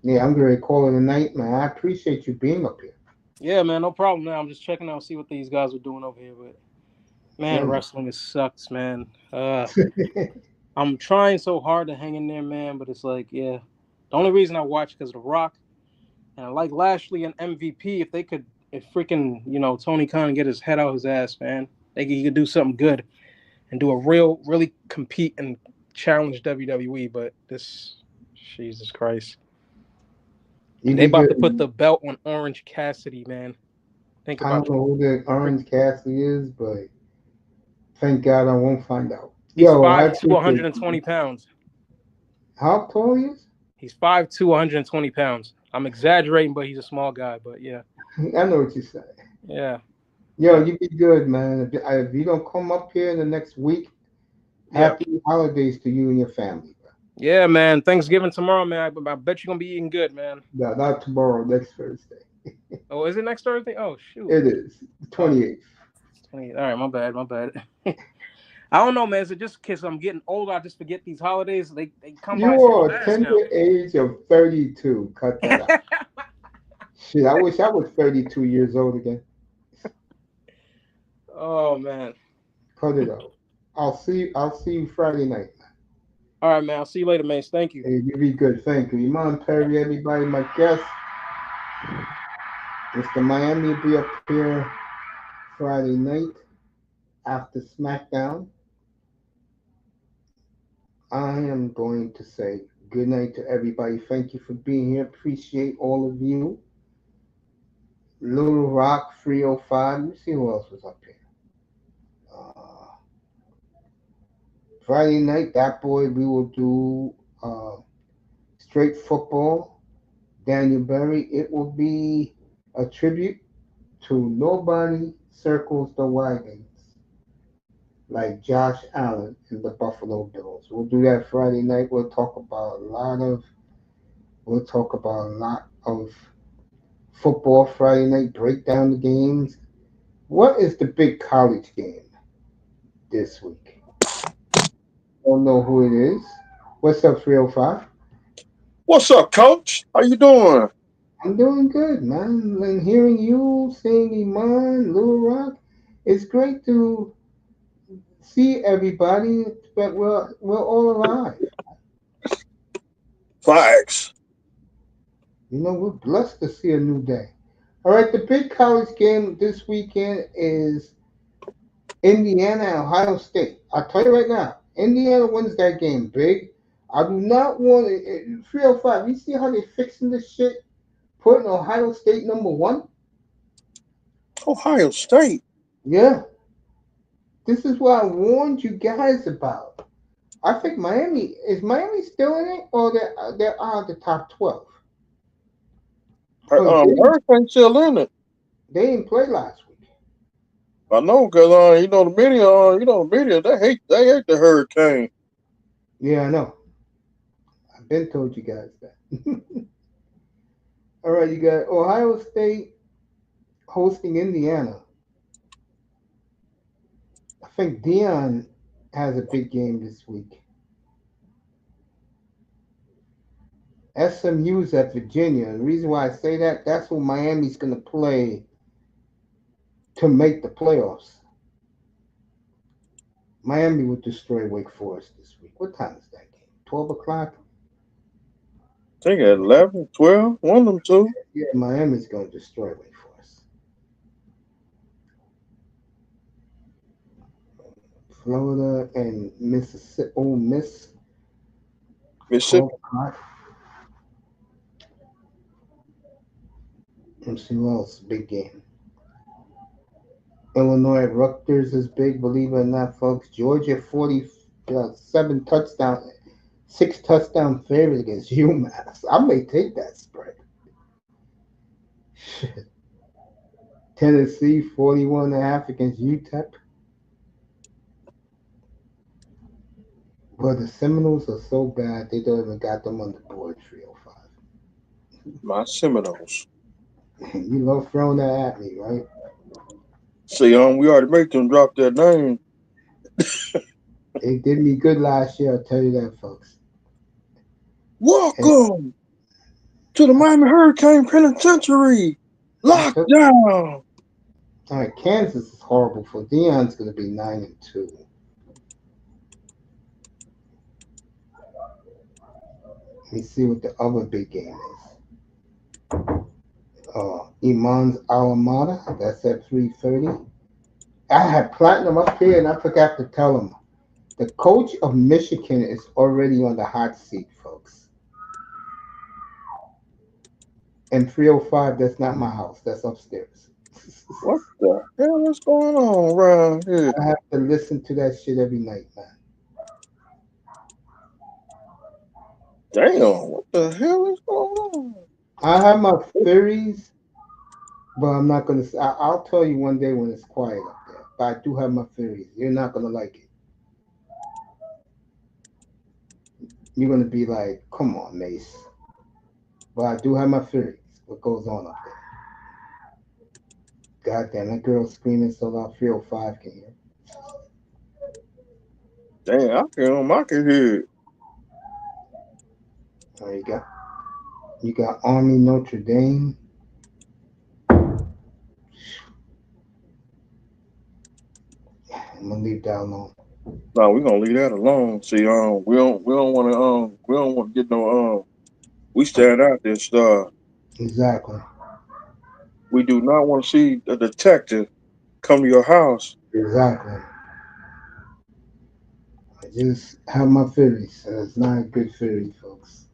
yeah, I'm going to call it a night, man. I appreciate you being up here. Yeah, man, no problem, man. I'm just checking out, see what these guys are doing over here. But Yeah, man, man. wrestling is sucks, man. I'm trying so hard to hang in there, man. But it's like, yeah, the only reason I watch because of The Rock and I like Lashley and MVP. If they could, if freaking Tony Khan get his head out his ass, man, he could do something good and do a really compete and challenge WWE. But this, Jesus Christ, You they could about get, to put the belt on Orange Cassidy, man. Think I about don't know who the it. Orange Cassidy is, but thank God I won't find out. He's Yo, I 5'2", appreciate 120 you. pounds. How tall he is? He's 5'2", 120 pounds. I'm exaggerating, but he's a small guy. But yeah, I know what you're saying. yeah, Yo, yeah, you be good, man. If you don't come up here in the next week, yeah, happy holidays to you and your family, bro. yeah, man. Thanksgiving tomorrow, man. I bet you're gonna be eating good, man. No, not tomorrow, next Thursday. Oh, is it next Thursday? Oh, shoot. It is Oh, 28th. it's 20. All right, my bad, my bad. I don't know, man. Is it just because I'm getting older? I just forget these holidays. They come by You so are a fast now. tender age of 32. Cut that out. Shit, I wish I was 32 years old again. Oh man. Cut it out. I'll see you Friday night. All right, man. I'll see you later, man. Thank you. Hey, you be good. Thank you. Iman Perry, everybody, my guest. Mr. Miami will be up here Friday night after SmackDown. I am going to say good night to everybody. Thank you for being here. Appreciate all of you. Little Rock 305. Let me see who else was up here. Uh, Friday night, that boy, we will do straight football. Daniel Berry. It will be a tribute to Nobody Circles the Wagons like Josh Allen and the Buffalo Bills. We'll do that Friday night. We'll talk about a lot of football Friday night, break down the games. What is the big college game this week? Don't know who it is. What's up, 305? What's up, Coach? How you doing? I'm doing good, man. And hearing you, seeing Iman, Little Rock, it's great to see everybody, but we're all alive. Facts. You know, we're blessed to see a new day. All right, the big college game this weekend is Indiana and Ohio State. I'll tell you right now, Indiana wins that game big. I do not want it. 305. You see how they fixing this shit? Putting Ohio State number one? Ohio State. Yeah. This is what I warned you guys about. I think Miami still in it, or they're out of the top 12? Because Hurricane still in it. they didn't play last week. I know, cause the media, they hate the Hurricane. Yeah, I know. I've been told you guys that. All right, you got Ohio State hosting Indiana. I think Dion has a big game this week. SMU's at Virginia. And the reason why I say that, that's who Miami's going to play to make the playoffs. Miami will destroy Wake Forest this week. What time is that game? 12 o'clock? I think at 11, 12, one of them two. Yeah, Miami's going to destroy Wake Forest. Florida and Mississippi. Ole Miss, Mississippi. 12 o'clock. Let's see who else. Big game. Illinois at Rutgers is big, believe it or not, folks. Georgia 47 touchdown, 6 touchdown favorite against UMass. I may take that spread. Tennessee 41.5 against UTEP. But the Seminoles are so bad they don't even got them on the board. 305. My Seminoles. You love throwing that at me, right? See, we already made them drop their name. They did me good last year. I'll tell you that, folks. And Welcome to the Miami Hurricane Penitentiary. I took. Lockdown. All right, Kansas is horrible. For Dion's going to be 9-2. Let me see what the other big game is. Iman's alma mater. That's at 3:30. I had Platinum up here, and I forgot to tell him. The coach of Michigan is already on the hot seat, folks. And 305, that's not my house. That's upstairs. What the hell is going on around here? I have to listen to that shit every night, man. Damn, what the hell is going on? I have my theories, but I'm not gonna. I'll tell you one day when it's quiet up there. But I do have my theories. You're not gonna like it. You're gonna be like, "Come on, Mace." But I do have my theories. What goes on up there? God damn, that girl screaming so loud. 305 can hear. Damn, I can hear it. There you got Army Notre Dame. I'm gonna leave that alone. No, we're gonna leave that alone. See, we don't want to get no we stand out this stuff. Exactly. We do not want to see a detective come to your house. Exactly. I just have my theories, and it's not a good theory, folks.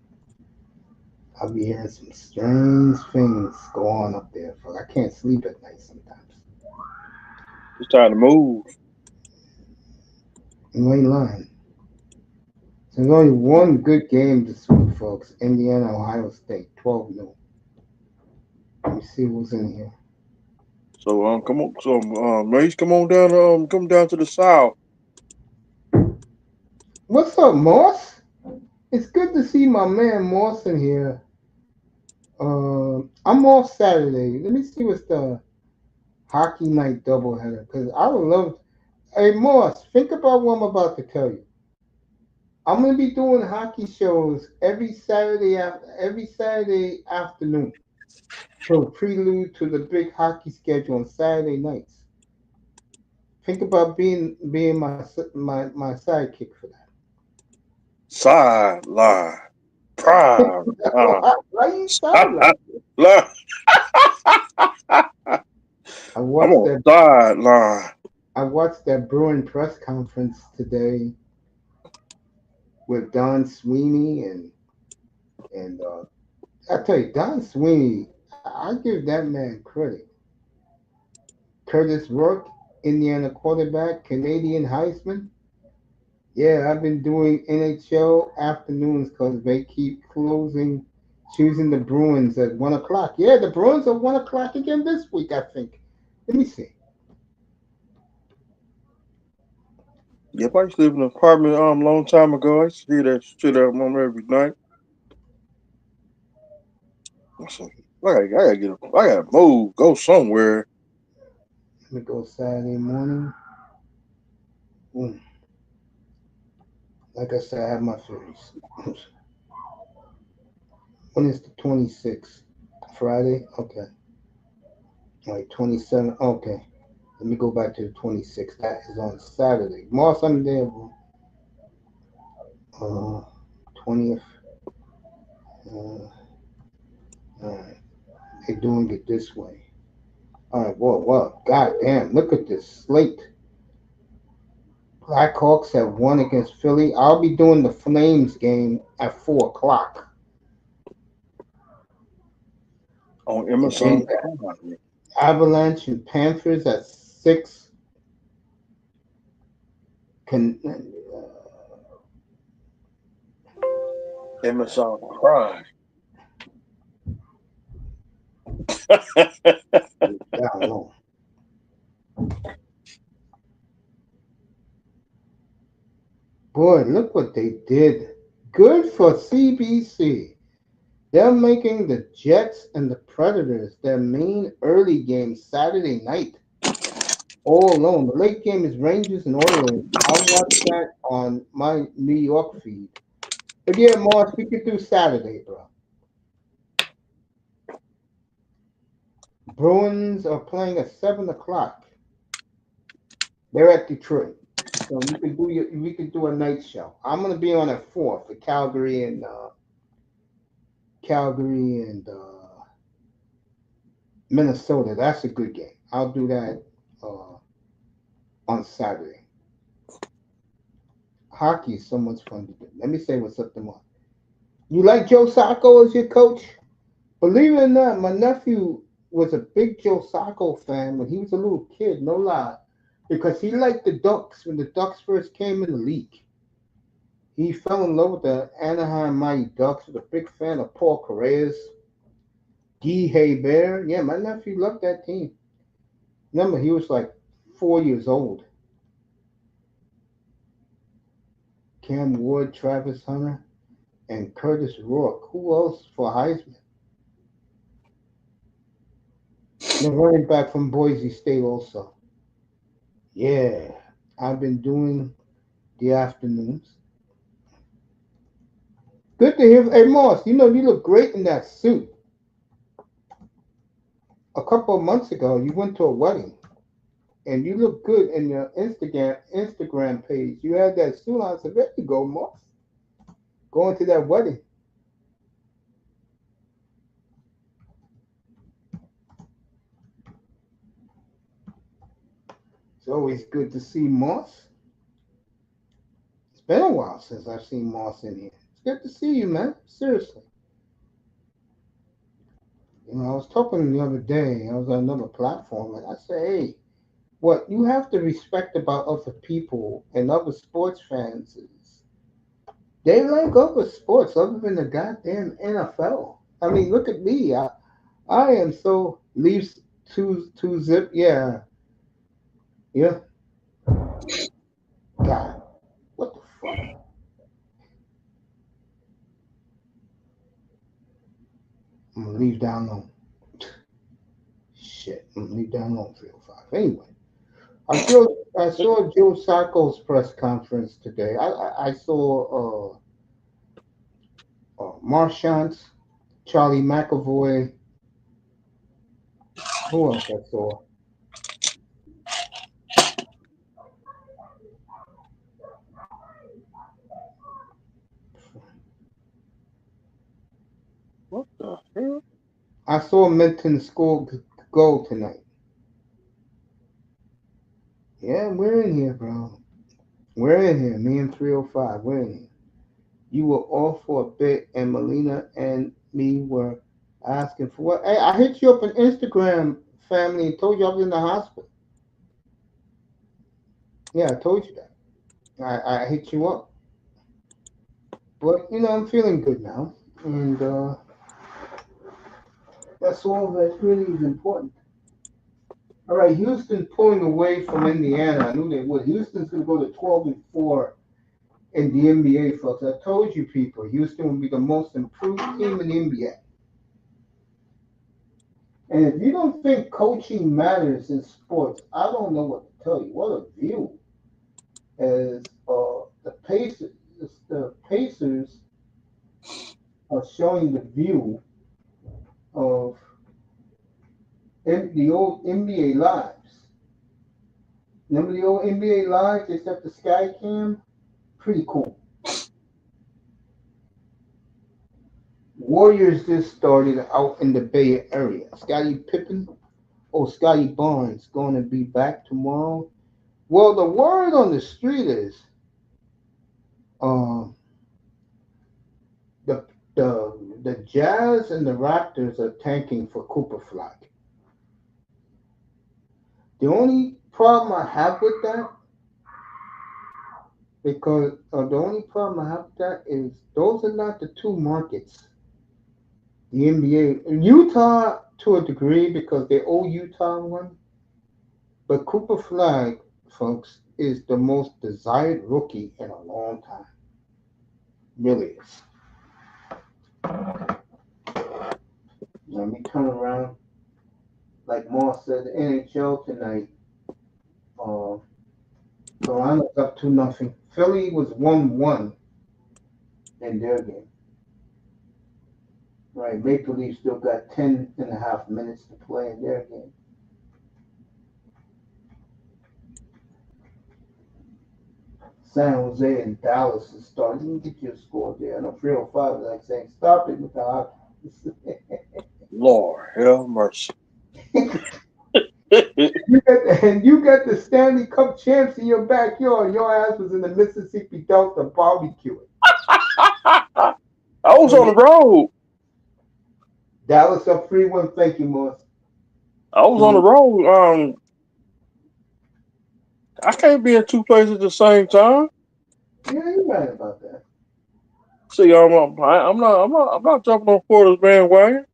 I'll be hearing some strange things go on up there, folks. I can't sleep at night sometimes. It's time to move. You ain't lying. So there's only one good game this week, folks. Indiana, Ohio State, 12 noon. Let me see who's in here. So come on, so Mace, come down to the south. What's up, Moss? It's good to see my man Moss in here. I'm off Saturday. Let me see what's the hockey night doubleheader because I would love. Hey Moss, think about what I'm about to tell you. I'm gonna be doing hockey shows every Saturday afternoon. So prelude to the big hockey schedule on Saturday nights. Think about being my sidekick for Sideline, that. prime time. Why you sound like? Line. I I'm watched on that. sideline. I watched that Bruin press conference today with Don Sweeney and I tell you, Don Sweeney. I give that man credit. Curtis Rourke, Indiana quarterback, Canadian Heisman. Yeah, I've been doing NHL afternoons because they keep choosing the Bruins at 1 o'clock. Yeah, the Bruins are 1 o'clock again this week, I think. Let me see. Yep, I used to live in an apartment long time ago. I used to hear that shit out every night. I said, I gotta move, go somewhere. Let me go Saturday morning. Mm, like I said, I have my theories. When is the 26th? Friday? Okay. All right, 27th. Okay. Let me go back to the 26th. That is on Saturday. More Sunday, uh, 20th. Uh, all right. They're doing it this way. All right, whoa. God damn, look at this slate. Blackhawks have won against Philly. I'll be doing the Flames game at 4 o'clock. On And then Amazon the Prime. Avalanche and Panthers at 6. Can, Amazon Prime. I don't know. Boy, look what they did. Good for CBC. They're making the Jets and the Predators their main early game Saturday night. All alone. The late game is Rangers and Oilers. I'll watch that on my New York feed. But yeah, Morris, we could do Saturday, bro. Bruins are playing at 7 o'clock. They're at Detroit. So we can do a night show. I'm gonna be on at 4 for Calgary and Minnesota. That's a good game. I'll do that uh, on Saturday. Hockey is so much fun to do. Let me say what's up tomorrow. You like Joe Sacco as your coach? Believe it or not, my nephew was a big Joe Sacco fan when he was a little kid, no lie. Because he liked the Ducks when the Ducks first came in the league. He fell in love with the Anaheim Mighty Ducks, was a big fan of Paul Correa's. Guy Hebert. Yeah, my nephew loved that team. Remember, he was like 4 years old. Cam Ward, Travis Hunter, and Curtis Rourke. Who else for Heisman? The running back from Boise State also. Yeah, I've been doing the afternoons. Good to hear. Hey, Moss, you look great in that suit. A couple of months ago, you went to a wedding, and you look good in your Instagram page. You had that suit on. So there you go, Moss. Going to that wedding. It's always good to see Moss. It's been a while since I've seen Moss in here. It's good to see you, man. Seriously. I was talking the other day. I was on another platform, and I said, "Hey, what you have to respect about other people and other sports fans is they like other sports other than the goddamn NFL. I mean, look at me. I am so Leafs two zip. Yeah, yeah. God, what the fuck? I'm gonna leave down low. Shit, I'm gonna leave down low 305. Anyway, I saw Joe Sacco's press conference today. I saw Marchant, Charlie McAvoy. Who else I saw? What the hell? I saw Minton score goal tonight. Yeah, we're in here, bro. We're in here. Me and 305. We're in here. You were off for a bit, and Melina and me were asking for what? Hey, I hit you up on Instagram, family, and told you I was in the hospital. Yeah, I told you that. I hit you up. But, I'm feeling good now. And that's all that really is important. All right, Houston pulling away from Indiana. I knew they would. Houston's going to go to 12-4 in the NBA, folks. I told you people, Houston will be the most improved team in the NBA. And if you don't think coaching matters in sports, I don't know what to tell you. What a view! As the Pacers are showing the view of the old NBA lives. Remember the old NBA lives, except the sky cam? Pretty cool. Warriors just started out in the Bay Area. Scottie Pippen, Scottie Barnes going to be back tomorrow. Well, the word on the street is uh, the the Jazz and the Raptors are tanking for Cooper Flag. The only problem I have with that, because the only problem I have with that is those are not the two markets. The NBA, Utah to a degree because they owe Utah one, but Cooper Flag, folks, is the most desired rookie in a long time. Really is. Let me turn around. Like Moss said, the NHL tonight. Uh, Toronto's up 2-0. Philly was 1-1 in their game. Right, Maple Leafs still got 10.5 minutes to play in their game. San Jose and Dallas is starting. You can get your score there. I know 305 is like saying, stop it with the hockey. Lord, hell mercy. You got the Stanley Cup champs in your backyard. Your ass was in the Mississippi Delta barbecuing. I was on And the road. Dallas up 3-1. Thank you, Morris. I was on the So, road. I can't be in two places at the same time. yeah, you're right about that. See, I'm not jumping on Porter's bandwagon.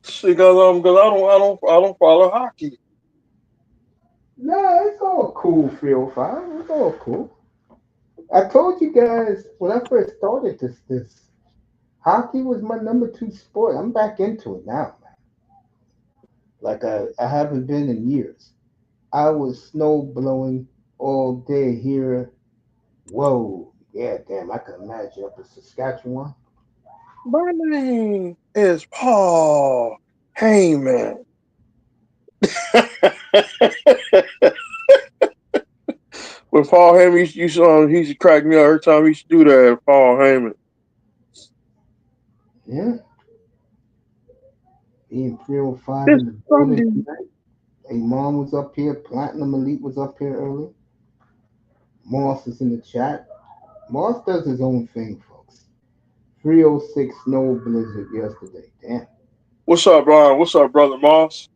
See, cause I don't follow hockey. Nah, it's all cool, 305. It's all cool. I told you guys when I first started this hockey was my number two sport. I'm back into it now, man. Like I haven't been in years. I was snow blowing all day here. Whoa, yeah, damn, I can imagine up in Saskatchewan. My name is Paul Heyman. When Paul Heyman he used to crack me up every time he used to do that. Paul Heyman. Yeah, being 305 This in the building Sunday. tonight. Hey, mom was up here. Platinum Elite was up here early. Moss is in the chat. Moss does his own thing, folks. 306 snow blizzard yesterday. Damn. What's up, Brian? What's up, brother Moss?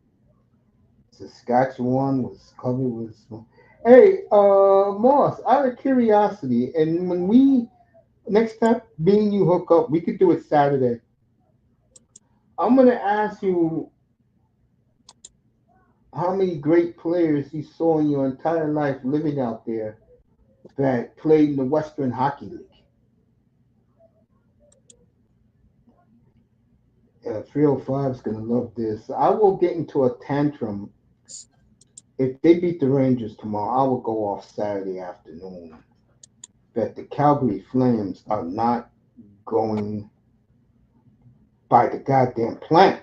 Saskatchewan was covered with snow. Hey, Moss, out of curiosity, and when we next time me and you hook up, we could do it Saturday. I'm gonna ask you how many great players you saw in your entire life living out there that played in the Western Hockey League. 305 is gonna love this. I will get into a tantrum if they beat the Rangers tomorrow. I will go off Saturday afternoon that the Calgary Flames are not going by the goddamn plan.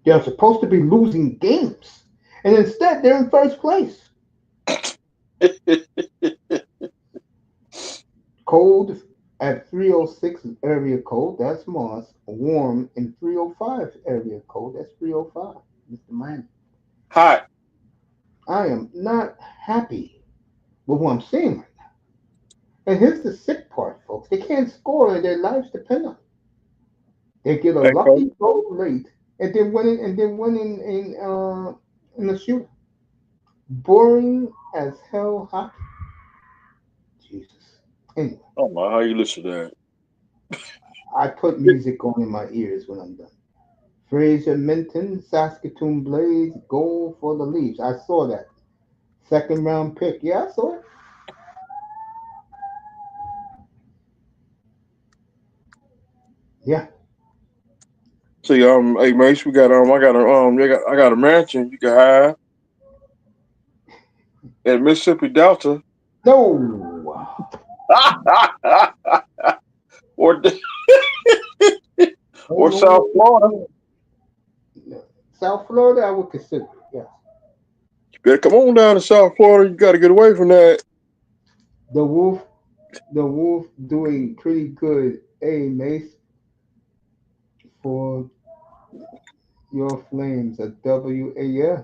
They're supposed to be losing games, and instead they're in first place. Cold at 306 area code, that's Moss. Warm in 305 area code, that's 305, Mr. Miami. Hot. I am not happy with what I'm seeing right now. And here's the sick part, folks. They can't score and their lives depend on it. They get a Hey, coach. lucky goal late and then win in the shootout. Boring as hell hockey. Jesus. Anyway, I don't know how you listen to that. I put music on in my ears when I'm done. Fraser Minton, Saskatoon Blaze, goal for the Leafs. I saw that. Second round pick. Yeah, I saw it. Yeah. See, hey Mace, we got I got a mansion you can have in Mississippi Delta, No. or Oh, or no, South no, Florida. no, no. South Florida, I would consider it. Yes. You better come on down to South Florida. You got to get away from that. The Wolf, the Wolf doing pretty good. Hey, Mace, for your Flames, a W. Yeah,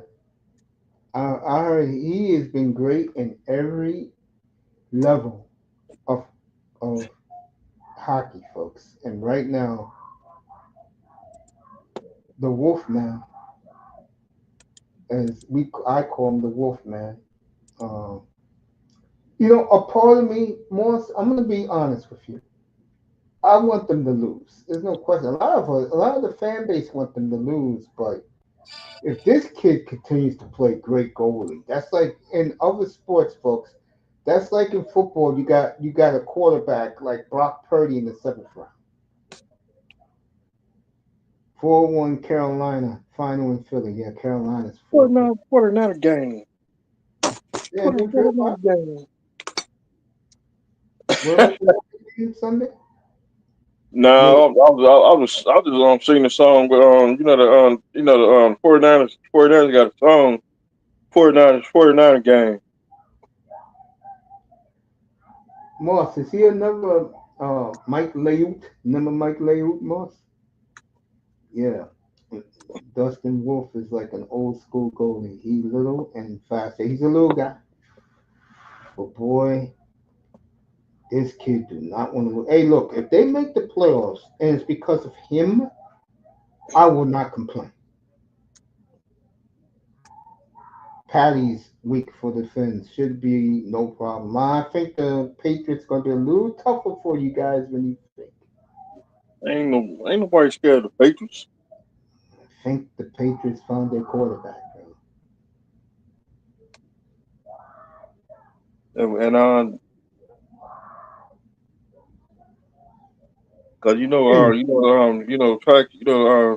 I heard he has been great in every level of of hockey, folks. And right now, the Wolfman, as I call him, the Wolfman. Um, a part of me, Morris, I'm gonna be honest with you. I want them to lose. There's no question. A lot of the fan base want them to lose, but if this kid continues to play great goalie, that's like in other sports, folks. That's like in football. You got a quarterback like Brock Purdy in the seventh round. 4-1 Carolina final in Philly. Yeah, Carolina's 4-2. What another game? Yeah, they What feel fine. another game? What about the game Sunday? No, No, I was just singing the song, but the 49ers got a song 49er game. Moss. Is he another Mike Leute? Remember Mike Leute, Moss? Yeah. Dustin Wolf is like an old school goalie. He's little and fast. He's a little guy, but boy, this kid do not want to. Hey, look, if they make the playoffs and it's because of him, I will not complain. Patty's week for the Finns should be no problem. I think the Patriots going to be a little tougher for you guys when you think. Ain't nobody scared of the Patriots. I think the Patriots found their quarterback, bro. And cause Hey, track,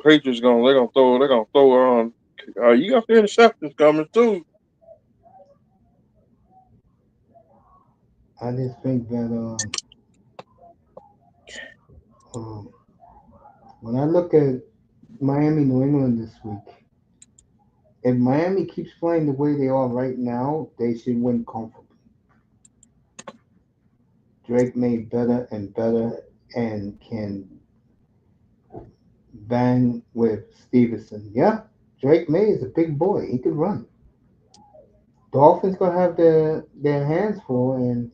Patriots they're gonna throw. You got the interceptions coming too. I just think that um, when I look at Miami, New England this week, if Miami keeps playing the way they are right now, they should win comfortably. Drake made better and better and can bang with Stevenson. Yeah, Drake May is a big boy. He could run. Dolphins gonna have their hands full, and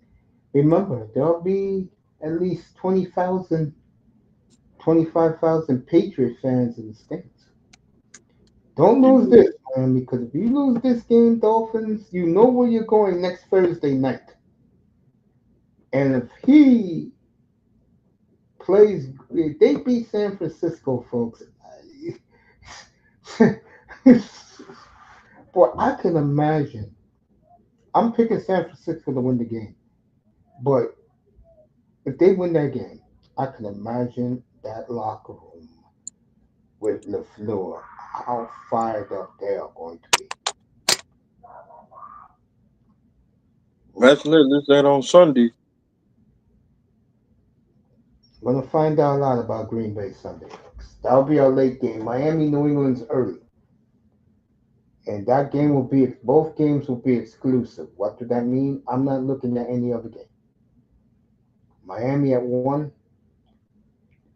remember there'll be at least 20,000, 25,000 Patriot fans in the stands. Don't lose You this, man, because if you lose this game, Dolphins, you know where you're going next Thursday night. And if he plays, if they beat San Francisco, folks. Boy, I can imagine. I'm picking San Francisco to win the game, but if they win that game, I can imagine that locker room with LaFleur, how fired up they are going to be. Oof. imagine that on Sunday. We're gonna find out a lot about Green Bay Sunday, folks. That'll be our late game. Miami, New England's early, and that game will be both games will be exclusive. What does that mean? I'm not looking at any other game. Miami at 1,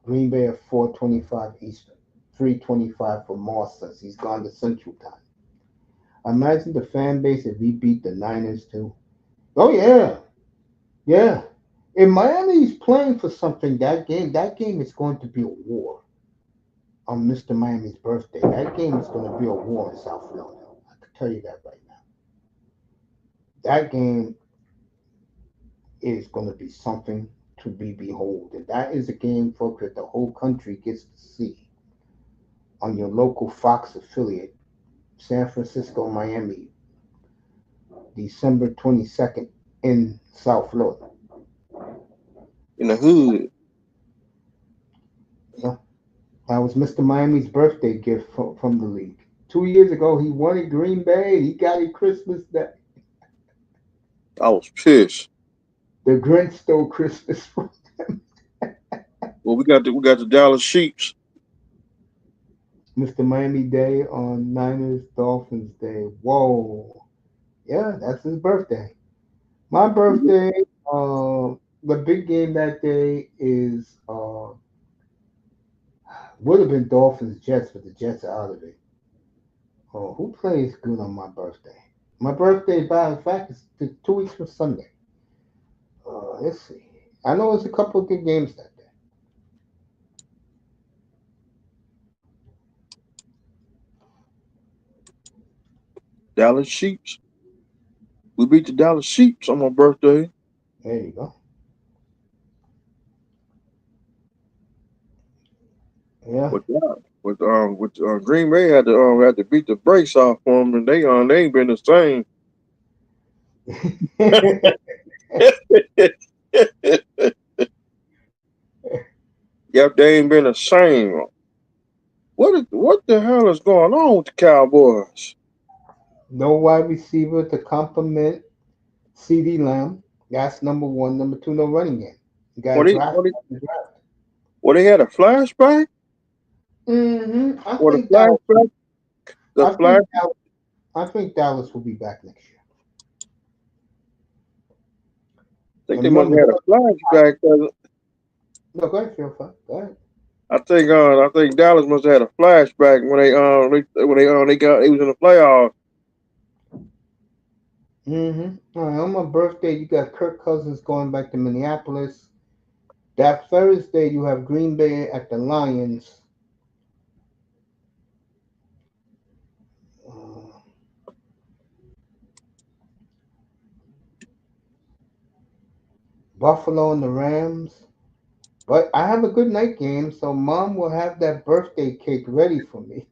Green Bay at 4:25 Eastern, 3:25 for Moss since he's gone to Central Time. Imagine the fan base if we beat the Niners too. Oh yeah, yeah. If Miami's playing for something, that game is going to be a war on Mr. Miami's birthday. That game is going to be a war in South Florida. I can tell you that right now. That game is going to be something to be behold, and that is a game, folks, that the whole country gets to see on your local Fox affiliate, San Francisco, Miami, December 22nd in South Florida. In the hood. Yeah, that was Mr. Miami's birthday gift from the league. 2 years ago, he won at Green Bay. He got it Christmas Day. I was pissed. The Grinch stole Christmas from Well, we got the Dallas Sheeps. Mr. Miami Day on Niners Dolphins Day. Whoa. Yeah, that's his birthday. My birthday, the big game that day is would have been Dolphins Jets, but the Jets are out of it. Oh, who plays good on my birthday? My birthday, by the fact, is 2 weeks from Sunday. Let's see. I know there's a couple of good games that day. Dallas Sheeps. We beat the Dallas Sheeps on my birthday. There you go. Yeah. With Green Bay had to beat the brakes off for them, and they ain't been the same. Yep, they ain't been the same. What the hell is going on with the Cowboys? No wide receiver to complement CD Lamb. That's number one. Number two, no running game. You got to What they draft what they the draft. what they had a flashback I or the think Dallas. flashback the I flash. think Dallas. I think Dallas will be back next year. I think And they must remember, have had a flashback. 'Cause no, go ahead, Phil. Go ahead. I think Dallas must have had a flashback when they was in the playoffs. All right, on my birthday, you got Kirk Cousins going back to Minneapolis. That Thursday, you have Green Bay at the Lions. Uh, Buffalo and the Rams. But I have a good night game, so mom will have that birthday cake ready for me.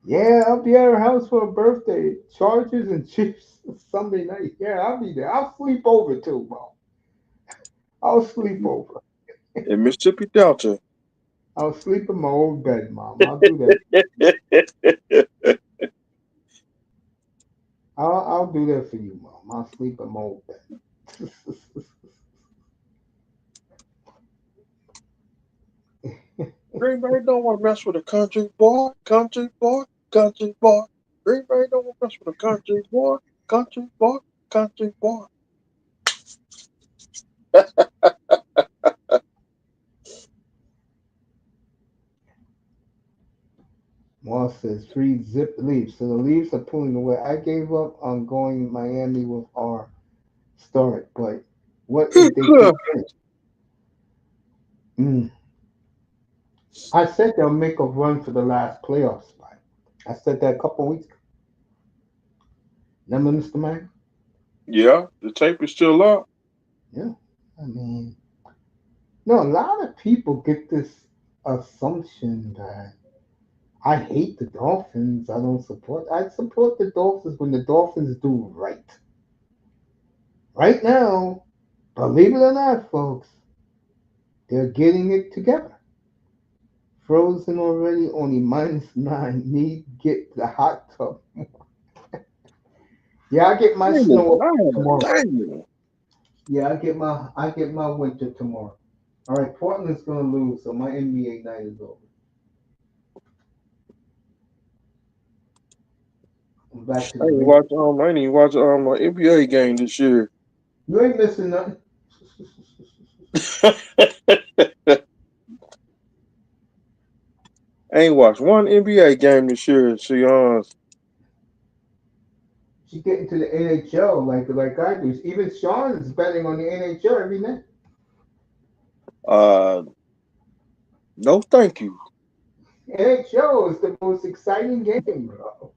Yeah, I'll be at her house for a birthday. Chargers and chips Sunday night. Yeah, I'll be there. I'll sleep over too, mom. I'll sleep over. in Mississippi Delta. I'll sleep in my old bed, mom. I'll do that. I'll do that for you, mom. I'll sleep in my old bed. Green Bay don't want to mess with a country boy, country boy, country boy. Green Bay don't want to mess with a country boy, country boy, country boy. Moss says free zip leaves. So the leaves are pulling away. I gave up on going Miami with our start, but what if they keep winning? Mm. I said they'll make a run for the last playoff spot. I said that a couple weeks ago. Remember, Mr. Man? Yeah, the tape is still up. Yeah. I mean, no, a lot of people get this assumption that I hate the Dolphins. I don't support. I support the Dolphins when the Dolphins do right. Right now, believe it or not, folks, they're getting it together. Frozen already, only -9. Need get the hot tub. Yeah, I get my Damn, snow man, tomorrow. damn. Yeah, I get my winter tomorrow. All right, Portland's gonna lose, so my NBA night is over. I'm back to the big. I ain't even watch an NBA game this year. You ain't missing nothing. I ain't watched one NBA game this year. See, She get into the NHL like I do. Even Sean is betting on the NHL every night. uh, no, thank you. NHL is the most exciting game, bro.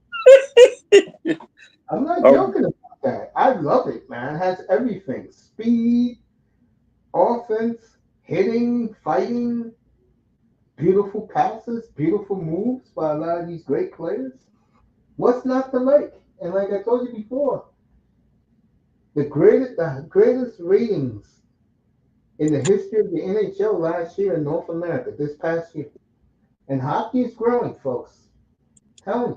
I'm not Um, joking about that. I love it, man. It has everything: speed, offense, hitting, fighting, beautiful passes, beautiful moves by a lot of these great players. What's not to like? And like I told you before, the greatest ratings in the history of the NHL last year in North America, this past year. And hockey is growing, folks. Tell me.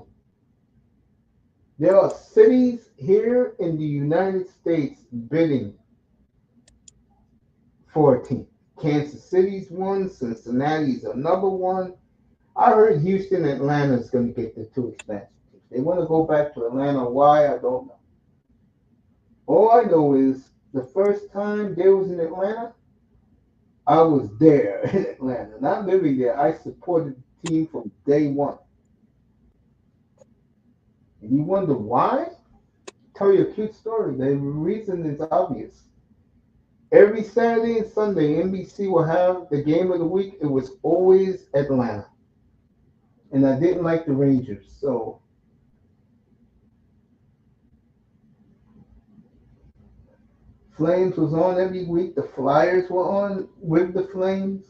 There are cities here in the United States bidding for a team. Kansas City's one, Cincinnati's another one. I heard Houston, Atlanta's going to get the two expansion teams. They want to go back to Atlanta. Why? I don't know. All I know is the first time they was in Atlanta, I was there in Atlanta. Not living there. I supported the team from day one. And you wonder why? Tell you a cute story. The reason is obvious. Every Saturday and Sunday, NBC will have the game of the week. It was always Atlanta. And I didn't like the Rangers. So Flames was on every week. The Flyers were on with the Flames.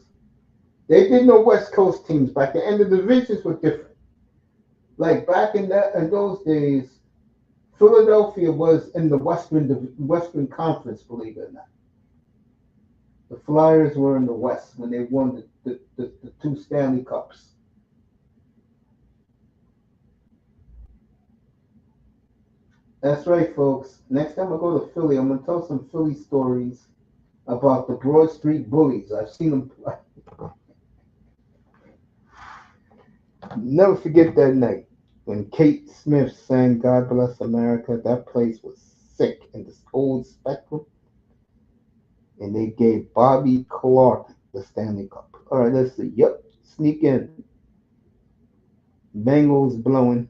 They did no West Coast teams back then, and the divisions were different. Like back in those days, Philadelphia was in the Western Conference, believe it or not. The Flyers were in the West when they won the two Stanley Cups. That's right, folks. Next time I go to Philly, I'm gonna tell some Philly stories about the Broad Street Bullies. I've seen them. Never forget that night when Kate Smith sang "God Bless America." That place was sick in this old Spectrum, and they gave Bobby Clark the Stanley Cup. All right, let's see. Yep, sneak in. Bengals blowing.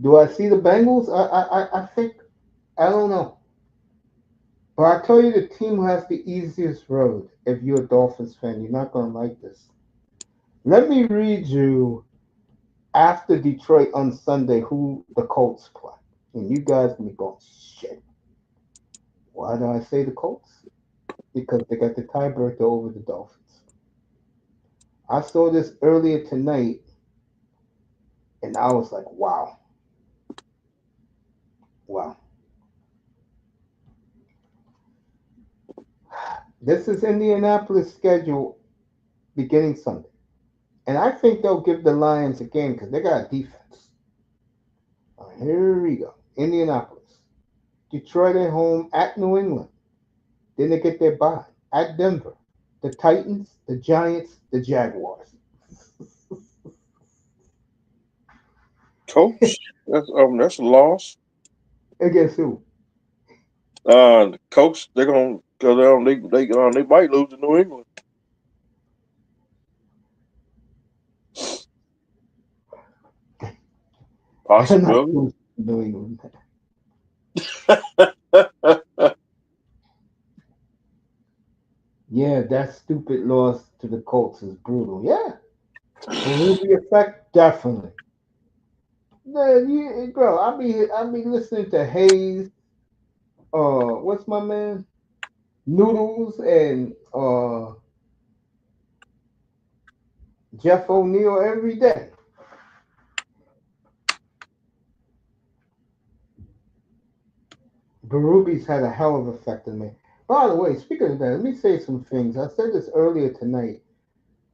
Do I see the Bengals? I think I don't know. But I tell you, the team who has the easiest road. If you're a Dolphins fan, you're not gonna like this. Let me read you after Detroit on Sunday who the Colts play, and you guys gonna be going shit. Why do I say the Colts? Because they got the tiebreaker over the Dolphins. I saw this earlier tonight, and I was like, wow, wow. This is Indianapolis' schedule beginning Sunday. And I think they'll give the Lions a game because they got a defense. All right, here we go. Indianapolis. Detroit at home at New England. Then they get their bye at Denver. The Titans, the Giants, the Jaguars. Coach, that's a loss. Against who? The coach, they're gonna because they might lose to New England. They're not Possibility. losing to New England. Yeah, that stupid loss to the Colts is brutal. Yeah. Ruby effect, definitely. Bro, I be listening to Hayes, what's my man? Noodles and Jeff O'Neill every day. Berube had a hell of an effect on me. By the way, speaking of that, let me say some things. I said this earlier tonight.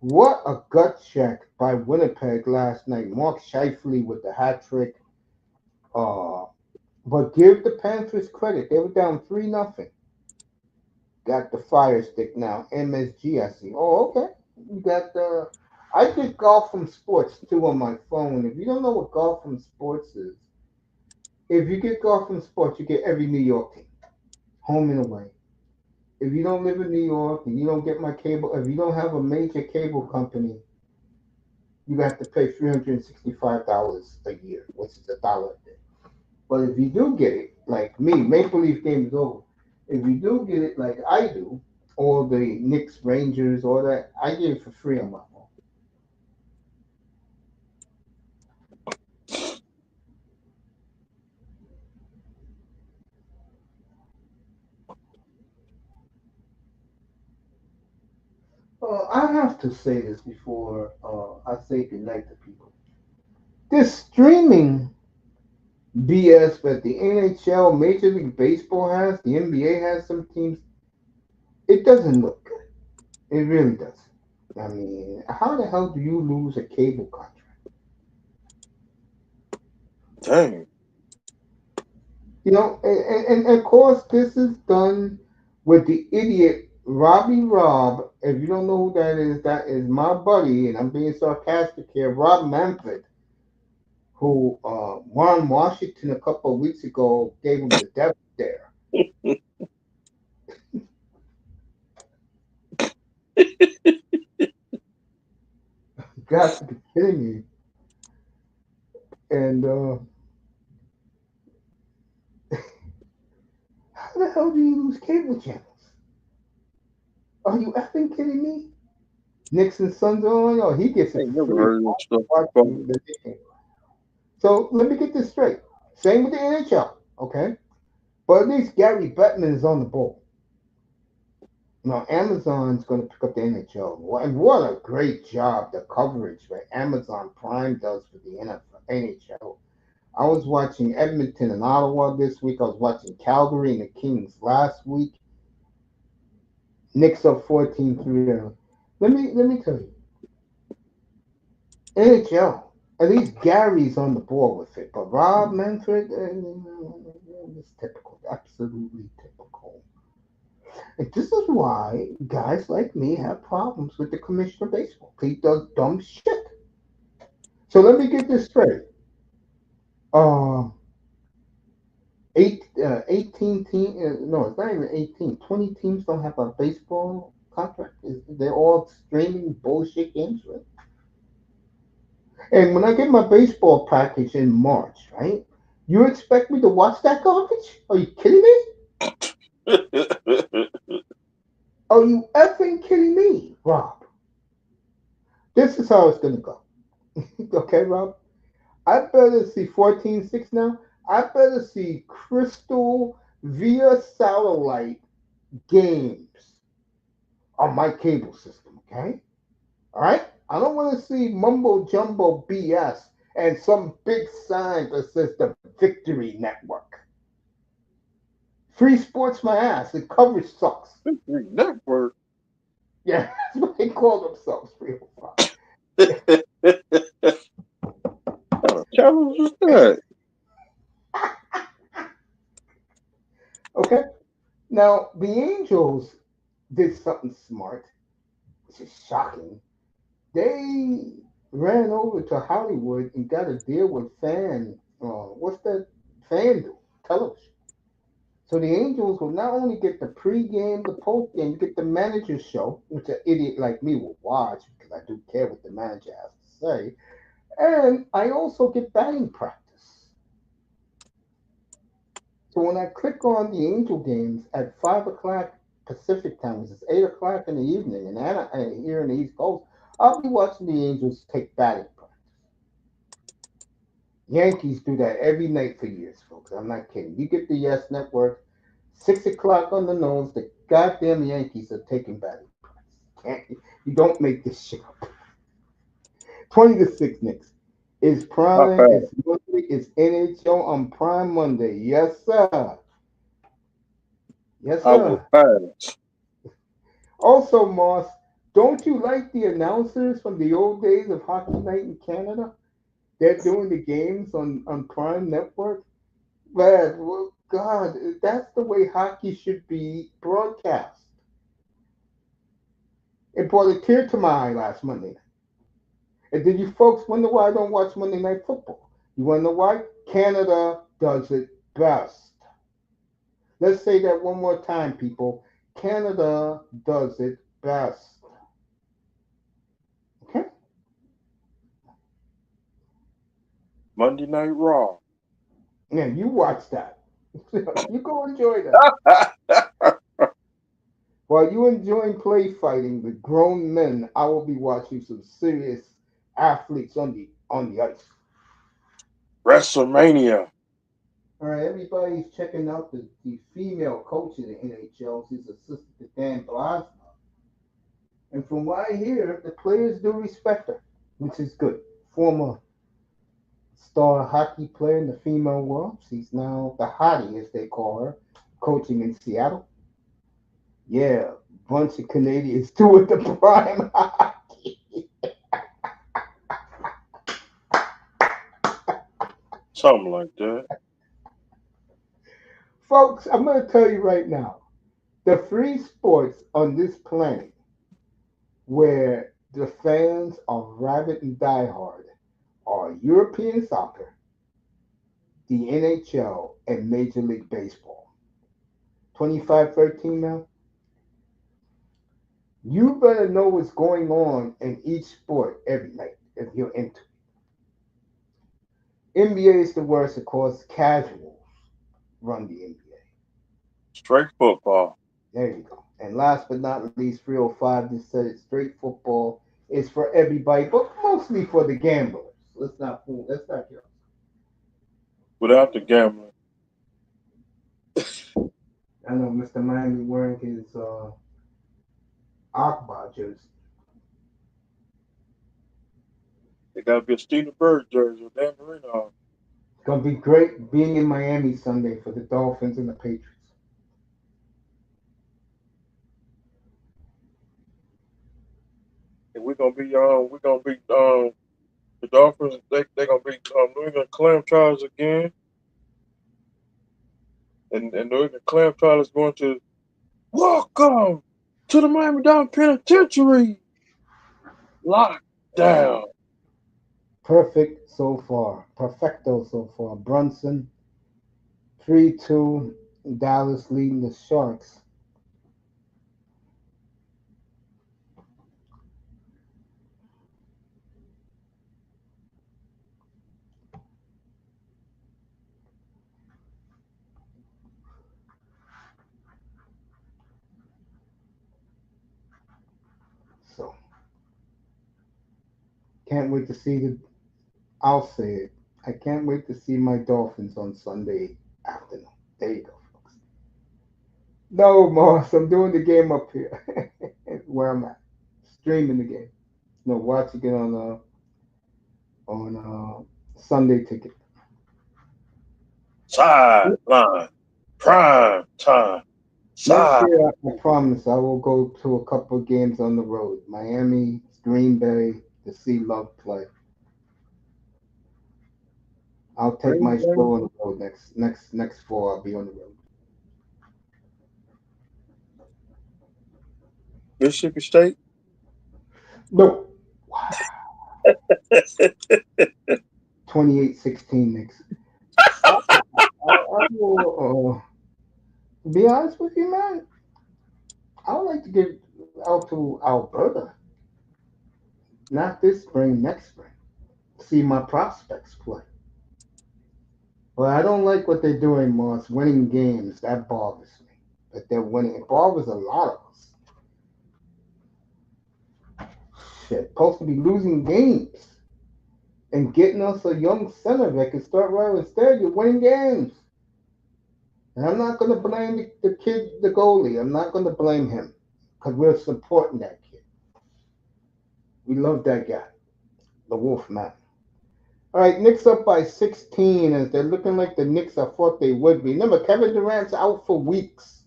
What a gut check by Winnipeg last night. Mark Scheifele with the hat trick. Uh, but give the Panthers credit. They were down 3-0. Got the fire stick now. MSG, I see. Oh, okay. You got the. I did golf from sports too on my phone. If you don't know what golf from sports is, if you get golf from sports, you get every New York team, home and away. If you don't live in New York and you don't get my cable, if you don't have a major cable company, you have to pay $365 a year, which is $1 a day. But if you do get it, like me, Maple Leaf game is over. If you do get it, like I do, all the Knicks, Rangers, all that, I get it for free on my phone. I have to say this before I say goodnight to people. This streaming BS that the NHL, Major League Baseball has, the NBA has some teams, it doesn't look good. It really doesn't. I mean, how the hell do you lose a cable contract? Dang. And of course, this is done with the idiot Robbie Rob. If you don't know who that is my buddy, and I'm being sarcastic here, Rob Manfred, who Warren Washington a couple of weeks ago gave him the death stare. You got to be kidding me. And how the hell do you lose cable channels? Are you effing kidding me? Nixon's son's on, or he gets I it ain't for never free. heard of this stuff before. Watching the game. So let me get this straight. Same with the NHL, okay? But at least Gary Bettman is on the ball. Now Amazon's going to pick up the NHL, and what a great job the coverage that Amazon Prime does for the NHL. I was watching Edmonton and Ottawa this week. I was watching Calgary and the Kings last week. Knicks up 14-3. Let me tell you, NHL. At least Gary's on the ball with it, but Rob Manfred, it's typical, absolutely typical. And this is why guys like me have problems with the commissioner of baseball. He does dumb shit. So let me get this straight. Uh, 18 teams, no, it's not even 18. 20 teams don't have a baseball contract. They're all streaming bullshit games, right? And when I get my baseball package in March, right? You expect me to watch that garbage? Are you kidding me? Are you effing kidding me, Rob? This is how it's gonna go. Okay, Rob? I better see 14-6 now. I better see Crystal via satellite games on my cable system, okay? All right? I don't want to see mumbo jumbo BS and some big sign that says the Victory Network. Free sports my ass. The coverage sucks. Victory Network. Yeah, that's what they call themselves, 305. What kind of challenge is that? Okay? Now, the Angels did something smart, which is shocking. They ran over to Hollywood and got a deal with what's that? FanDuel television. So the Angels will not only get the pregame, the postgame, you get the manager's show, which an idiot like me will watch because I do care what the manager has to say, and I also get batting practice. So when I click on the Angel games at 5 o'clock Pacific time, which is 8 o'clock in the evening, and here in the East Coast, I'll be watching the Angels take batting practice. Yankees do that every night for years, folks. I'm not kidding. You get the Yes Network, 6 o'clock on the nose. The goddamn Yankees are taking batting practice. You don't make this shit up. 20 to 6 Knicks. Is Not Prime, bad. it's Monday, it's NHL on Prime Monday. Yes, sir. Yes, I will sir. pass. Also, Moss, don't you like the announcers from the old days of Hockey Night in Canada? They're doing the games on Prime Network. Man, well, God, that's the way hockey should be broadcast. It brought a tear to my eye last Monday night. And did you folks wonder why I don't watch Monday Night Football? You want to know why? Canada does it best. Let's say that one more time, people. Canada does it best. Okay? Monday Night Raw. Yeah, you watch that. You go enjoy that. While you enjoying play fighting with grown men, I will be watching some serious athletes on the ice. WrestleMania. All right, everybody's checking out the female coach of the NHL. She's assistant to Dan Blasma. And from what I hear, the players do respect her, which is good. Former star hockey player in the female world. She's now the hottie, as they call her, coaching in Seattle. Yeah, bunch of Canadians doing the prime hockey. Something like that. Folks, I'm going to tell you right now, the free sports on this planet where the fans are rabid and diehard are European soccer, the NHL, and Major League Baseball. 25-13 now. You better know what's going on in each sport every night if you're into it. NBA is the worst, of course. Casuals run the NBA. Straight football. There you go. And last but not least, 305 just said it straight football is for everybody, but mostly for the gamblers. Let's not fool. Let's not get. Without the gambling. I know Mr. Miami wearing his Akbar jersey. It got to be a Steven Bird jersey with Dan Marino on. It's gonna be great being in Miami Sunday for the Dolphins and the Patriots. And we're gonna be the Dolphins. They're gonna be New England Clam Trials again, and New England Clam Trial is going to welcome to the Miami Dolphin Penitentiary. Lockdown. Perfect so far. Perfecto so far. Brunson 3-2. Dallas leading the Sharks. So can't wait to see the. I'll say it. I can't wait to see my Dolphins on Sunday afternoon. There you go, folks. No, Moss, I'm doing the game up here where I'm at, streaming the game. No, watching it Sunday Ticket. Sideline. Prime time. Next Side. year, I promise I will go to a couple of games on the road. Miami, Green Bay, to see Love play. I'll take my show on the road next fall. I'll be on the road. Mississippi State. No, 28-16 Knicks. I will, to be honest with you, man, I would like to get out to Alberta, not this spring, next spring. See my prospects play. But I don't like what they're doing, Moss. Winning games, that bothers me. That they're winning. It bothers a lot of us. Shit, supposed to be losing games and getting us a young center that can start right instead. You're winning games. And I'm not going to blame the kid, the goalie. I'm not going to blame him because we're supporting that kid. We love that guy, the Wolfman. All right, Knicks up by 16 as they're looking like the Knicks I thought they would be. Remember, Kevin Durant's out for weeks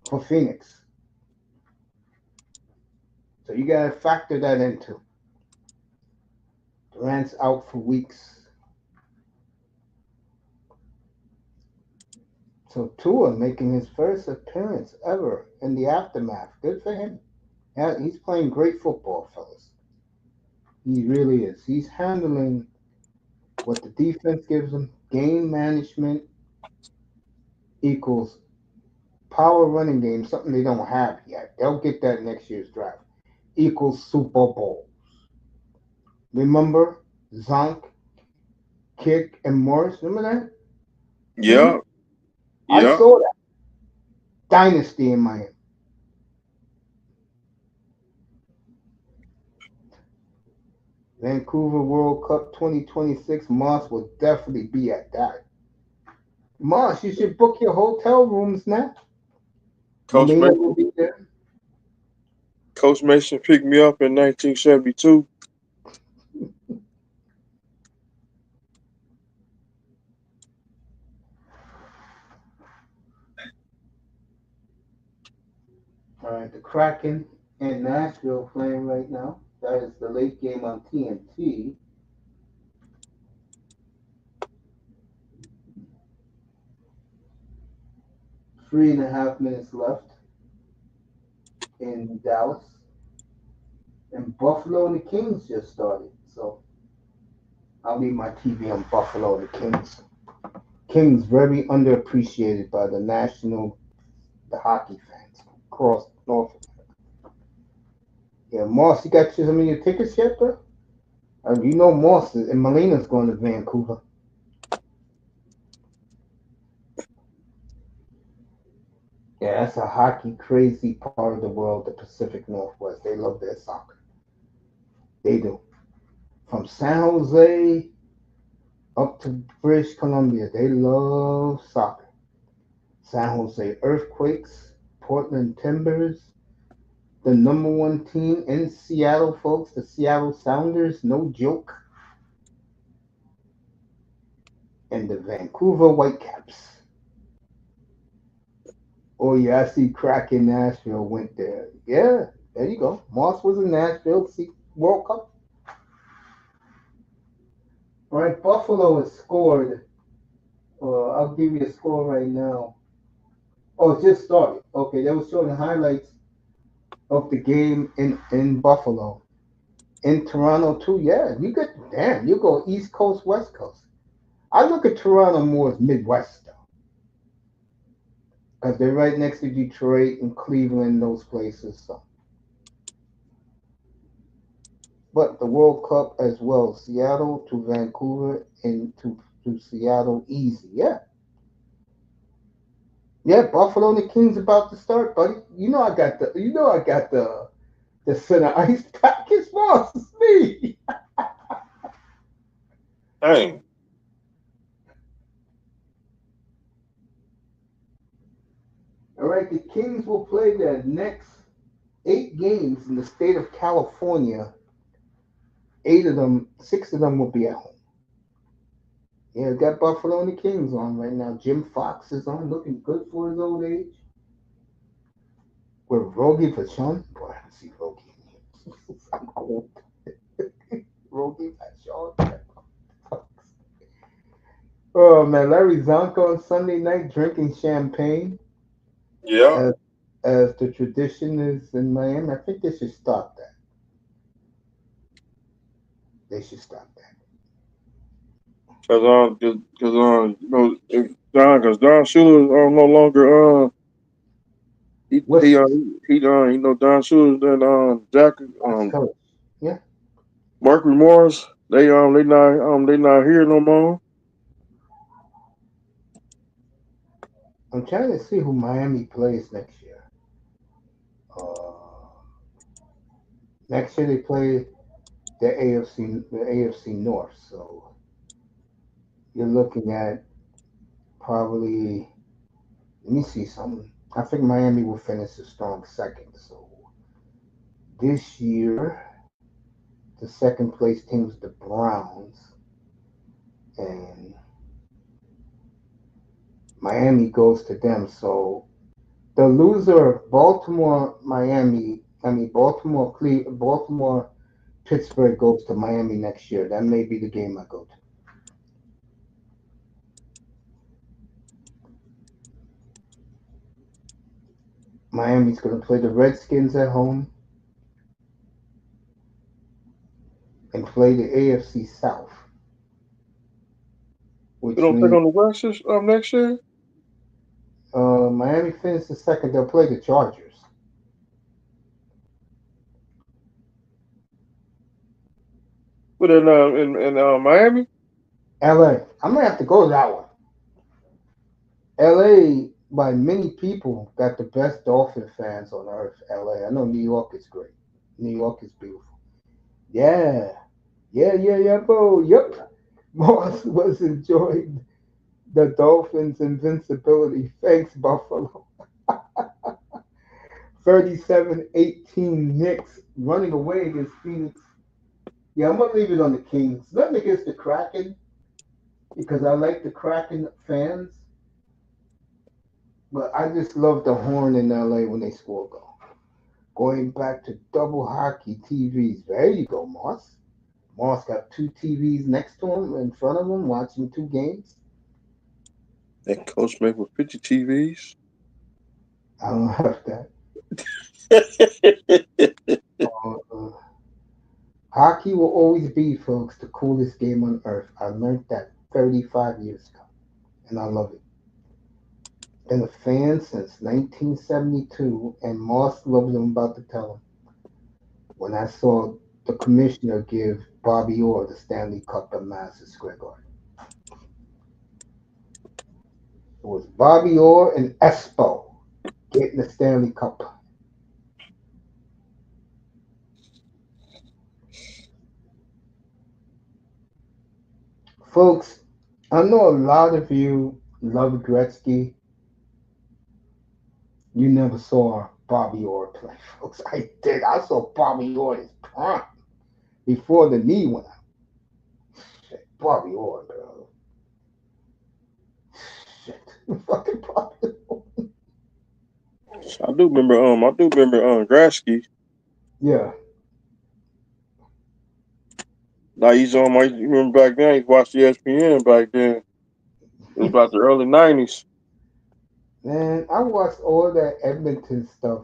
for Phoenix. So you got to factor that into. Durant's out for weeks. So Tua making his first appearance ever in the aftermath. Good for him. Yeah, he's playing great football, fellas. He really is. He's handling what the defense gives him. Game management equals power running game, something they don't have yet. They'll get that next year's draft. Equals Super Bowl. Remember Zonk, Kick, and Morris? Remember that Yeah. team? I Yeah. saw that dynasty in Miami. Vancouver World Cup 2026. Moss will definitely be at that. Moss, you should book your hotel rooms now. Coach Melina Mason. will be there. Coach Mason picked me up in 1972. All right, the Kraken and Nashville playing right now. That is the late game on TNT. 3.5 minutes left in Dallas. And Buffalo and the Kings just started. So I'll leave my TV on Buffalo and the Kings. Kings very underappreciated by the hockey fans across North. Yeah, Moss, you got some of your tickets yet, bro? You know Moss and Molina's going to Vancouver. Yeah, that's a hockey crazy part of the world, the Pacific Northwest. They love their soccer. They do. From San Jose up to British Columbia, they love soccer. San Jose Earthquakes, Portland Timbers, the number one team in Seattle, folks, the Seattle Sounders, no joke, and the Vancouver Whitecaps. Oh yeah, I see Crack in Nashville went there. Yeah, there you go. Moss was in Nashville to see World Cup. All right, Buffalo has scored. I'll give you a score right now. Oh, it just started. Okay, they were showing highlights of the game in Buffalo. In Toronto too. Yeah, you get damn. You go East Coast, West Coast. I look at Toronto more as Midwest though, because they're right next to Detroit and Cleveland, those places. So, but the World Cup as well, Seattle to Vancouver and to Seattle, easy. Yeah, yeah. Buffalo and the Kings about to start, buddy. I got the center ice package boss. It's me. All right, the Kings will play their next 8 games in the state of California. 6 of them will be at home. Yeah, got Buffalo and the Kings on right now. Jim Fox is on, looking good for his old age. With Rogi Vachon. Boy, I see Rogi in here. I'm old. Rogi Vachon. Oh man, Larry Zonka on Sunday night drinking champagne, Yeah, as as the tradition is in Miami. I think they should stop that. They should stop that. Cause Don Shula no longer What's Don Shula and Jack What's coach? Yeah, Mercury Morris they not here no more. I'm trying to see who Miami plays next year. Uh, Next year they play the AFC North. So you're looking at probably. Let me see something. I think Miami will finish a strong second. So this year, the second place team is the Browns, and Miami goes to them. So the loser of Baltimore, Miami, I mean Baltimore, Pittsburgh goes to Miami next year. That may be the game I go to. Miami's going to play the Redskins at home and play the AFC South, We which don't take means on the West next year. Miami finishes second. They'll play the Chargers. But in Miami, LA. I'm going to have to go to that one. LA, by many people, got the best Dolphin fans on earth. LA. I know New York is great. New York is beautiful. Yeah. Yeah, bro. Yep. Moss was enjoying the Dolphins' invincibility. Thanks, Buffalo. 37-18 Knicks running away against Phoenix. Yeah, I'm going to leave it on the Kings. Nothing against the Kraken because I like the Kraken fans, but I just love the horn in LA when they score a goal. Going back to double hockey TVs. There you go, Moss. Moss got 2 TVs next to him, in front of him, watching 2 games. that coach made with 50 TVs. I don't have that. Uh, Hockey will always be, folks, the coolest game on earth. I learned that 35 years ago, and I love it. Been a fan since 1972, and Moss loves him about to tell him. When I saw the commissioner give Bobby Orr the Stanley Cup at Madison Square Garden, it was Bobby Orr and Espo getting the Stanley Cup. Folks, I know a lot of you love Gretzky. You never saw Bobby Orr play, folks. I did. I saw Bobby Orr in his prime before the knee went out. Shit, Bobby Orr, bro. Shit, fucking Bobby Orr. I do remember Grasky. Yeah, Now he's on my. You remember back then? He watched ESPN back then. It was about the early '90s. man, I watched all that Edmonton stuff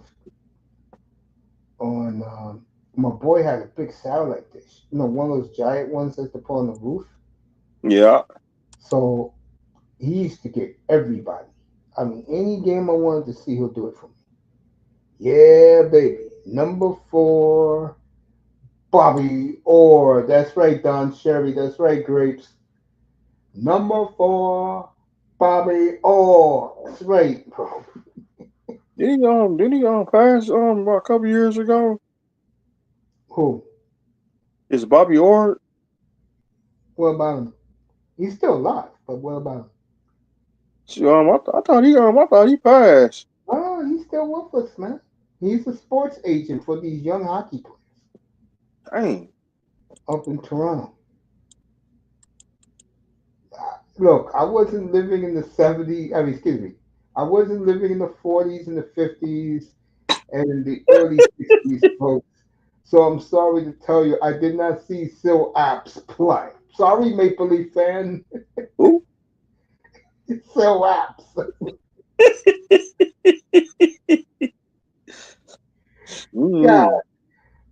on. My boy had a big satellite dish. You know, one of those giant ones that they put on the roof. Yeah, So he used to get everybody. I mean, any game I wanted to see, he'll do it for me. Yeah, baby. Number 4, Bobby Orr. That's right, Don Sherry. That's right, Grapes. Number 4, Bobby Orr. That's right, bro. did he pass a couple years ago? Who? Is Bobby Orr? What about him? He's still alive, but what about him? I thought he passed. Oh, he's still with us, man. He's a sports agent for these young hockey players Dang. up in Toronto. Look, I wasn't living in the 70s. I mean, excuse me. I wasn't living in the 40s and the 50s and in the early 60s, folks. So I'm sorry to tell you, I did not see Sil Apps play. Sorry, Maple Leaf fan. Who? Sil Apps. Yeah, Mm.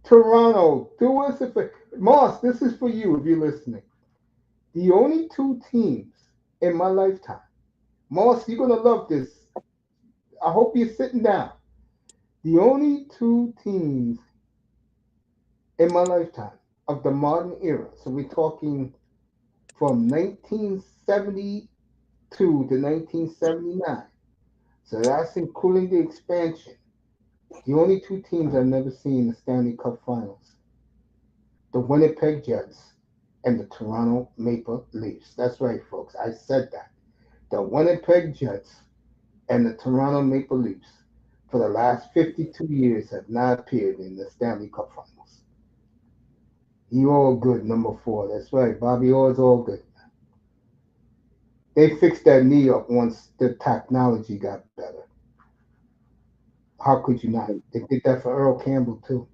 Toronto, do us a favor. Moss, this is for you if you're listening. The only two teams in my lifetime. Moss, you're going to love this. I hope you're sitting down. The only two teams in my lifetime of the modern era. So we're talking from 1972 to 1979. So that's including the expansion. The only two teams I've never seen in the Stanley Cup Finals: the Winnipeg Jets and the Toronto Maple Leafs. That's right, folks. I said that. The Winnipeg Jets and the Toronto Maple Leafs for the last 52 years have not appeared in the Stanley Cup Finals. You all good, number four. That's right. Bobby Orr's all good. They fixed that knee up once the technology got better. How could you not? They did that for Earl Campbell too.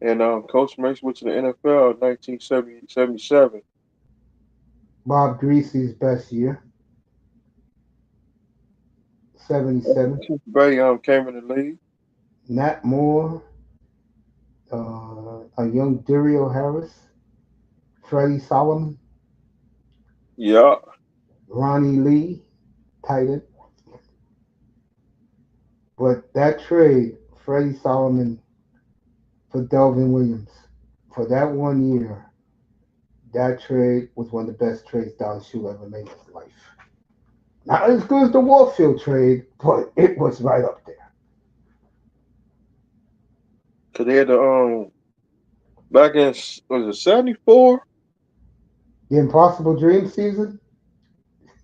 And Coach Mace went to the NFL in 1977. Bob Greasy's best year, 77. Tampa Bay came in the league. Nat Moore, a young Dario Harris, Freddie Solomon, Yeah. Ronnie Lee, tight end. But that trade, Freddie Solomon for Delvin Williams, for that 1 year, that trade was one of the best trades Don Shula ever made in his life. Not as good as the Warfield trade, but it was right up there. Cause they had the back in was it 74? The Impossible Dream season,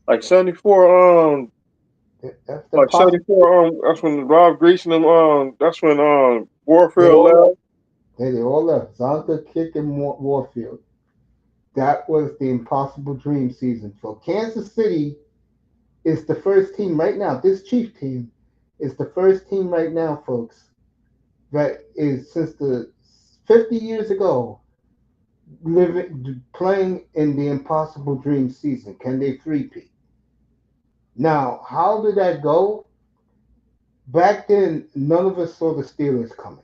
Like 74 that's the like possible. 74 that's when Rob Grease and them that's when They Warfield all left. left. They all left. Zonka, Kick, and Warfield. That was the Impossible Dream season. For Kansas City is the first team right now. This Chief team is the first team right now, folks, that is since the 50 years ago living playing in the Impossible Dream season. Can they three-peat? Now, how did that go? Back then, none of us saw the Steelers coming.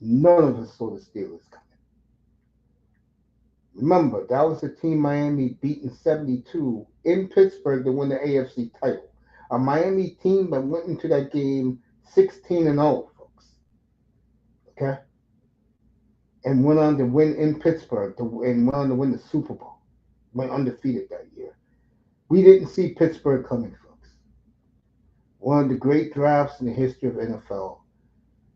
None of us saw the Steelers coming. Remember, that was the team Miami beat in 72 in Pittsburgh to win the AFC title. A Miami team that went into that game 16-0, folks. Okay? And went on to win in Pittsburgh and went on to win the Super Bowl. Went undefeated that year. We didn't see Pittsburgh coming, folks. One of the great drafts in the history of NFL,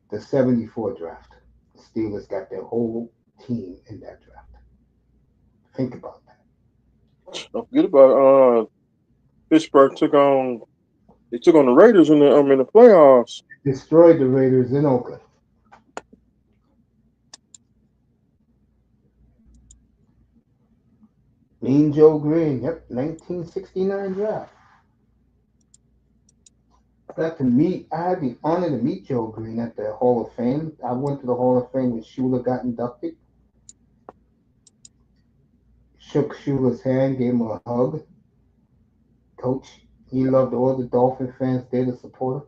the 74 draft. The Steelers got their whole team in that draft. Think about that. Don't forget about Pittsburgh took on the Raiders in the playoffs. Destroyed the Raiders in Oakland. Mean Joe Green, yep, 1969 draft. I had the honor to meet Joe Green at the Hall of Fame. I went to the Hall of Fame when Shula got inducted. Shook Shula's hand, gave him a hug. Coach, he loved all the Dolphin fans there to support him,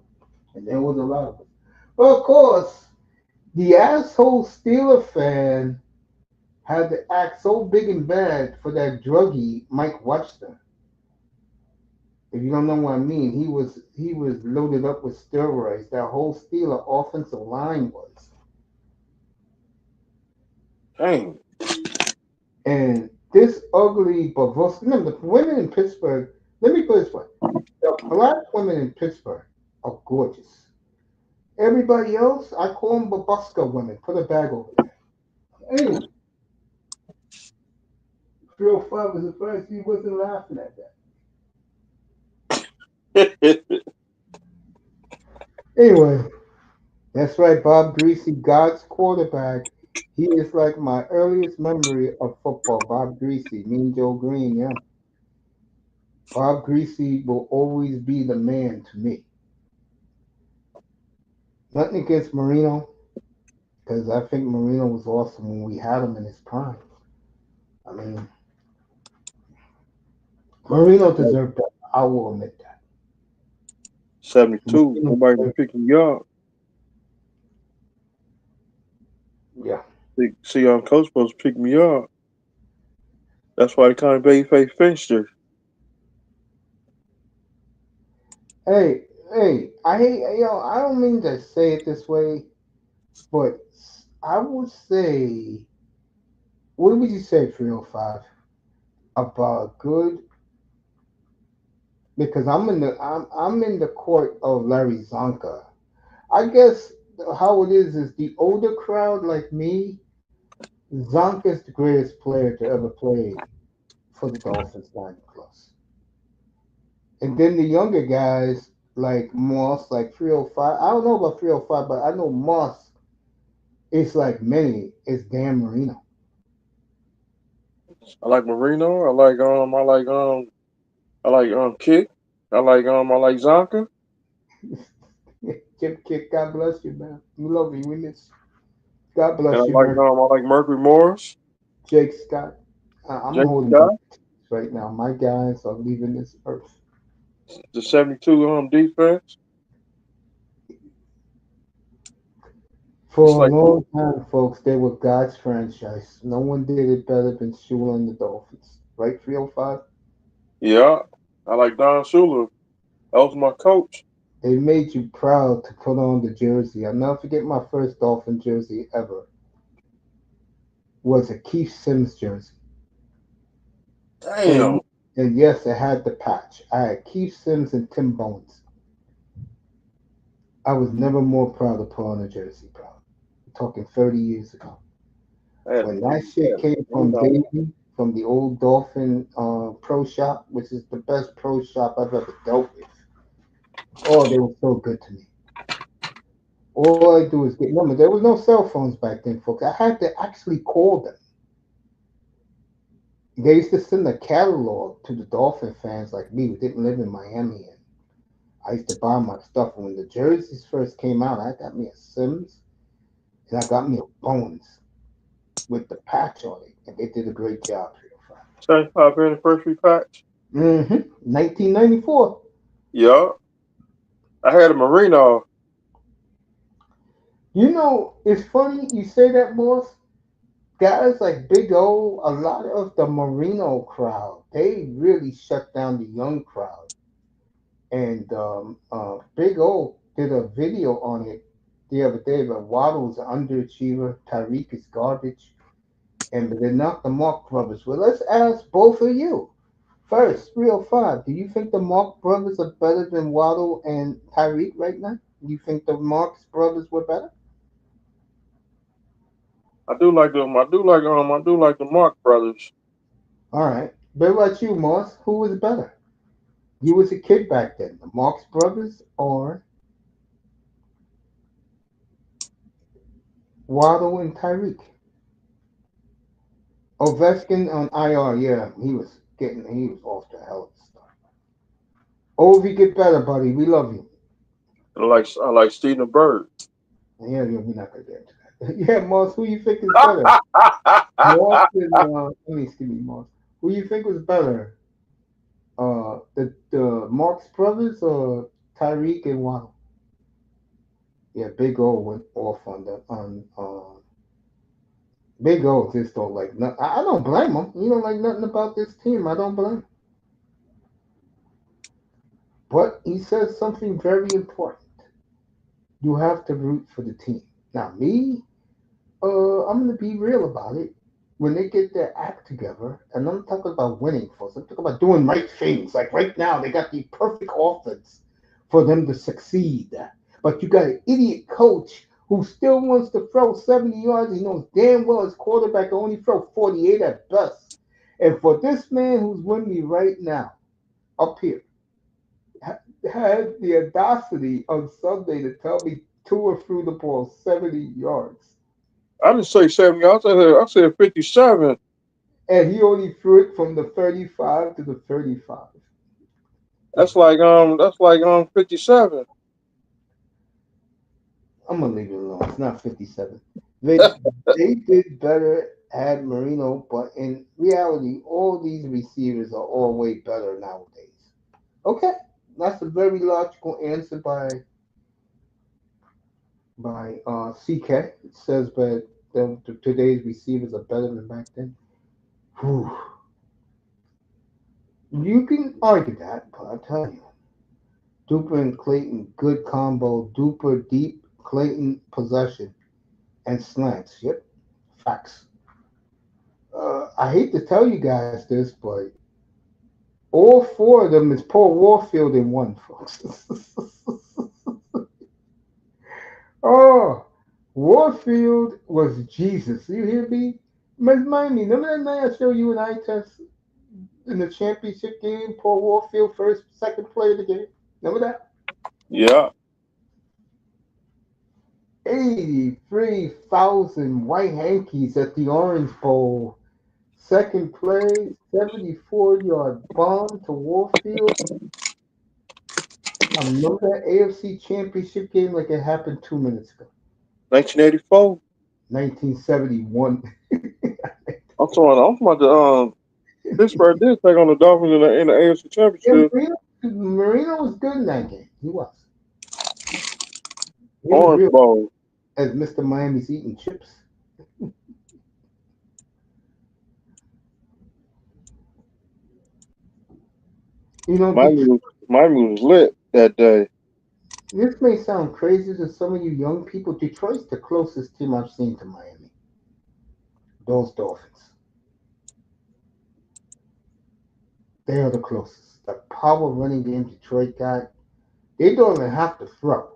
and there was a lot of us. Well, of course, the asshole Steeler fan had to act so big and bad for that druggie Mike Webster. If you don't know what I mean, he was loaded up with steroids. That whole Steeler offensive line was. Dang. And this ugly Bavos, remember the women in Pittsburgh, let me put it this way. The black women in Pittsburgh are gorgeous. Everybody else, I call them babuska women. Put a bag over there. Anyway, 305 was surprised he wasn't laughing at that. Anyway, that's right, Bob Greasy, God's quarterback. He is like my earliest memory of football. Bob Greasy, Mean Joe Green, yeah. Bob Greasy will always be the man to me. Nothing against Marino, because I think Marino was awesome when we had him in his prime. I mean, Marino deserved that. I will admit that. 72. Marino Nobody was deserved, picking you up. yeah. See, coach supposed to pick me up. That's why they call him Babyface Finster. Hey, hey, I hate, I don't mean to say it this way, but I would say, what would you say, 305, about good? Because I'm in the court of Larry Zonka. I guess how it is the older crowd like me, Zonka's the greatest player to ever play for the Dolphins 90 plus. And then the younger guys like Moss, like 305. I don't know about 305, but I know Moss is like many. It's Dan Marino. I like Marino. I like Kick. I like Zonka. Jim Kick, God bless you, man. We love you. We miss. God And bless you, Murphy. I like Mercury Morris, Jake Scott. I'm Jake holding my Scott, right now. My guys are leaving this earth. the 72 defense. It's For a like long time, folks, they were God's franchise. No one did it better than Shula and the Dolphins. Right, 305? yeah. I like Don Shula. That was my coach. They made you proud to put on the jersey. I'll never forget my first Dolphin jersey ever. Was a Keith Sims jersey. Damn. And and yes, it had the patch. I had Keith Sims and Tim Bones. I was never more proud to put on a jersey, bro. I'm talking 30 years ago. When that shit came from Marino. Davey, from the old Dolphin Pro Shop, which is the best pro shop I've ever dealt with. Oh, they were so good to me. All I do is get. Remember, there was no cell phones back then, folks. I had to actually call them. They used to send a catalog to the Dolphin fans like me who didn't live in Miami, and I used to buy my stuff. And when the jerseys first came out, I got me a Sims and I got me a Bones with the patch on it, and they did a great job here. 75 anniversary patch. 1994. Yeah. I had a Marino. You know, it's funny you say that, boss. Guys like Big O, a lot of the Marino crowd, they really shut down the young crowd. And Big O did a video on it the other day, but Waddle's an underachiever, Tyreek is garbage, and they're not the Mark brothers. Well, let's ask both of you. First, 305, do you think the Mark brothers are better than Waddle and Tyreek right now? You think the Marks brothers were better? I do like the Mark brothers. All right. But what about you, Moss? Who was better? You was a kid back then. The Marx Brothers or Waddle and Tyreek? Ovechkin on IR, yeah, he was off the hell of a start. Ovi, get better, buddy. We love you. I like Steven Bird. Yeah, yeah, we're not gonna get into that. Yeah, Moss, who you think is better? Moss and excuse me, Moss. Who you think was better? The Marx Brothers or Tyreek and Waddle? Yeah, Big O went off on the on Big O just don't like nothing. I don't blame him. He don't like nothing about this team. I don't blame him. But he says something very important. You have to root for the team. Now, me, I'm gonna be real about it. When they get their act together, and I'm talking about winning, folks. I'm talking about doing right things. Like right now, they got the perfect offense for them to succeed. But you got an idiot coach who still wants to throw 70 yards. He knows damn well his quarterback can only throw 48 at best. And for this man who's with me right now, up here, had the audacity on Sunday to tell me Tua threw the ball 70 yards, I didn't say 70. I said 57. and he only threw it from the 35 to the 35. That's like 57. I'm gonna leave it alone. It's not 57. They did better had Marino, but in reality, all these receivers are all way better nowadays. Okay, that's a very logical answer by CK. It says, but today's receivers are better than back then. Whew. You can argue that, but I tell you, Duper and Clayton, good combo. Duper deep, Clayton possession and slants. Yep, facts. I hate to tell you guys this, but all four of them is Paul Warfield in one, folks. Oh, Warfield was Jesus. You hear me? Remind me. Remember that night I showed you an eye test in the championship game? Paul Warfield, first, second play of the game. Remember that? Yeah. 83,000 white hankies at the Orange Bowl. Second play, 74-yard bomb to Warfield. I remember that AFC championship game like it happened 2 minutes ago. 1984. 1971. I'm talking about the Pittsburgh did take on the Dolphins in the AFC Yeah, Championship. Marino was good in that game. He was. He was Orange real Bowl. as Mr. Miami's eating chips. You know, Miami was lit that day. this may sound crazy to some of you young people. Detroit's the closest team I've seen to Miami. Those Dolphins. They are the closest. The power running game Detroit got. They don't even have to throw.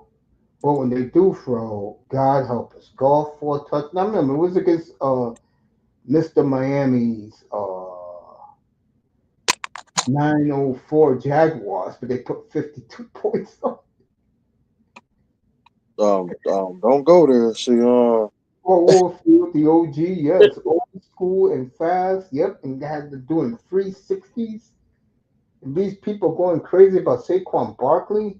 But when they do throw, God help us. Golf 4 touch. Now remember, it was against Mr. Miami's 904 Jaguars, but they put 52 points on. Don't go there. See, Paul Warfield, the OG, yes, old school and fast. Yep, and they had to doing 360s. And these people going crazy about Saquon Barkley.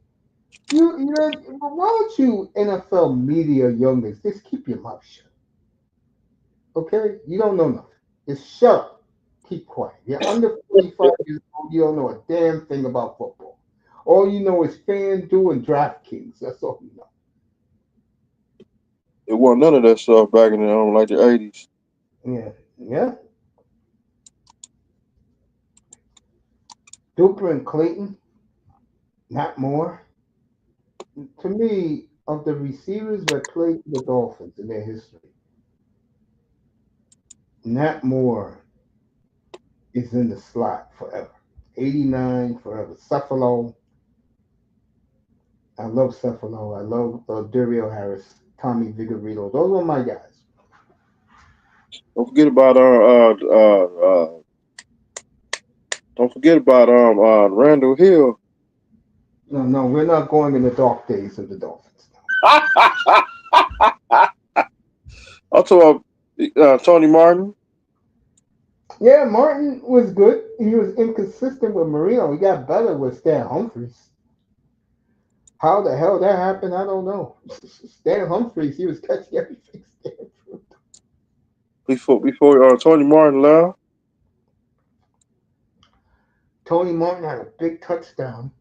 Why don't you NFL media youngins just keep your mouth shut? Okay, you don't know nothing. Just shut up. Keep quiet. You're under 45 years old. You don't know a damn thing about football. All you know is FanDuel and DraftKings. That's all you know. it wasn't none of that stuff back in like the '80s. Yeah, yeah. Duper and Clayton, not more. To me, of the receivers that played for the Dolphins in their history, not more is in the slot forever. 89 forever. Cephalo. I love Cephalo. I love Dario Harris, Tommy Vigorito. Those are my guys. Don't forget about don't forget about Randall Hill. No, no, we're not going in the dark days of the Dolphins. I'm talking about Tony Martin. Yeah, Martin was good. He was inconsistent with Marino. He got better with Stan Humphries. How the hell that happened, I don't know. Stan Humphries, he was catching everything. Stan threw. Before Tony Martin left. Tony Martin had a big touchdown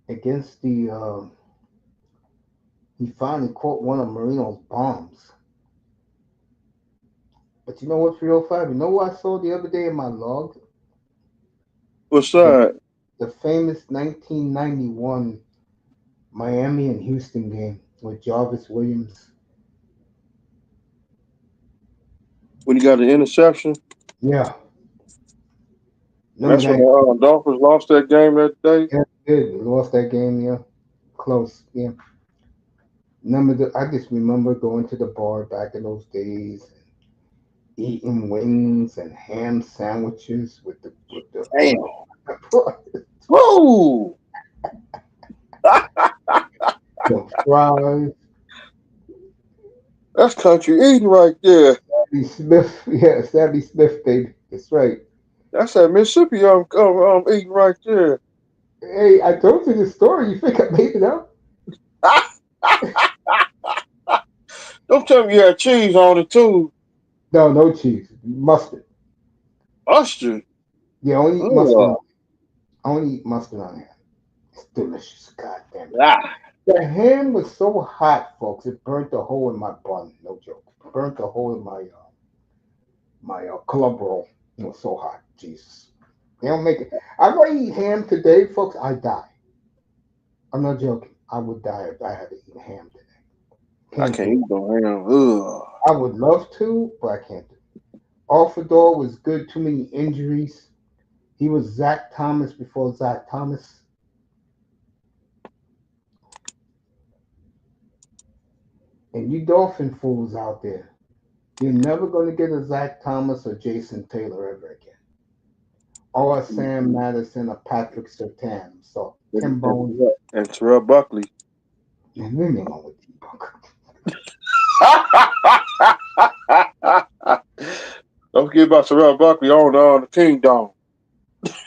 against the. He finally caught one of Marino's bombs. But you know what, 305? You know what I saw the other day in my log? What's The, that? the famous 1991 Miami and Houston game with Jarvis Williams. When he got the interception. Yeah, And remember that's when that? the Dolphins lost that game that day. Yeah, we did. We lost that game. Yeah, close. Yeah, I just remember going to the bar back in those days, eating wings and ham sandwiches with the Damn. Whoa! The fries. That's country eating right there. Sammy Smith. Yeah, Sammy Smith, baby. That's right. That's that Mississippi eating right there. Hey, I told you the story. You think I made it up? Don't tell me you had cheese on it too. No, no cheese. Mustard. Mustard. Yeah, only eat mustard on. Ugh. I only eat mustard on ham. It's delicious. God damn it. Ah. The ham was so hot, folks. It burnt a hole in my bun. No joke. It burnt a hole in my club roll. It was so hot. Jesus. They don't make it. If I eat ham today, folks, I die. I'm not joking. I would die if I had to eat ham today. I Can't can't do it. eat no ham. Ugh. I would love to, but I can't do it. Alfredor was good. Too many injuries. He was Zach Thomas before Zach Thomas. And you Dolphin fools out there, you're never going to get a Zach Thomas or Jason Taylor ever again. Or a Sam Madison or Patrick Sertan. So Tim Bones, And Terrell Buckley. and leave me alone with T-Buck. Don't forget about Terrell Buckley on the Kingdom.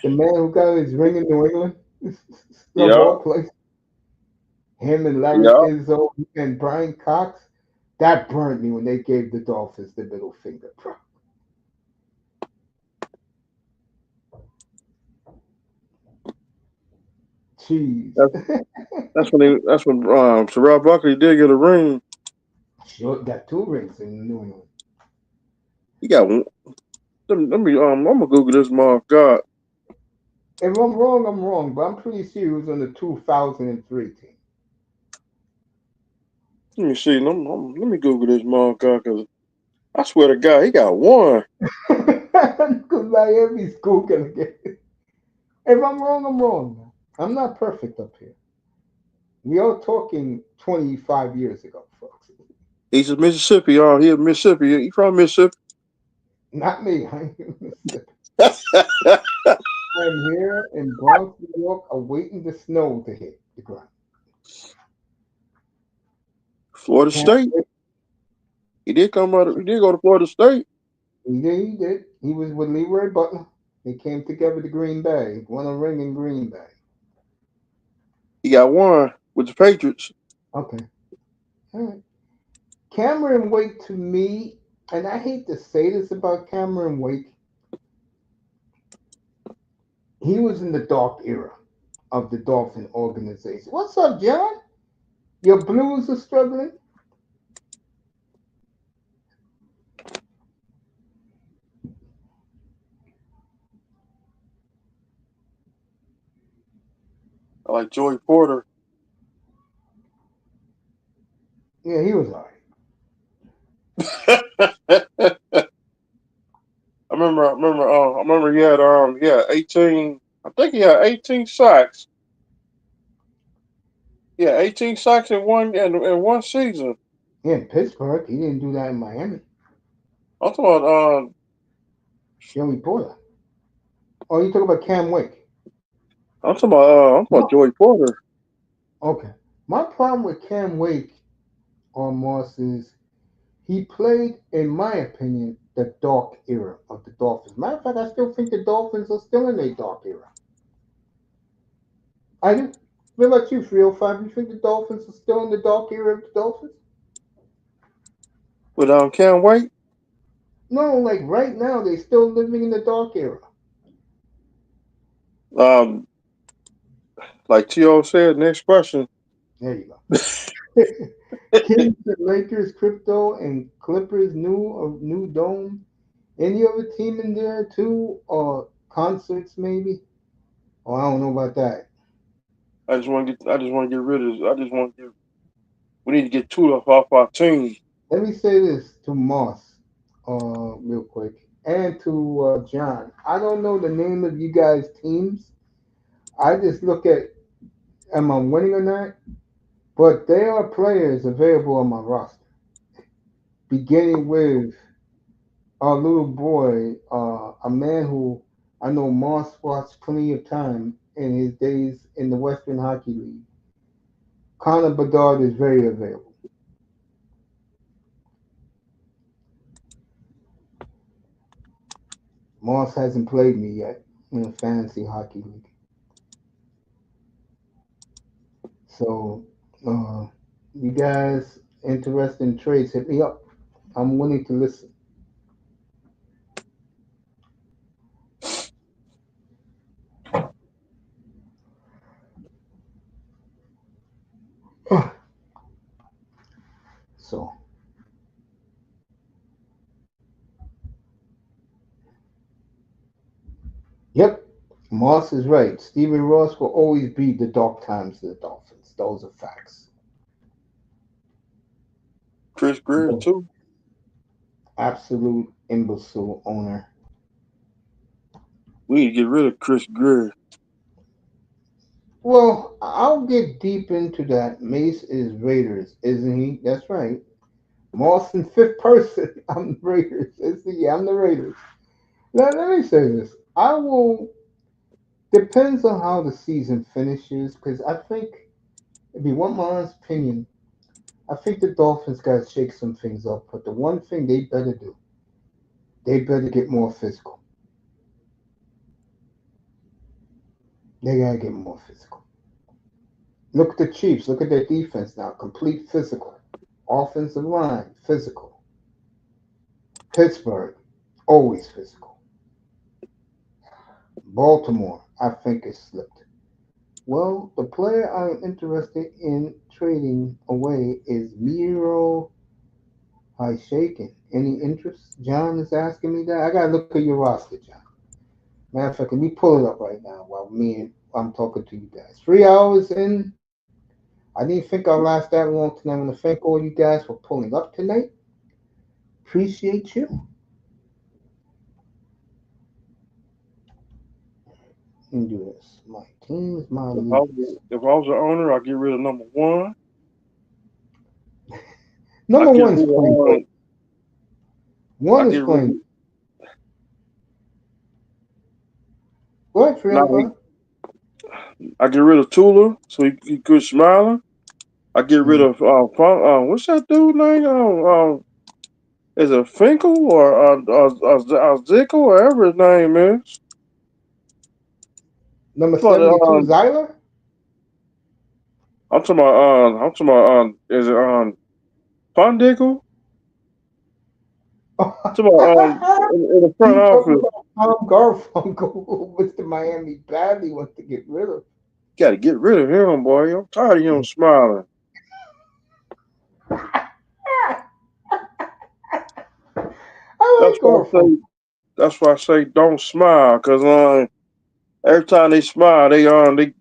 The man who got his ring in New England, of Yeah, all places, him and Larry yeah. Izzo and Brian Cox, that burned me when they gave the Dolphins the middle finger, bro. Jeez. That's that's when Terrell Buckley did get a ring. Sure, got two rings in New England. He got one. I'm gonna Google this, my God. If I'm wrong, I'm wrong, but I'm pretty sure he was on the 2003 team. Let me see. Let me Google this, my God, because I swear to God, he got one. Because Miami's Googling again. If I'm wrong, I'm wrong. Man. I'm not perfect up here. We are talking 25 years ago, folks. He's a Mississippi. He a Mississippi. He from Mississippi. Not me. I'm in Mississippi. I'm here in Bronx, New York, awaiting the snow to hit the ground. Florida Can't State. wait. He did come out. He did go to Florida State. He did. He did. He was with Leroy Butler. They came together to Green Bay. Won a ring in Green Bay. He got one with the Patriots. Okay. All right. Cameron Wake to me, and I hate to say this about Cameron Wake, he was in the dark era of the Dolphin organization. What's up, John? Your Blues are struggling? I like Joey Porter. Yeah, he was all right. I remember he had 18. I think he had 18 sacks. Yeah, 18 sacks in one season. Yeah, in Pittsburgh, he didn't do that in Miami. I'm talking about Joey Porter. Oh, you talk about Cam Wake. I'm talking about No. Joey Porter. Okay. My problem with Cam Wake on Moss is he played, in my opinion, the dark era of the Dolphins. Matter of fact, I still think the Dolphins are still in a dark era. I do. What about you, 305? You think the Dolphins are still in the dark era of the Dolphins? With Cam Wake. No, like right now, they're still living in the dark era. Um, like T.O. said, next question. There you go. Kings and Lakers, crypto, and Clippers, new dome. Any other team in there too, or concerts maybe? Oh, I don't know about that. I just want to get rid of. I just want to get. We need to get two off our team. Let me say this to Moss, real quick, and to John. I don't know the name of you guys' teams. I just look at am I winning or not. But there are players available on my roster, beginning with our little boy, a man who I know Moss watched plenty of time in his days in the Western Hockey League. Connor Bedard is very available. Moss hasn't played me yet in a fantasy hockey league. So, uh, you guys interested in trades, hit me up. I'm willing to listen. So, yep, Moss is right. Stevie Ross will always be the dark times of the Dolphins. Those are facts. Chris Greer too. Absolute imbecile owner. We need to get rid of Chris Greer. Well, I'll get deep into that. Mace is Raiders, isn't he? That's right. Moss in fifth person. I'm the Raiders. Yeah, I'm the Raiders. Now, let me say this. I will. Depends on how the season finishes, because I think, if you want my honest opinion, I think the Dolphins got to shake some things up. But the one thing they better do, they better get more physical. They got to get more physical. Look at the Chiefs. Look at their defense now. Complete physical. Offensive line, physical. Pittsburgh, always physical. Baltimore, I think is slipped. Well, the player I'm interested in trading away is Miro Shaken. Any interest? John is asking me that. I gotta look at your roster, John. Matter of fact, let me pull it up right now while I'm talking to you guys. 3 hours in. I didn't think I'll last that long tonight. I want to thank all you guys for pulling up tonight. Appreciate you. Let me do this. My teams, my leagues. If I was the owner, I'd get rid of number one. I Number get one's rid playing of great. One I is get rid playing. of Go ahead, Trill. Go now. ahead. I get rid of Tula, so he could smiling. I get rid Mm. of what's that dude name? Is it Finkel or Zickel, whatever his name is? Number But 72, Zyler. I'm talking about is it Fondickle? I'm talking about in the front You talking office. about Tom Garfunkel, which the Miami badly wants to get rid of. Got to get rid of him, boy. I'm tired of him smiling. I That's like why I Garfunkel. say that's why I say don't smile, cause every time they smile, they always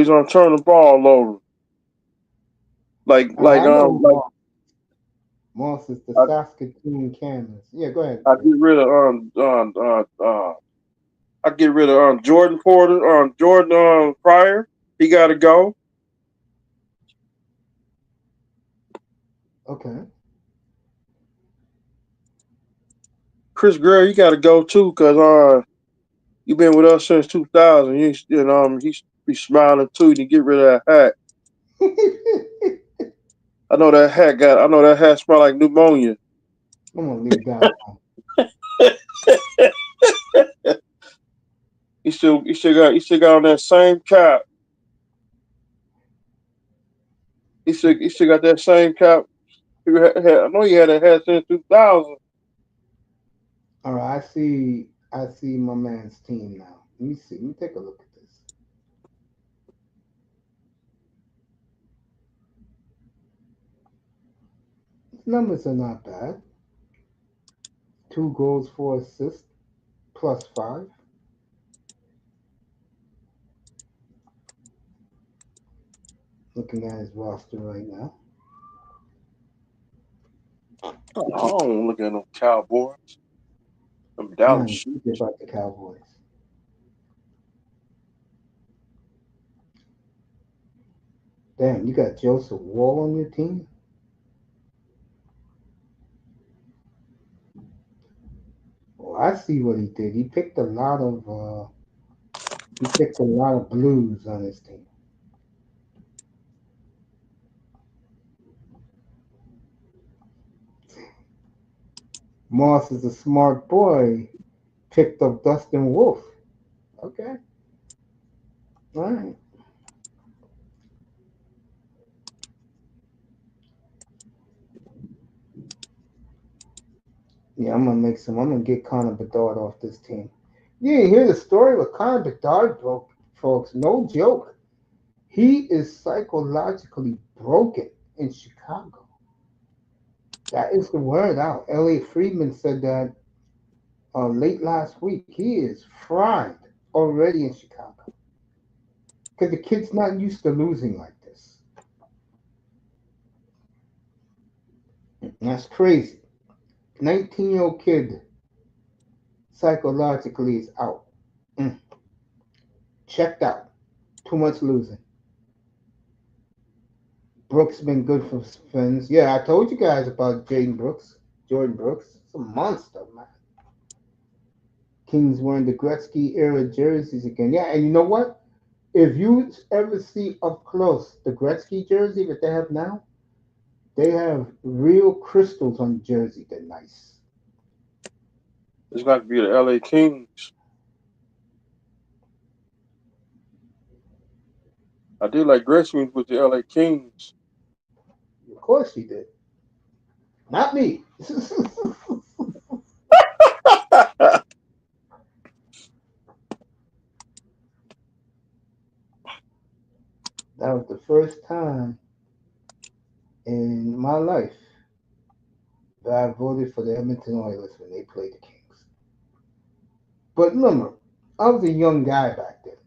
on turn the ball over. All right, I know Like Moss. Moss is the I, Saskatoon Cannons. Yeah, go ahead, I Trill. get rid of I get rid of Jordan Porter, Jordan Pryor. He got to go. Okay. Chris Greer, you got to go too, cause you been with us since 2000. He be smiling too. You get rid of that hat. I know that hat smell like pneumonia. I'm gonna leave that alone. He still got on that same cap. He still got that same cap. I know he had that hat since 2000. All right, I see my man's team now. Let me see. Let me take a look at this. His numbers are not bad. 2 goals, 4 assists, +5. Looking at his roster right now. I don't look at them Cowboys. Them Nah, Dallas you shit. forget about the Cowboys. Damn, you got Joseph Wall on your team? Oh, I see what he did. He picked a lot of blues on his team. Moss is a smart boy. Picked up Dustin Wolf. Okay, all right. Yeah, I'm gonna make some. I'm gonna get Connor Bedard off this team. You didn't hear the story with Connor Bedard, folks. No joke. He is psychologically broken in Chicago. That is the word out. Elliot Friedman said that late last week. He is fried already in Chicago because the kid's not used to losing like this. That's crazy. 19-year-old kid psychologically is out. Mm, checked out. Too much losing. Brooks been good for Fins. Yeah, I told you guys about Jaden Brooks. Jordan Brooks. It's a monster, man. Kings wearing the Gretzky era jerseys again. Yeah, and you know what? If you ever see up close the Gretzky jersey that they have now, they have real crystals on the jersey. They're nice. It's got to be the L.A. Kings. I did like Gretzky with the L.A. Kings. Of course he did. Not me. That was the first time in my life that I voted for the Edmonton Oilers when they played the Kings. But remember, I was a young guy back then,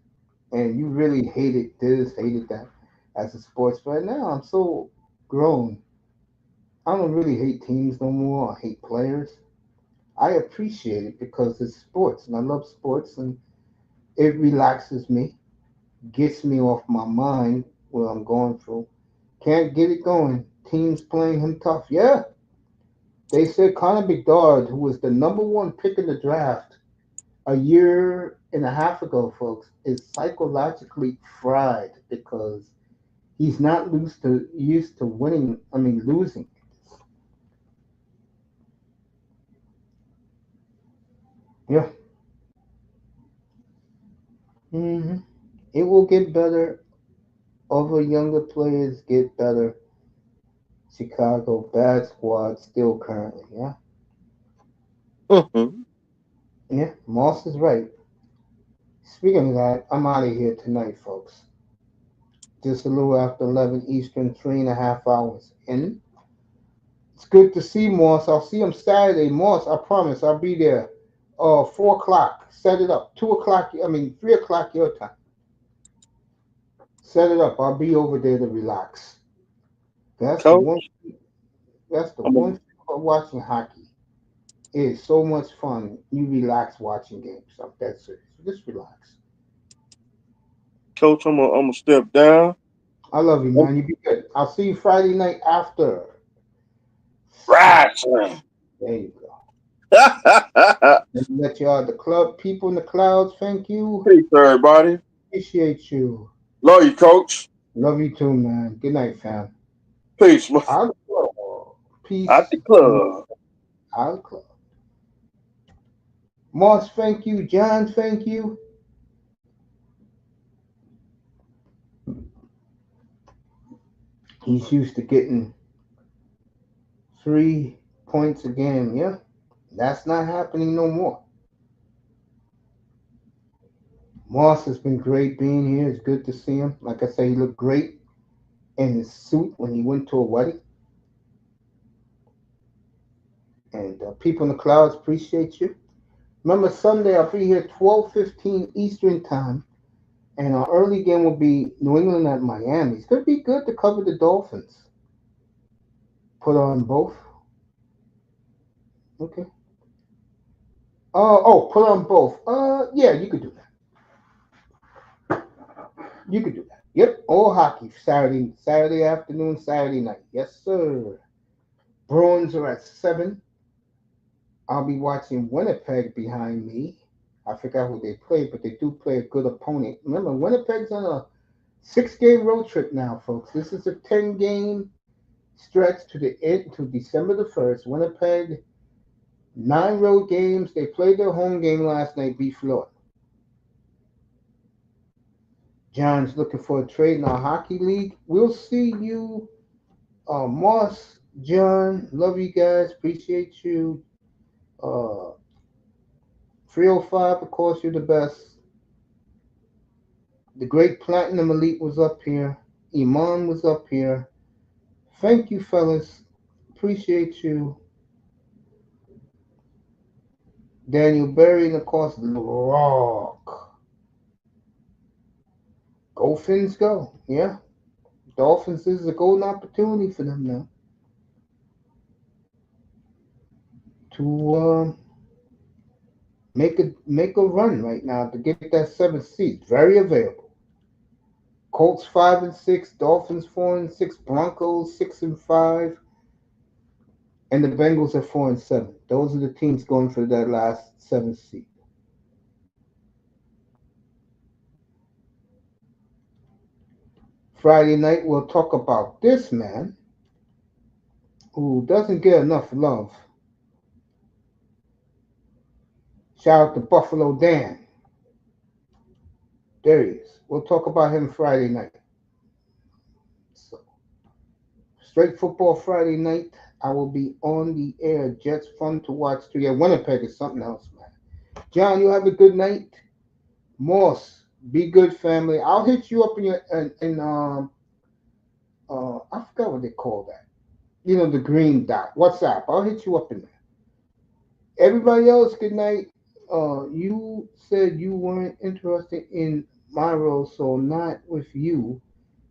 and you really hated this, hated that as a sports fan. Now I'm so grown. I don't really hate teams no more. I hate players. I appreciate it because it's sports, and I love sports, and it relaxes me, gets me off my mind what I'm going through. Can't get it going. Teams playing him tough. Yeah, they said Connor McDavid, who was the number one pick in the draft a year and a half ago, folks, is psychologically fried because he's not used to winning. I mean, losing. Yeah. hmm It will get better. Other younger players get better. Chicago bad squad still currently. Yeah. Mhm. Yeah. Moss is right. Speaking of that, I'm out of here tonight, folks. Just a little after 11 Eastern, 3.5 hours in. It's good to see Moss. I'll see him Saturday. Moss, I promise I'll be there. 4 o'clock. Set it up. 2 o'clock. I mean 3 o'clock your time. Set it up. I'll be over there to relax. That's the one. Coach, That's the I'm one gonna, thing about watching hockey. It is so much fun. You relax watching games. I'm that serious. Just relax. Coach, I'm gonna step down. I love you, man. You be good. I'll see you Friday night after. Right, slam. There you go. Let me let you out. The club people in the clouds. Thank you. Peace, everybody. Appreciate you. Love you, Coach. Love you too, man. Good night, fam. Peace. Out At Peace. the club. Out club. Moss, thank you. John, thank you. He's used to getting 3 points a game. Yeah, that's not happening no more. Moss has been great being here. It's good to see him. Like I say, he looked great in his suit when he went to a wedding. And people in the clouds appreciate you. Remember, Sunday I'll be here 12:15 Eastern time, and our early game will be New England at Miami. It's gonna be good to cover the Dolphins. Put on both. Okay. Put on both. Yeah, you could do that. You could do that. Yep. All hockey Saturday afternoon, Saturday night. Yes, sir. Bruins are at 7. I'll be watching Winnipeg behind me. I forgot who they play, but they do play a good opponent. Remember, Winnipeg's on a 6 game road trip now, folks. This is a 10 game stretch to the end to December the 1st. Winnipeg, 9 road games. They played their home game last night, beat Florida. John's looking for a trade in our hockey league. We'll see you, Moss, John. Love you guys. Appreciate you. Uh, 305, of course, you're the best. The great Platinum Elite was up here. Iman was up here. Thank you, fellas. Appreciate you. Daniel Berry, and of course, The Rock. Go Fins, go. Yeah. Dolphins, this is a golden opportunity for them now to make a run right now to get that 7th seed. Very available. Colts 5-6, Dolphins 4-6, Broncos 6-5, and the Bengals are 4-7. Those are the teams going for that last 7th seed. Friday night we'll talk about this man who doesn't get enough love. Shout out to Buffalo Dan. There he is. We'll talk about him Friday night. So, straight football Friday night. I will be on the air. Jets fun to watch too. Yeah, Winnipeg is something else, man. John, you have a good night. Moss, be good, family. I'll hit you up in your I forgot what they call that. The green dot. WhatsApp. I'll hit you up in there. Everybody else, good night. You said you weren't interested in my role, so not with you.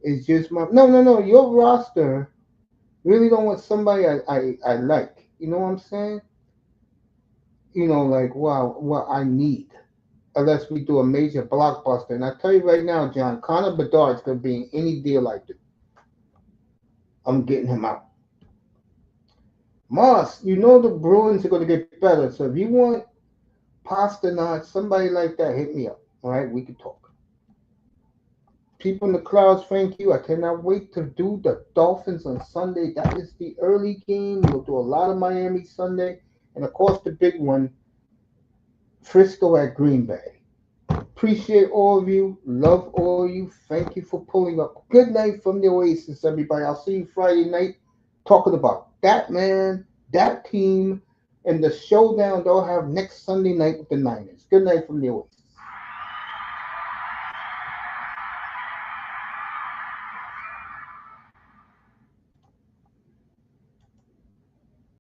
It's just my no. Your roster really don't want somebody I like. You know what I'm saying? Like wow, what I need. Unless we do a major blockbuster. And I tell you right now, John, Connor Bedard's gonna be in any deal I do. I'm getting him out. Moss, the Bruins are gonna get better. So if you want Pasternak, somebody like that, hit me up. All right, we can talk. People in the clouds, thank you. I cannot wait to do the Dolphins on Sunday. That is the early game. We'll do a lot of Miami Sunday. And of course, the big one, Frisco at Green Bay. Appreciate all of you. Love all of you. Thank you for pulling up. Good night from the Oasis, everybody. I'll see you Friday night talking about that man, that team, and the showdown they'll have next Sunday night with the Niners. Good night from the Oasis.